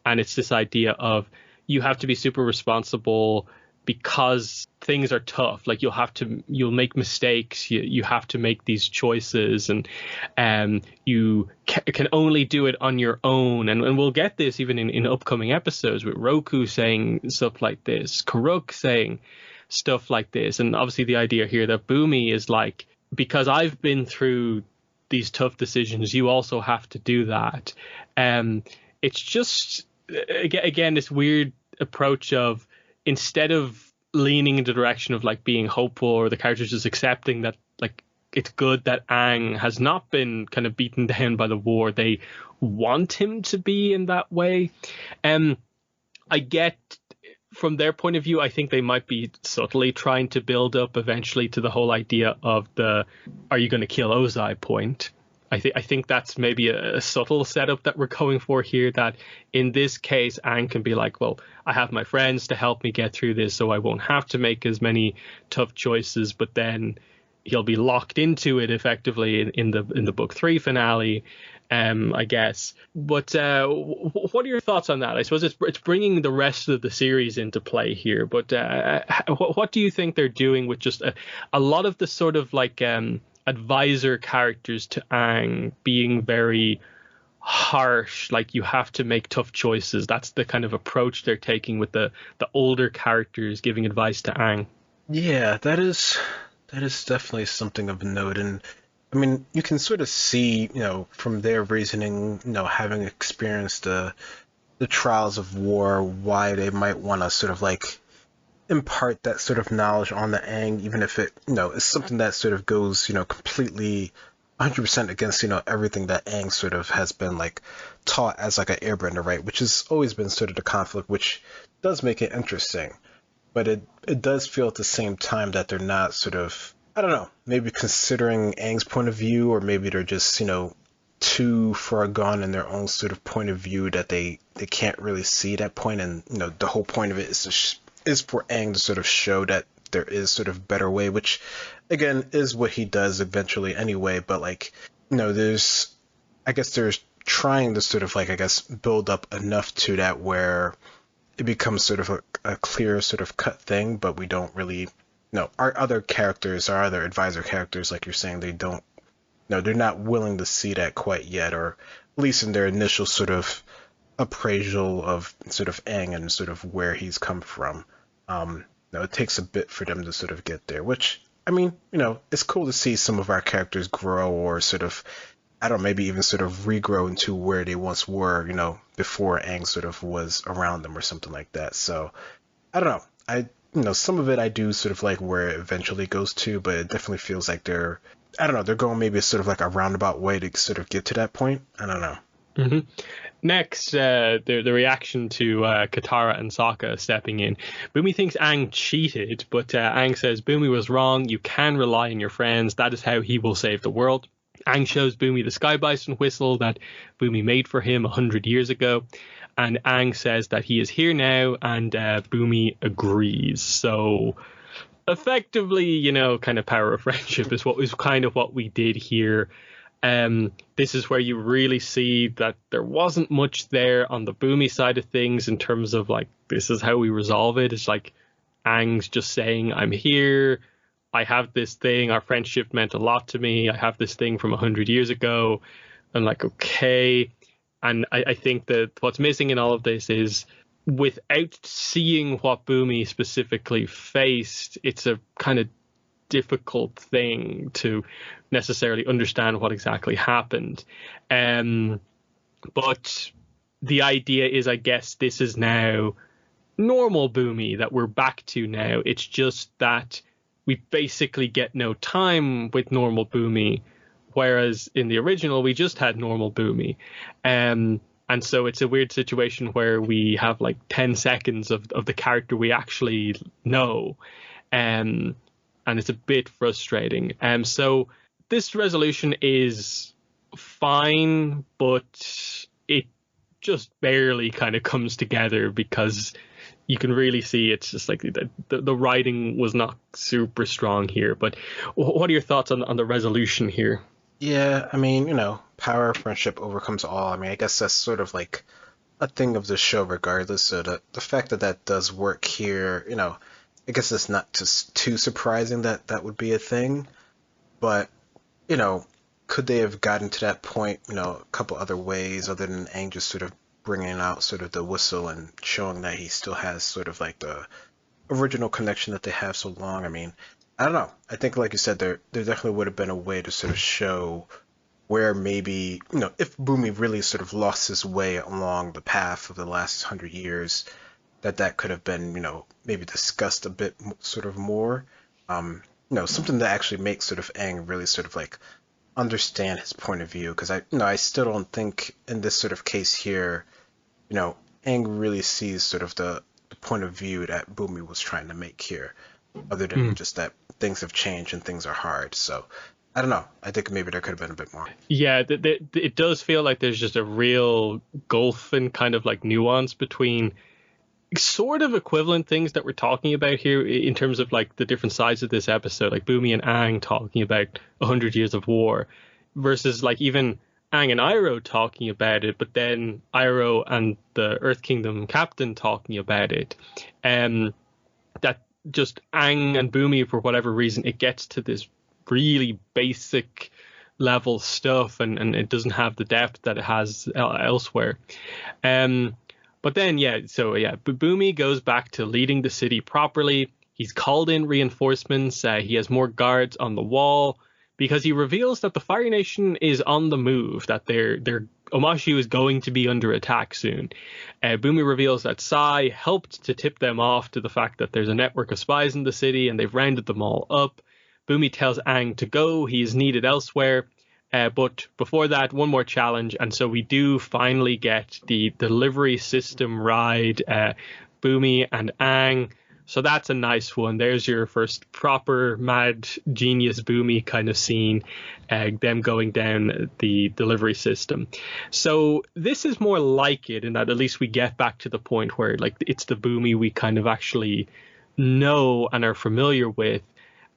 And it's this idea of you have to be super responsible because things are tough. Like you'll make mistakes. You have to make these choices, and you can only do it on your own. And we'll get this even in upcoming episodes with Roku saying stuff like this, Karuk saying stuff like this. And obviously the idea here that Bumi is like, because I've been through these tough decisions, you also have to do that. It's just, again, this weird approach of, instead of leaning in the direction of like being hopeful, or the characters just accepting that like it's good that Aang has not been kind of beaten down by the war, they want him to be in that way. I get from their point of view, I think they might be subtly trying to build up eventually to the whole idea of the "are you going to kill Ozai" point. I think that's maybe a subtle setup that we're going for here, that in this case Aang can be like, well, I have my friends to help me get through this, so I won't have to make as many tough choices, but then he'll be locked into it effectively in the book 3 finale, I guess. But what are your thoughts on that? I suppose it's bringing the rest of the series into play here, but what do you think they're doing with just a lot of the sort of like advisor characters to Aang being very harsh, like you have to make tough choices? That's the kind of approach they're taking with the older characters giving advice to Aang. Yeah, that is definitely something of note. And I mean, you can sort of see, from their reasoning, having experienced the trials of war, why they might want to sort of like impart that sort of knowledge on the Aang, even if it, is something that sort of goes, completely 100% against, everything that Aang sort of has been like taught as like an airbender, right? Which has always been sort of the conflict, which does make it interesting. But it does feel at the same time that they're not sort of, I don't know, maybe considering Aang's point of view, or maybe they're just, too far gone in their own sort of point of view that they can't really see that point. And, the whole point of it is for Aang to sort of show that there is sort of better way, which again is what he does eventually anyway. But like, there's trying to sort of like, I guess, build up enough to that where it becomes sort of a clear sort of cut thing, but we don't really, our other characters, our other advisor characters, like you're saying, they don't, they're not willing to see that quite yet, or at least in their initial sort of appraisal of sort of Aang and sort of where he's come from. It takes a bit for them to sort of get there, which, I mean, it's cool to see some of our characters grow, or sort of, I don't know, maybe even sort of regrow into where they once were, before Aang sort of was around them or something like that. So, I don't know. Some of it I do sort of like where it eventually goes to, but it definitely feels like they're, I don't know, they're going maybe sort of like a roundabout way to sort of get to that point. I don't know. Hmm. Next, the reaction to Katara and Sokka stepping in. Bumi thinks Aang cheated, but Aang says Bumi was wrong. You can rely on your friends. That is how he will save the world. Aang shows Bumi the Sky Bison whistle that Bumi made for him 100 years ago. And Aang says that he is here now, and Bumi agrees. So effectively, kind of power of friendship is kind of what we did here. This is where you really see that there wasn't much there on the Bumi side of things in terms of like, this is how we resolve it. It's like Aang's just saying, I'm here. I have this thing. Our friendship meant a lot to me. I have this thing from 100 years ago. And like, okay. And I think that what's missing in all of this is without seeing what Bumi specifically faced, it's a kind of difficult thing to necessarily understand what exactly happened. But the idea is, I guess, this is now normal Bumi that we're back to now. It's just that we basically get no time with normal Bumi, whereas in the original we just had normal Bumi. And so it's a weird situation where we have like 10 seconds of the character we actually know. And it's a bit frustrating. So this resolution is fine, but it just barely kind of comes together because you can really see it's just like the writing was not super strong here. But what are your thoughts on the resolution here? Yeah, I mean, power of friendship overcomes all. I mean, I guess that's sort of like a thing of the show, regardless. So the fact that that does work here, I guess it's not just too surprising that that would be a thing. But, could they have gotten to that point, a couple other ways other than Aang just sort of bringing out sort of the whistle and showing that he still has sort of like the original connection that they have so long? I mean, I don't know. I think, like you said, there definitely would have been a way to sort of show where maybe, if Bumi really sort of lost his way along the path of the last 100 years, that could have been, maybe discussed a bit sort of more. Something that actually makes sort of Aang really sort of like understand his point of view. Because I still don't think in this sort of case here, Aang really sees sort of the point of view that Bumi was trying to make here, other than just that things have changed and things are hard. So I don't know. I think maybe there could have been a bit more. Yeah, it does feel like there's just a real gulf and kind of like nuance between sort of equivalent things that we're talking about here in terms of like the different sides of this episode, like Bumi and Aang talking about 100 years of war versus like even Aang and Iroh talking about it, but then Iroh and the Earth Kingdom captain talking about it. That just Aang and Bumi, for whatever reason, it gets to this really basic level stuff and it doesn't have the depth that it has elsewhere. But then, Bumi goes back to leading the city properly. He's called in reinforcements. He has more guards on the wall because he reveals that the Fire Nation is on the move, that their Omashu is going to be under attack soon. Bumi reveals that Sai helped to tip them off to the fact that there's a network of spies in the city and they've rounded them all up. Bumi tells Aang to go. He is needed elsewhere. But before that, one more challenge. And so we do finally get the delivery system ride, Bumi and Aang. So that's a nice one. There's your first proper mad genius Bumi kind of scene, them going down the delivery system. So this is more like it in that at least we get back to the point where like it's the Bumi we kind of actually know and are familiar with.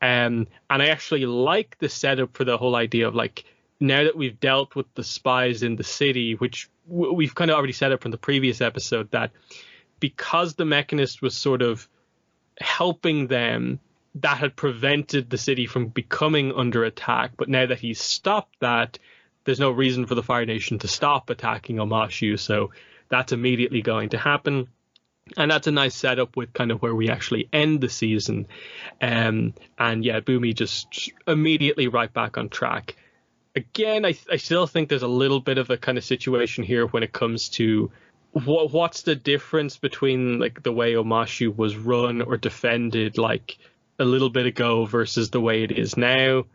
And I actually like the setup for the whole idea of like, now that we've dealt with the spies in the city, which we've kind of already set up from the previous episode, that because the Mechanist was sort of helping them, that had prevented the city from becoming under attack. But now that he's stopped that, there's no reason for the Fire Nation to stop attacking Omashu. So that's immediately going to happen. And that's a nice setup with kind of where we actually end the season. And yeah, Bumi just immediately right back on track. Again, I still think there's a little bit of a kind of situation here when it comes to what's the difference between like the way Omashu was run or defended like a little bit ago versus the way it is now.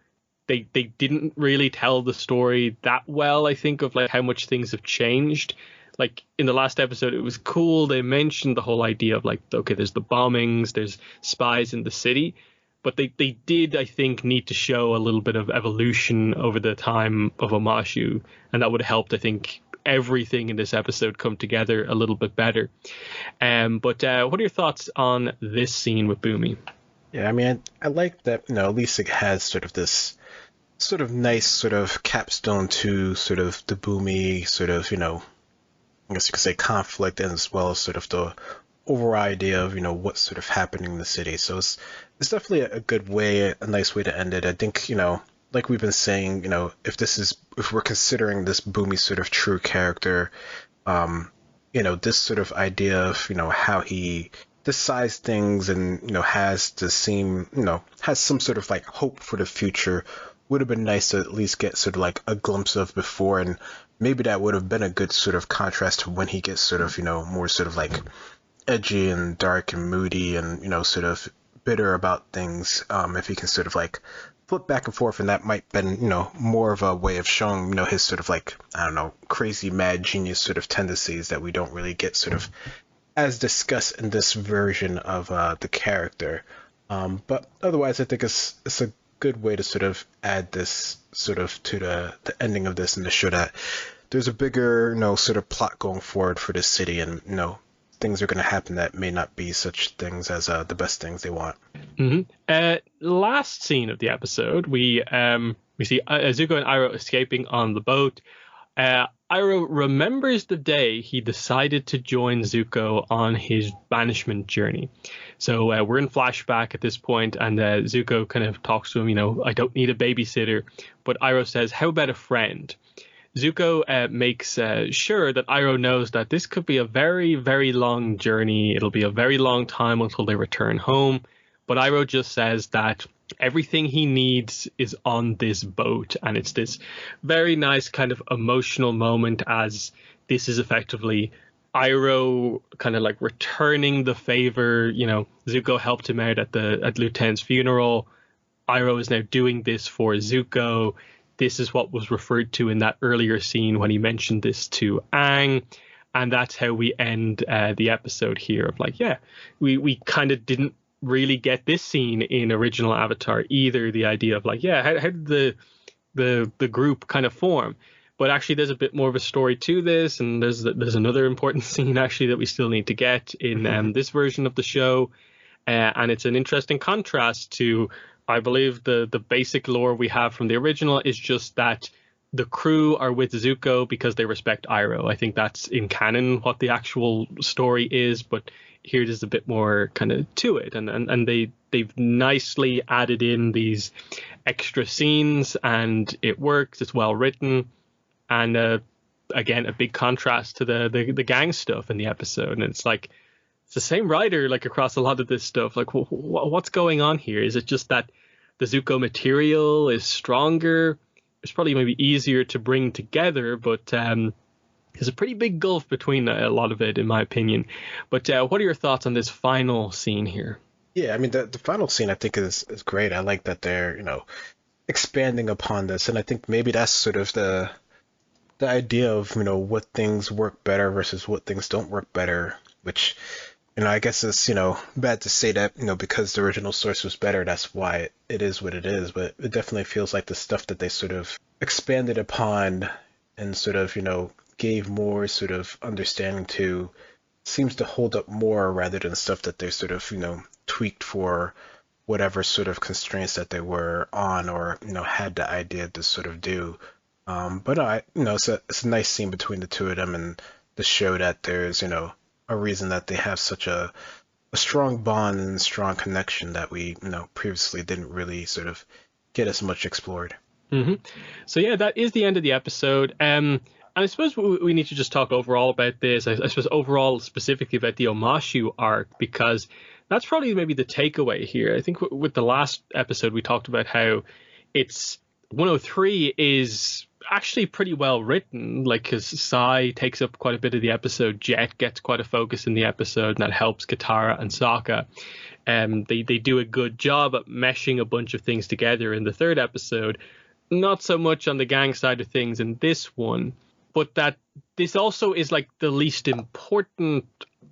they didn't really tell the story that well, I think, of like how much things have changed. Like in the last episode, it was cool. They mentioned the whole idea of like, okay, there's the bombings, there's spies in the city, but they did, I think, need to show a little bit of evolution over the time of Omashu, and that would have helped, I think, everything in this episode come together a little bit better. But what are your thoughts on this scene with Bumi? Yeah, I mean, I like that, at least it has sort of this sort of nice sort of capstone to sort of the Bumi sort of, I guess you could say conflict, and as well as sort of the overall idea of, what's sort of happening in the city. So it's definitely a good way, a nice way to end it. I think, like we've been saying, if we're considering this Bumi sort of true character, this sort of idea of, how he decides things and, has some sort of like hope for the future would have been nice to at least get sort of like a glimpse of before, and maybe that would have been a good sort of contrast to when he gets sort of, more sort of like edgy and dark and moody and, sort of bitter about things. If he can sort of like flip back and forth, and that might been, more of a way of showing, his sort of like, I don't know, crazy mad genius sort of tendencies that we don't really get sort of as discussed in this version of the character. But otherwise, I think it's a good way to sort of add this sort of to the ending of this, and to show that there's a bigger, sort of plot going forward for this city, and, things are going to happen that may not be such things as the best things they want. Mm-hmm. Last scene of the episode, we see Zuko and Iroh escaping on the boat. Iroh remembers the day he decided to join Zuko on his banishment journey. So we're in flashback at this point, and Zuko kind of talks to him, I don't need a babysitter. But Iroh says, how about a friend? Zuko makes sure that Iroh knows that this could be a very, very long journey. It'll be a very long time until they return home. But Iroh just says that everything he needs is on this boat. And it's this very nice kind of emotional moment, as this is effectively Iroh kind of like returning the favor. Zuko helped him out at Lieutenant's funeral. Iroh is now doing this for Zuko. This is what was referred to in that earlier scene when he mentioned this to Aang. And that's how we end the episode here of like, yeah, we kind of didn't really get this scene in original Avatar either. The idea of like, yeah, how did the group kind of form? But actually, there's a bit more of a story to this, and there's another important scene actually that we still need to get in this version of the show, and it's an interesting contrast to, I believe, the basic lore we have from the original is just that the crew are with Zuko because they respect Iroh. I think that's in canon what the actual story is, but here there's a bit more kind of to it, and they've nicely added in these extra scenes, and it works. It's well written, and again, a big contrast to the gang stuff in the episode. And it's like it's the same writer like across a lot of this stuff. Like, what's going on here? Is it just that the Zuko material is stronger? It's probably maybe easier to bring together, but there's a pretty big gulf between a lot of it, in my opinion. But what are your thoughts on this final scene here? Yeah, I mean, the final scene I think is great. I like that they're, expanding upon this, and I think maybe that's sort of the idea of, what things work better versus what things don't work better, which, I guess it's, bad to say that, because the original source was better, that's why it is what it is. But it definitely feels like the stuff that they sort of expanded upon and sort of, gave more sort of understanding to seems to hold up more, rather than stuff that they sort of, tweaked for whatever sort of constraints that they were on, or, had the idea to sort of do. But it's a nice scene between the two of them, and to show that there's, a reason that they have such a strong bond and strong connection that we, previously didn't really sort of get as much explored. Mm-hmm. So yeah, that is the end of the episode. And I suppose we need to just talk overall about this. I suppose overall specifically about the Omashu arc, because that's probably maybe the takeaway here. I think with the last episode we talked about how it's 103 is actually pretty well written, like, because Sai takes up quite a bit of the episode, Jet gets quite a focus in the episode, and that helps Katara and Sokka. They do a good job at meshing a bunch of things together in the third episode. Not so much on the gang side of things in this one, but that this also is like the least important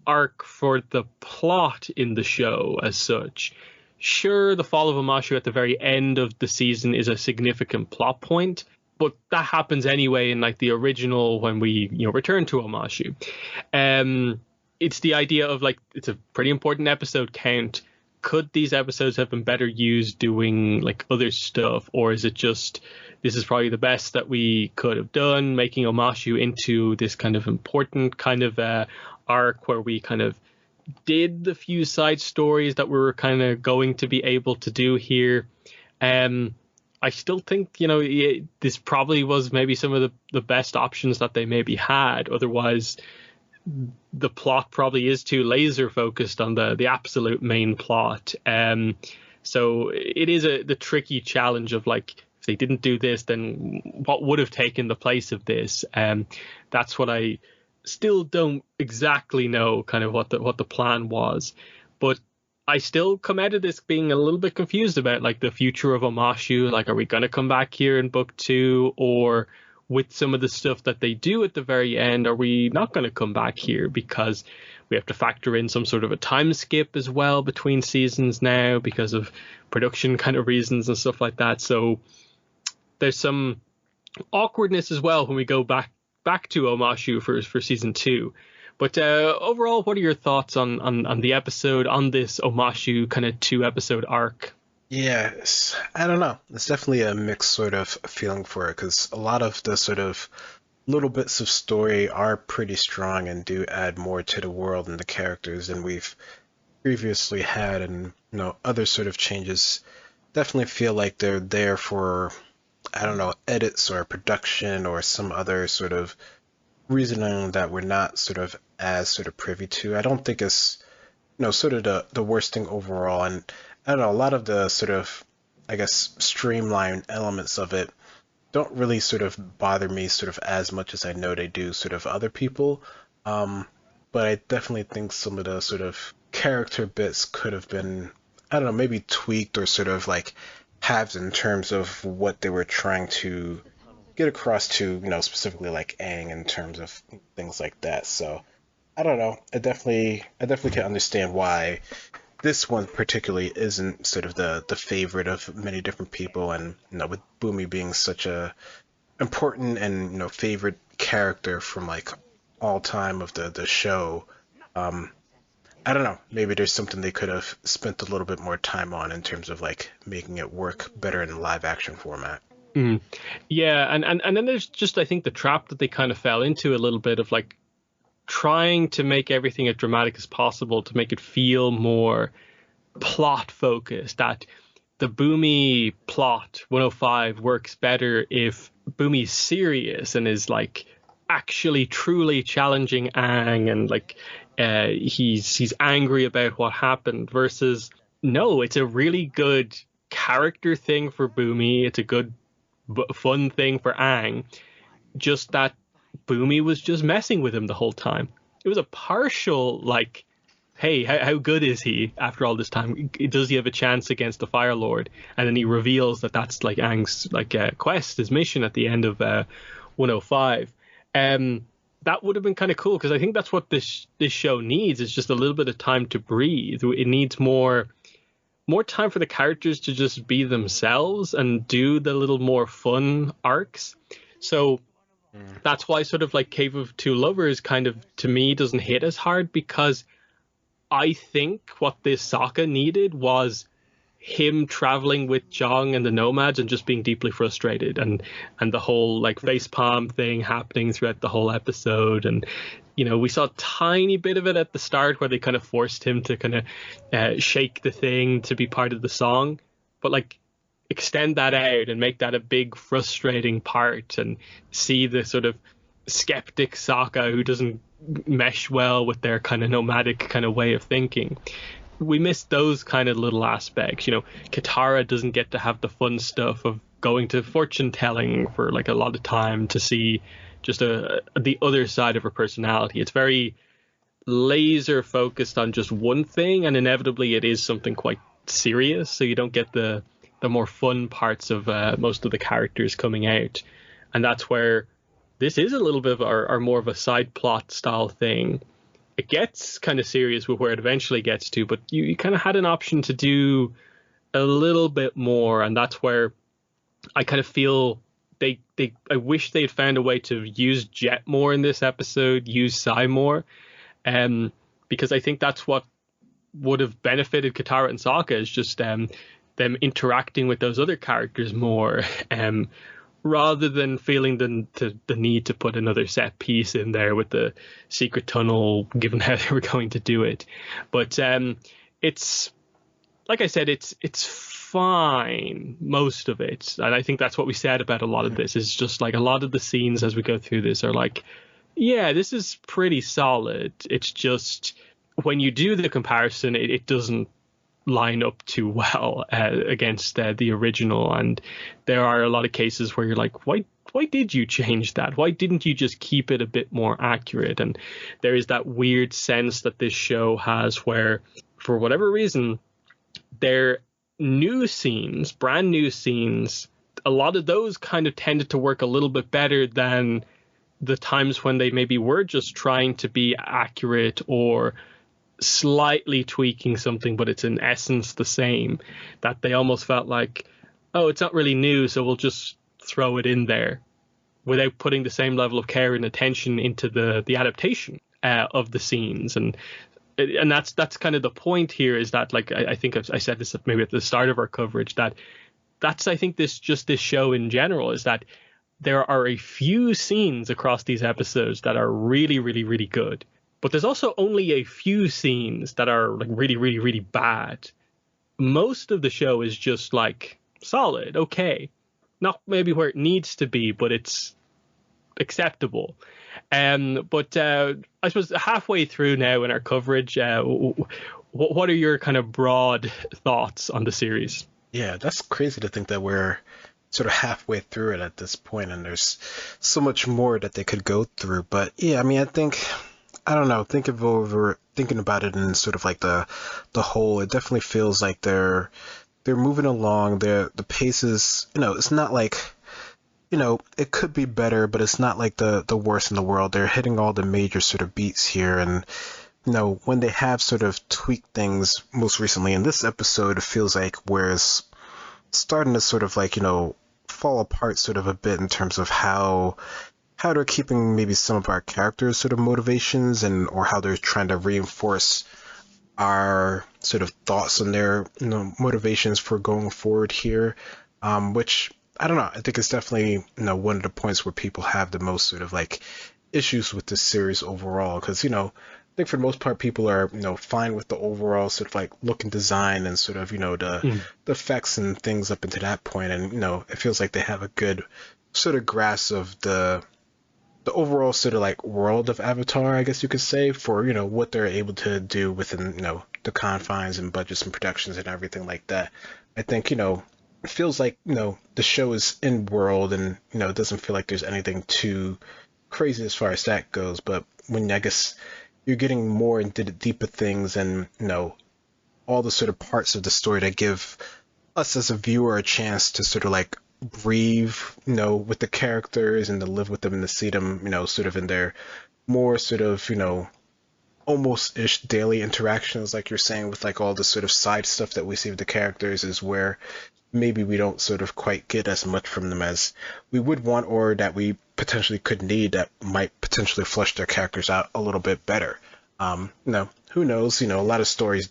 arc for the plot in the show as such. Sure, the fall of Omashu at the very end of the season is a significant plot point, but that happens anyway in like the original when we return to Omashu. It's the idea of like, it's a pretty important episode count. Could these episodes have been better used doing like other stuff, or is it just this is probably the best that we could have done, making Omashu into this kind of important kind of arc where we kind of did the few side stories that we were kind of going to be able to do here. I still think, this probably was maybe some of the best options that they maybe had. Otherwise, the plot probably is too laser focused on the absolute main plot. So it is the tricky challenge of like, if they didn't do this, then what would have taken the place of this? That's what I still don't exactly know, kind of what the plan was. But I still come out of this being a little bit confused about like the future of Omashu. Like, are we going to come back here in book 2, or with some of the stuff that they do at the very end, are we not going to come back here because we have to factor in some sort of a time skip as well between seasons now because of production kind of reasons and stuff like that. So there's some awkwardness as well when we go back to Omashu for season 2. But overall, what are your thoughts on the episode, on this Omashu kind of 2-episode arc? Yes, I don't know. It's definitely a mixed sort of feeling for it, because a lot of the sort of little bits of story are pretty strong and do add more to the world and the characters than we've previously had, and other sort of changes definitely feel like they're there for, I don't know, edits or production or some other sort of reasoning that we're not sort of as sort of privy to. I don't think it's sort of the worst thing overall, and I don't know, a lot of the sort of, I guess, streamlined elements of it don't really sort of bother me sort of as much as I know they do sort of other people. But I definitely think some of the sort of character bits could have been, I don't know, maybe tweaked or sort of like halved in terms of what they were trying to get across to, specifically like Aang in terms of things like that. So I don't know. I definitely can understand why this one particularly isn't sort of the favorite of many different people, and with Bumi being such a important and favorite character from like all time of the show. I don't know, maybe there's something they could have spent a little bit more time on in terms of like making it work better in live action format. Yeah, and then there's just, I think, the trap that they kind of fell into a little bit of like trying to make everything as dramatic as possible to make it feel more plot focused, that the Bumi plot 105 works better if Bumi's serious and is like actually truly challenging Aang, and like he's angry about what happened, versus no, it's a really good character thing for Bumi, it's a good fun thing for Aang, just that Bumi was just messing with him the whole time. It was a partial like, hey, how good is he after all this time? Does he have a chance against the Fire Lord? And then he reveals that that's like Aang's like quest, his mission at the end of 105. That would have been kind of cool, because I think that's what this show needs, is just a little bit of time to breathe. It needs more time for the characters to just be themselves and do the little more fun arcs. So that's why sort of like Cave of Two Lovers kind of, to me, doesn't hit as hard, because I think what this Sokka needed was him traveling with Zhang and the Nomads and just being deeply frustrated, and the whole like facepalm thing happening throughout the whole episode. And we saw a tiny bit of it at the start where they kind of forced him to kind of shake the thing to be part of the song, but like extend that out and make that a big frustrating part, and see the sort of skeptic Sokka who doesn't mesh well with their kind of nomadic kind of way of thinking. We miss those kind of little aspects. Katara doesn't get to have the fun stuff of going to fortune telling for like a lot of time to see just the other side of her personality. It's very laser focused on just one thing, and inevitably it is something quite serious, so you don't get the more fun parts of most of the characters coming out. And that's where this is a little bit of our more of a side plot style thing. It gets kind of serious with where it eventually gets to, but you kind of had an option to do a little bit more, and that's where I kind of feel I wish they'd found a way to use Jet more in this episode, use Sai more, because I think that's what would have benefited Katara and Sokka, is just them interacting with those other characters more, rather than feeling the need to put another set piece in there with the secret tunnel, given how they were going to do it. But it's, like I said, it's fine, most of it. And I think that's what we said about a lot of this, is just like a lot of the scenes as we go through this are like, yeah, this is pretty solid. It's just when you do the comparison, it doesn't line up too well against the original. And there are a lot of cases where you're like, why did you change that? Why didn't you just keep it a bit more accurate? And there is that weird sense that this show has where, for whatever reason, their new scenes, brand new scenes, a lot of those kind of tended to work a little bit better than the times when they maybe were just trying to be accurate or slightly tweaking something, but it's in essence the same. That they almost felt like, oh, it's not really new, so we'll just throw it in there, without putting the same level of care and attention into the adaptation of the scenes. And that's kind of the point here, is that, like, I think I said this maybe at the start of our coverage, that's I think this show in general, is that there are a few scenes across these episodes that are really, really, really good. But there's also only a few scenes that are like really, really, really bad. Most of the show is just like solid, okay. Not maybe where it needs to be, but it's acceptable. But I suppose halfway through now in our coverage, what are your kind of broad thoughts on the series? Yeah, that's crazy to think that we're sort of halfway through it at this point, and there's so much more that they could go through. But yeah, I mean, I don't know, thinking about it in sort of like the whole, it definitely feels like they're moving along. The pace is, it's not like, it could be better, but it's not like the worst in the world. They're hitting all the major sort of beats here, and when they have sort of tweaked things most recently in this episode, it feels like where it's starting to sort of like, fall apart sort of a bit in terms of how they're keeping maybe some of our characters' sort of motivations, and or how they're trying to reinforce our sort of thoughts on their motivations for going forward here, which I don't know, I think it's definitely one of the points where people have the most sort of like issues with this series overall, because I think for the most part people are fine with the overall sort of like look and design and sort of the effects and things up until that point, and it feels like they have a good sort of grasp of the overall sort of like world of Avatar, I guess you could say, for what they're able to do within the confines and budgets and productions and everything like that. I think it feels like the show is in world, and it doesn't feel like there's anything too crazy as far as that goes. But when I guess you're getting more into the deeper things, and all the sort of parts of the story that give us as a viewer a chance to sort of like breathe, with the characters, and to live with them and to see them, sort of in their more sort of, almost-ish daily interactions, like you're saying, with like all the sort of side stuff that we see with the characters, is where maybe we don't sort of quite get as much from them as we would want, or that we potentially could need, that might potentially flesh their characters out a little bit better. Who knows? A lot of stories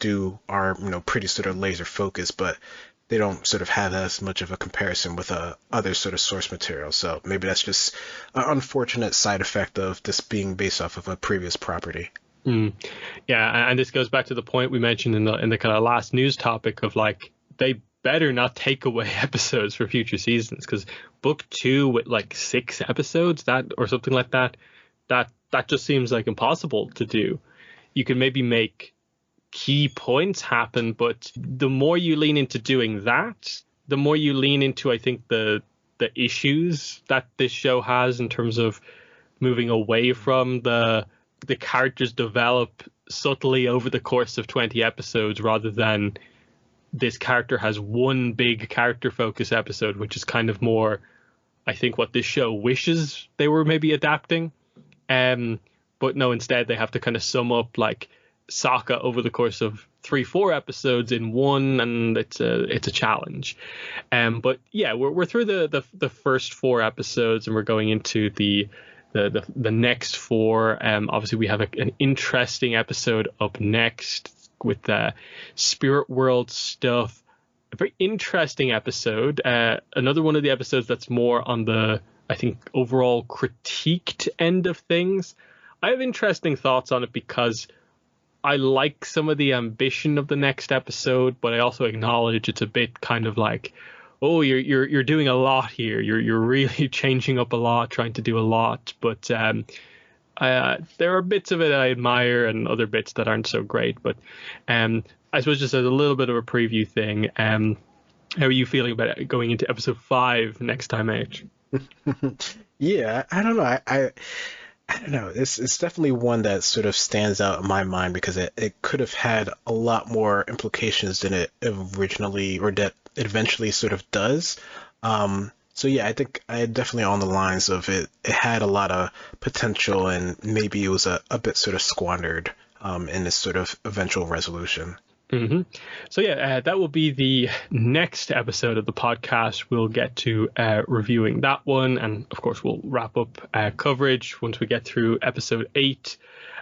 are pretty sort of laser focused, but they don't sort of have as much of a comparison with other sort of source material. So maybe that's just an unfortunate side effect of this being based off of a previous property. Yeah, and this goes back to the point we mentioned in the kind of last news topic of like, they better not take away episodes for future seasons, because book 2 with like 6 episodes, that or something like that just seems like impossible to do. You can maybe make key points happen, but the more you lean into doing that, the more you lean into, I think, the issues that this show has in terms of moving away from the characters develop subtly over the course of 20 episodes rather than this character has one big character focus episode, which is kind of more, I think, what this show wishes they were maybe adapting. But no, instead they have to kind of sum up like Sokka over the course of 3-4 episodes in one, and it's a challenge. But yeah, we're through the first 4 episodes, and we're going into the next 4. Obviously we have an interesting episode up next with Spirit World stuff. A very interesting episode. Another one of the episodes that's more on the, I think, overall critiqued end of things. I have interesting thoughts on it because I like some of the ambition of the next episode, but I also acknowledge it's a bit kind of like, oh, you're doing a lot here. You're really changing up a lot, trying to do a lot. But there are bits of it I admire and other bits that aren't so great. But I suppose just as a little bit of a preview thing, how are you feeling about it going into episode 5 next time out? Yeah, I don't know. I don't know. It's definitely one that sort of stands out in my mind because it could have had a lot more implications than it originally, or that it eventually sort of does. So yeah, I think I definitely on the lines of it had a lot of potential, and maybe it was a bit sort of squandered in this sort of eventual resolution. Mm-hmm. So yeah, that will be the next episode of the podcast. We'll get to reviewing that one, and of course we'll wrap up coverage once we get through episode 8,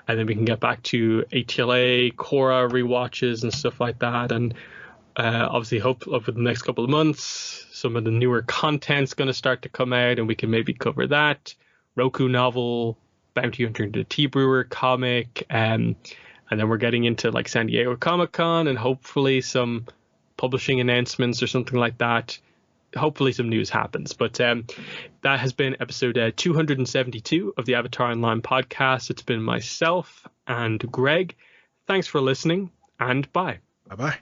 and then we can get back to ATLA, Korra rewatches and stuff like that. And obviously hope over the next couple of months some of the newer content's going to start to come out, and we can maybe cover that. Roku novel, Bounty Hunter the Tea Brewer comic, and then we're getting into like San Diego Comic-Con and hopefully some publishing announcements or something like that. Hopefully some news happens. But that has been episode 272 of the Avatar Online podcast. It's been myself and Greg. Thanks for listening, and bye. Bye-bye.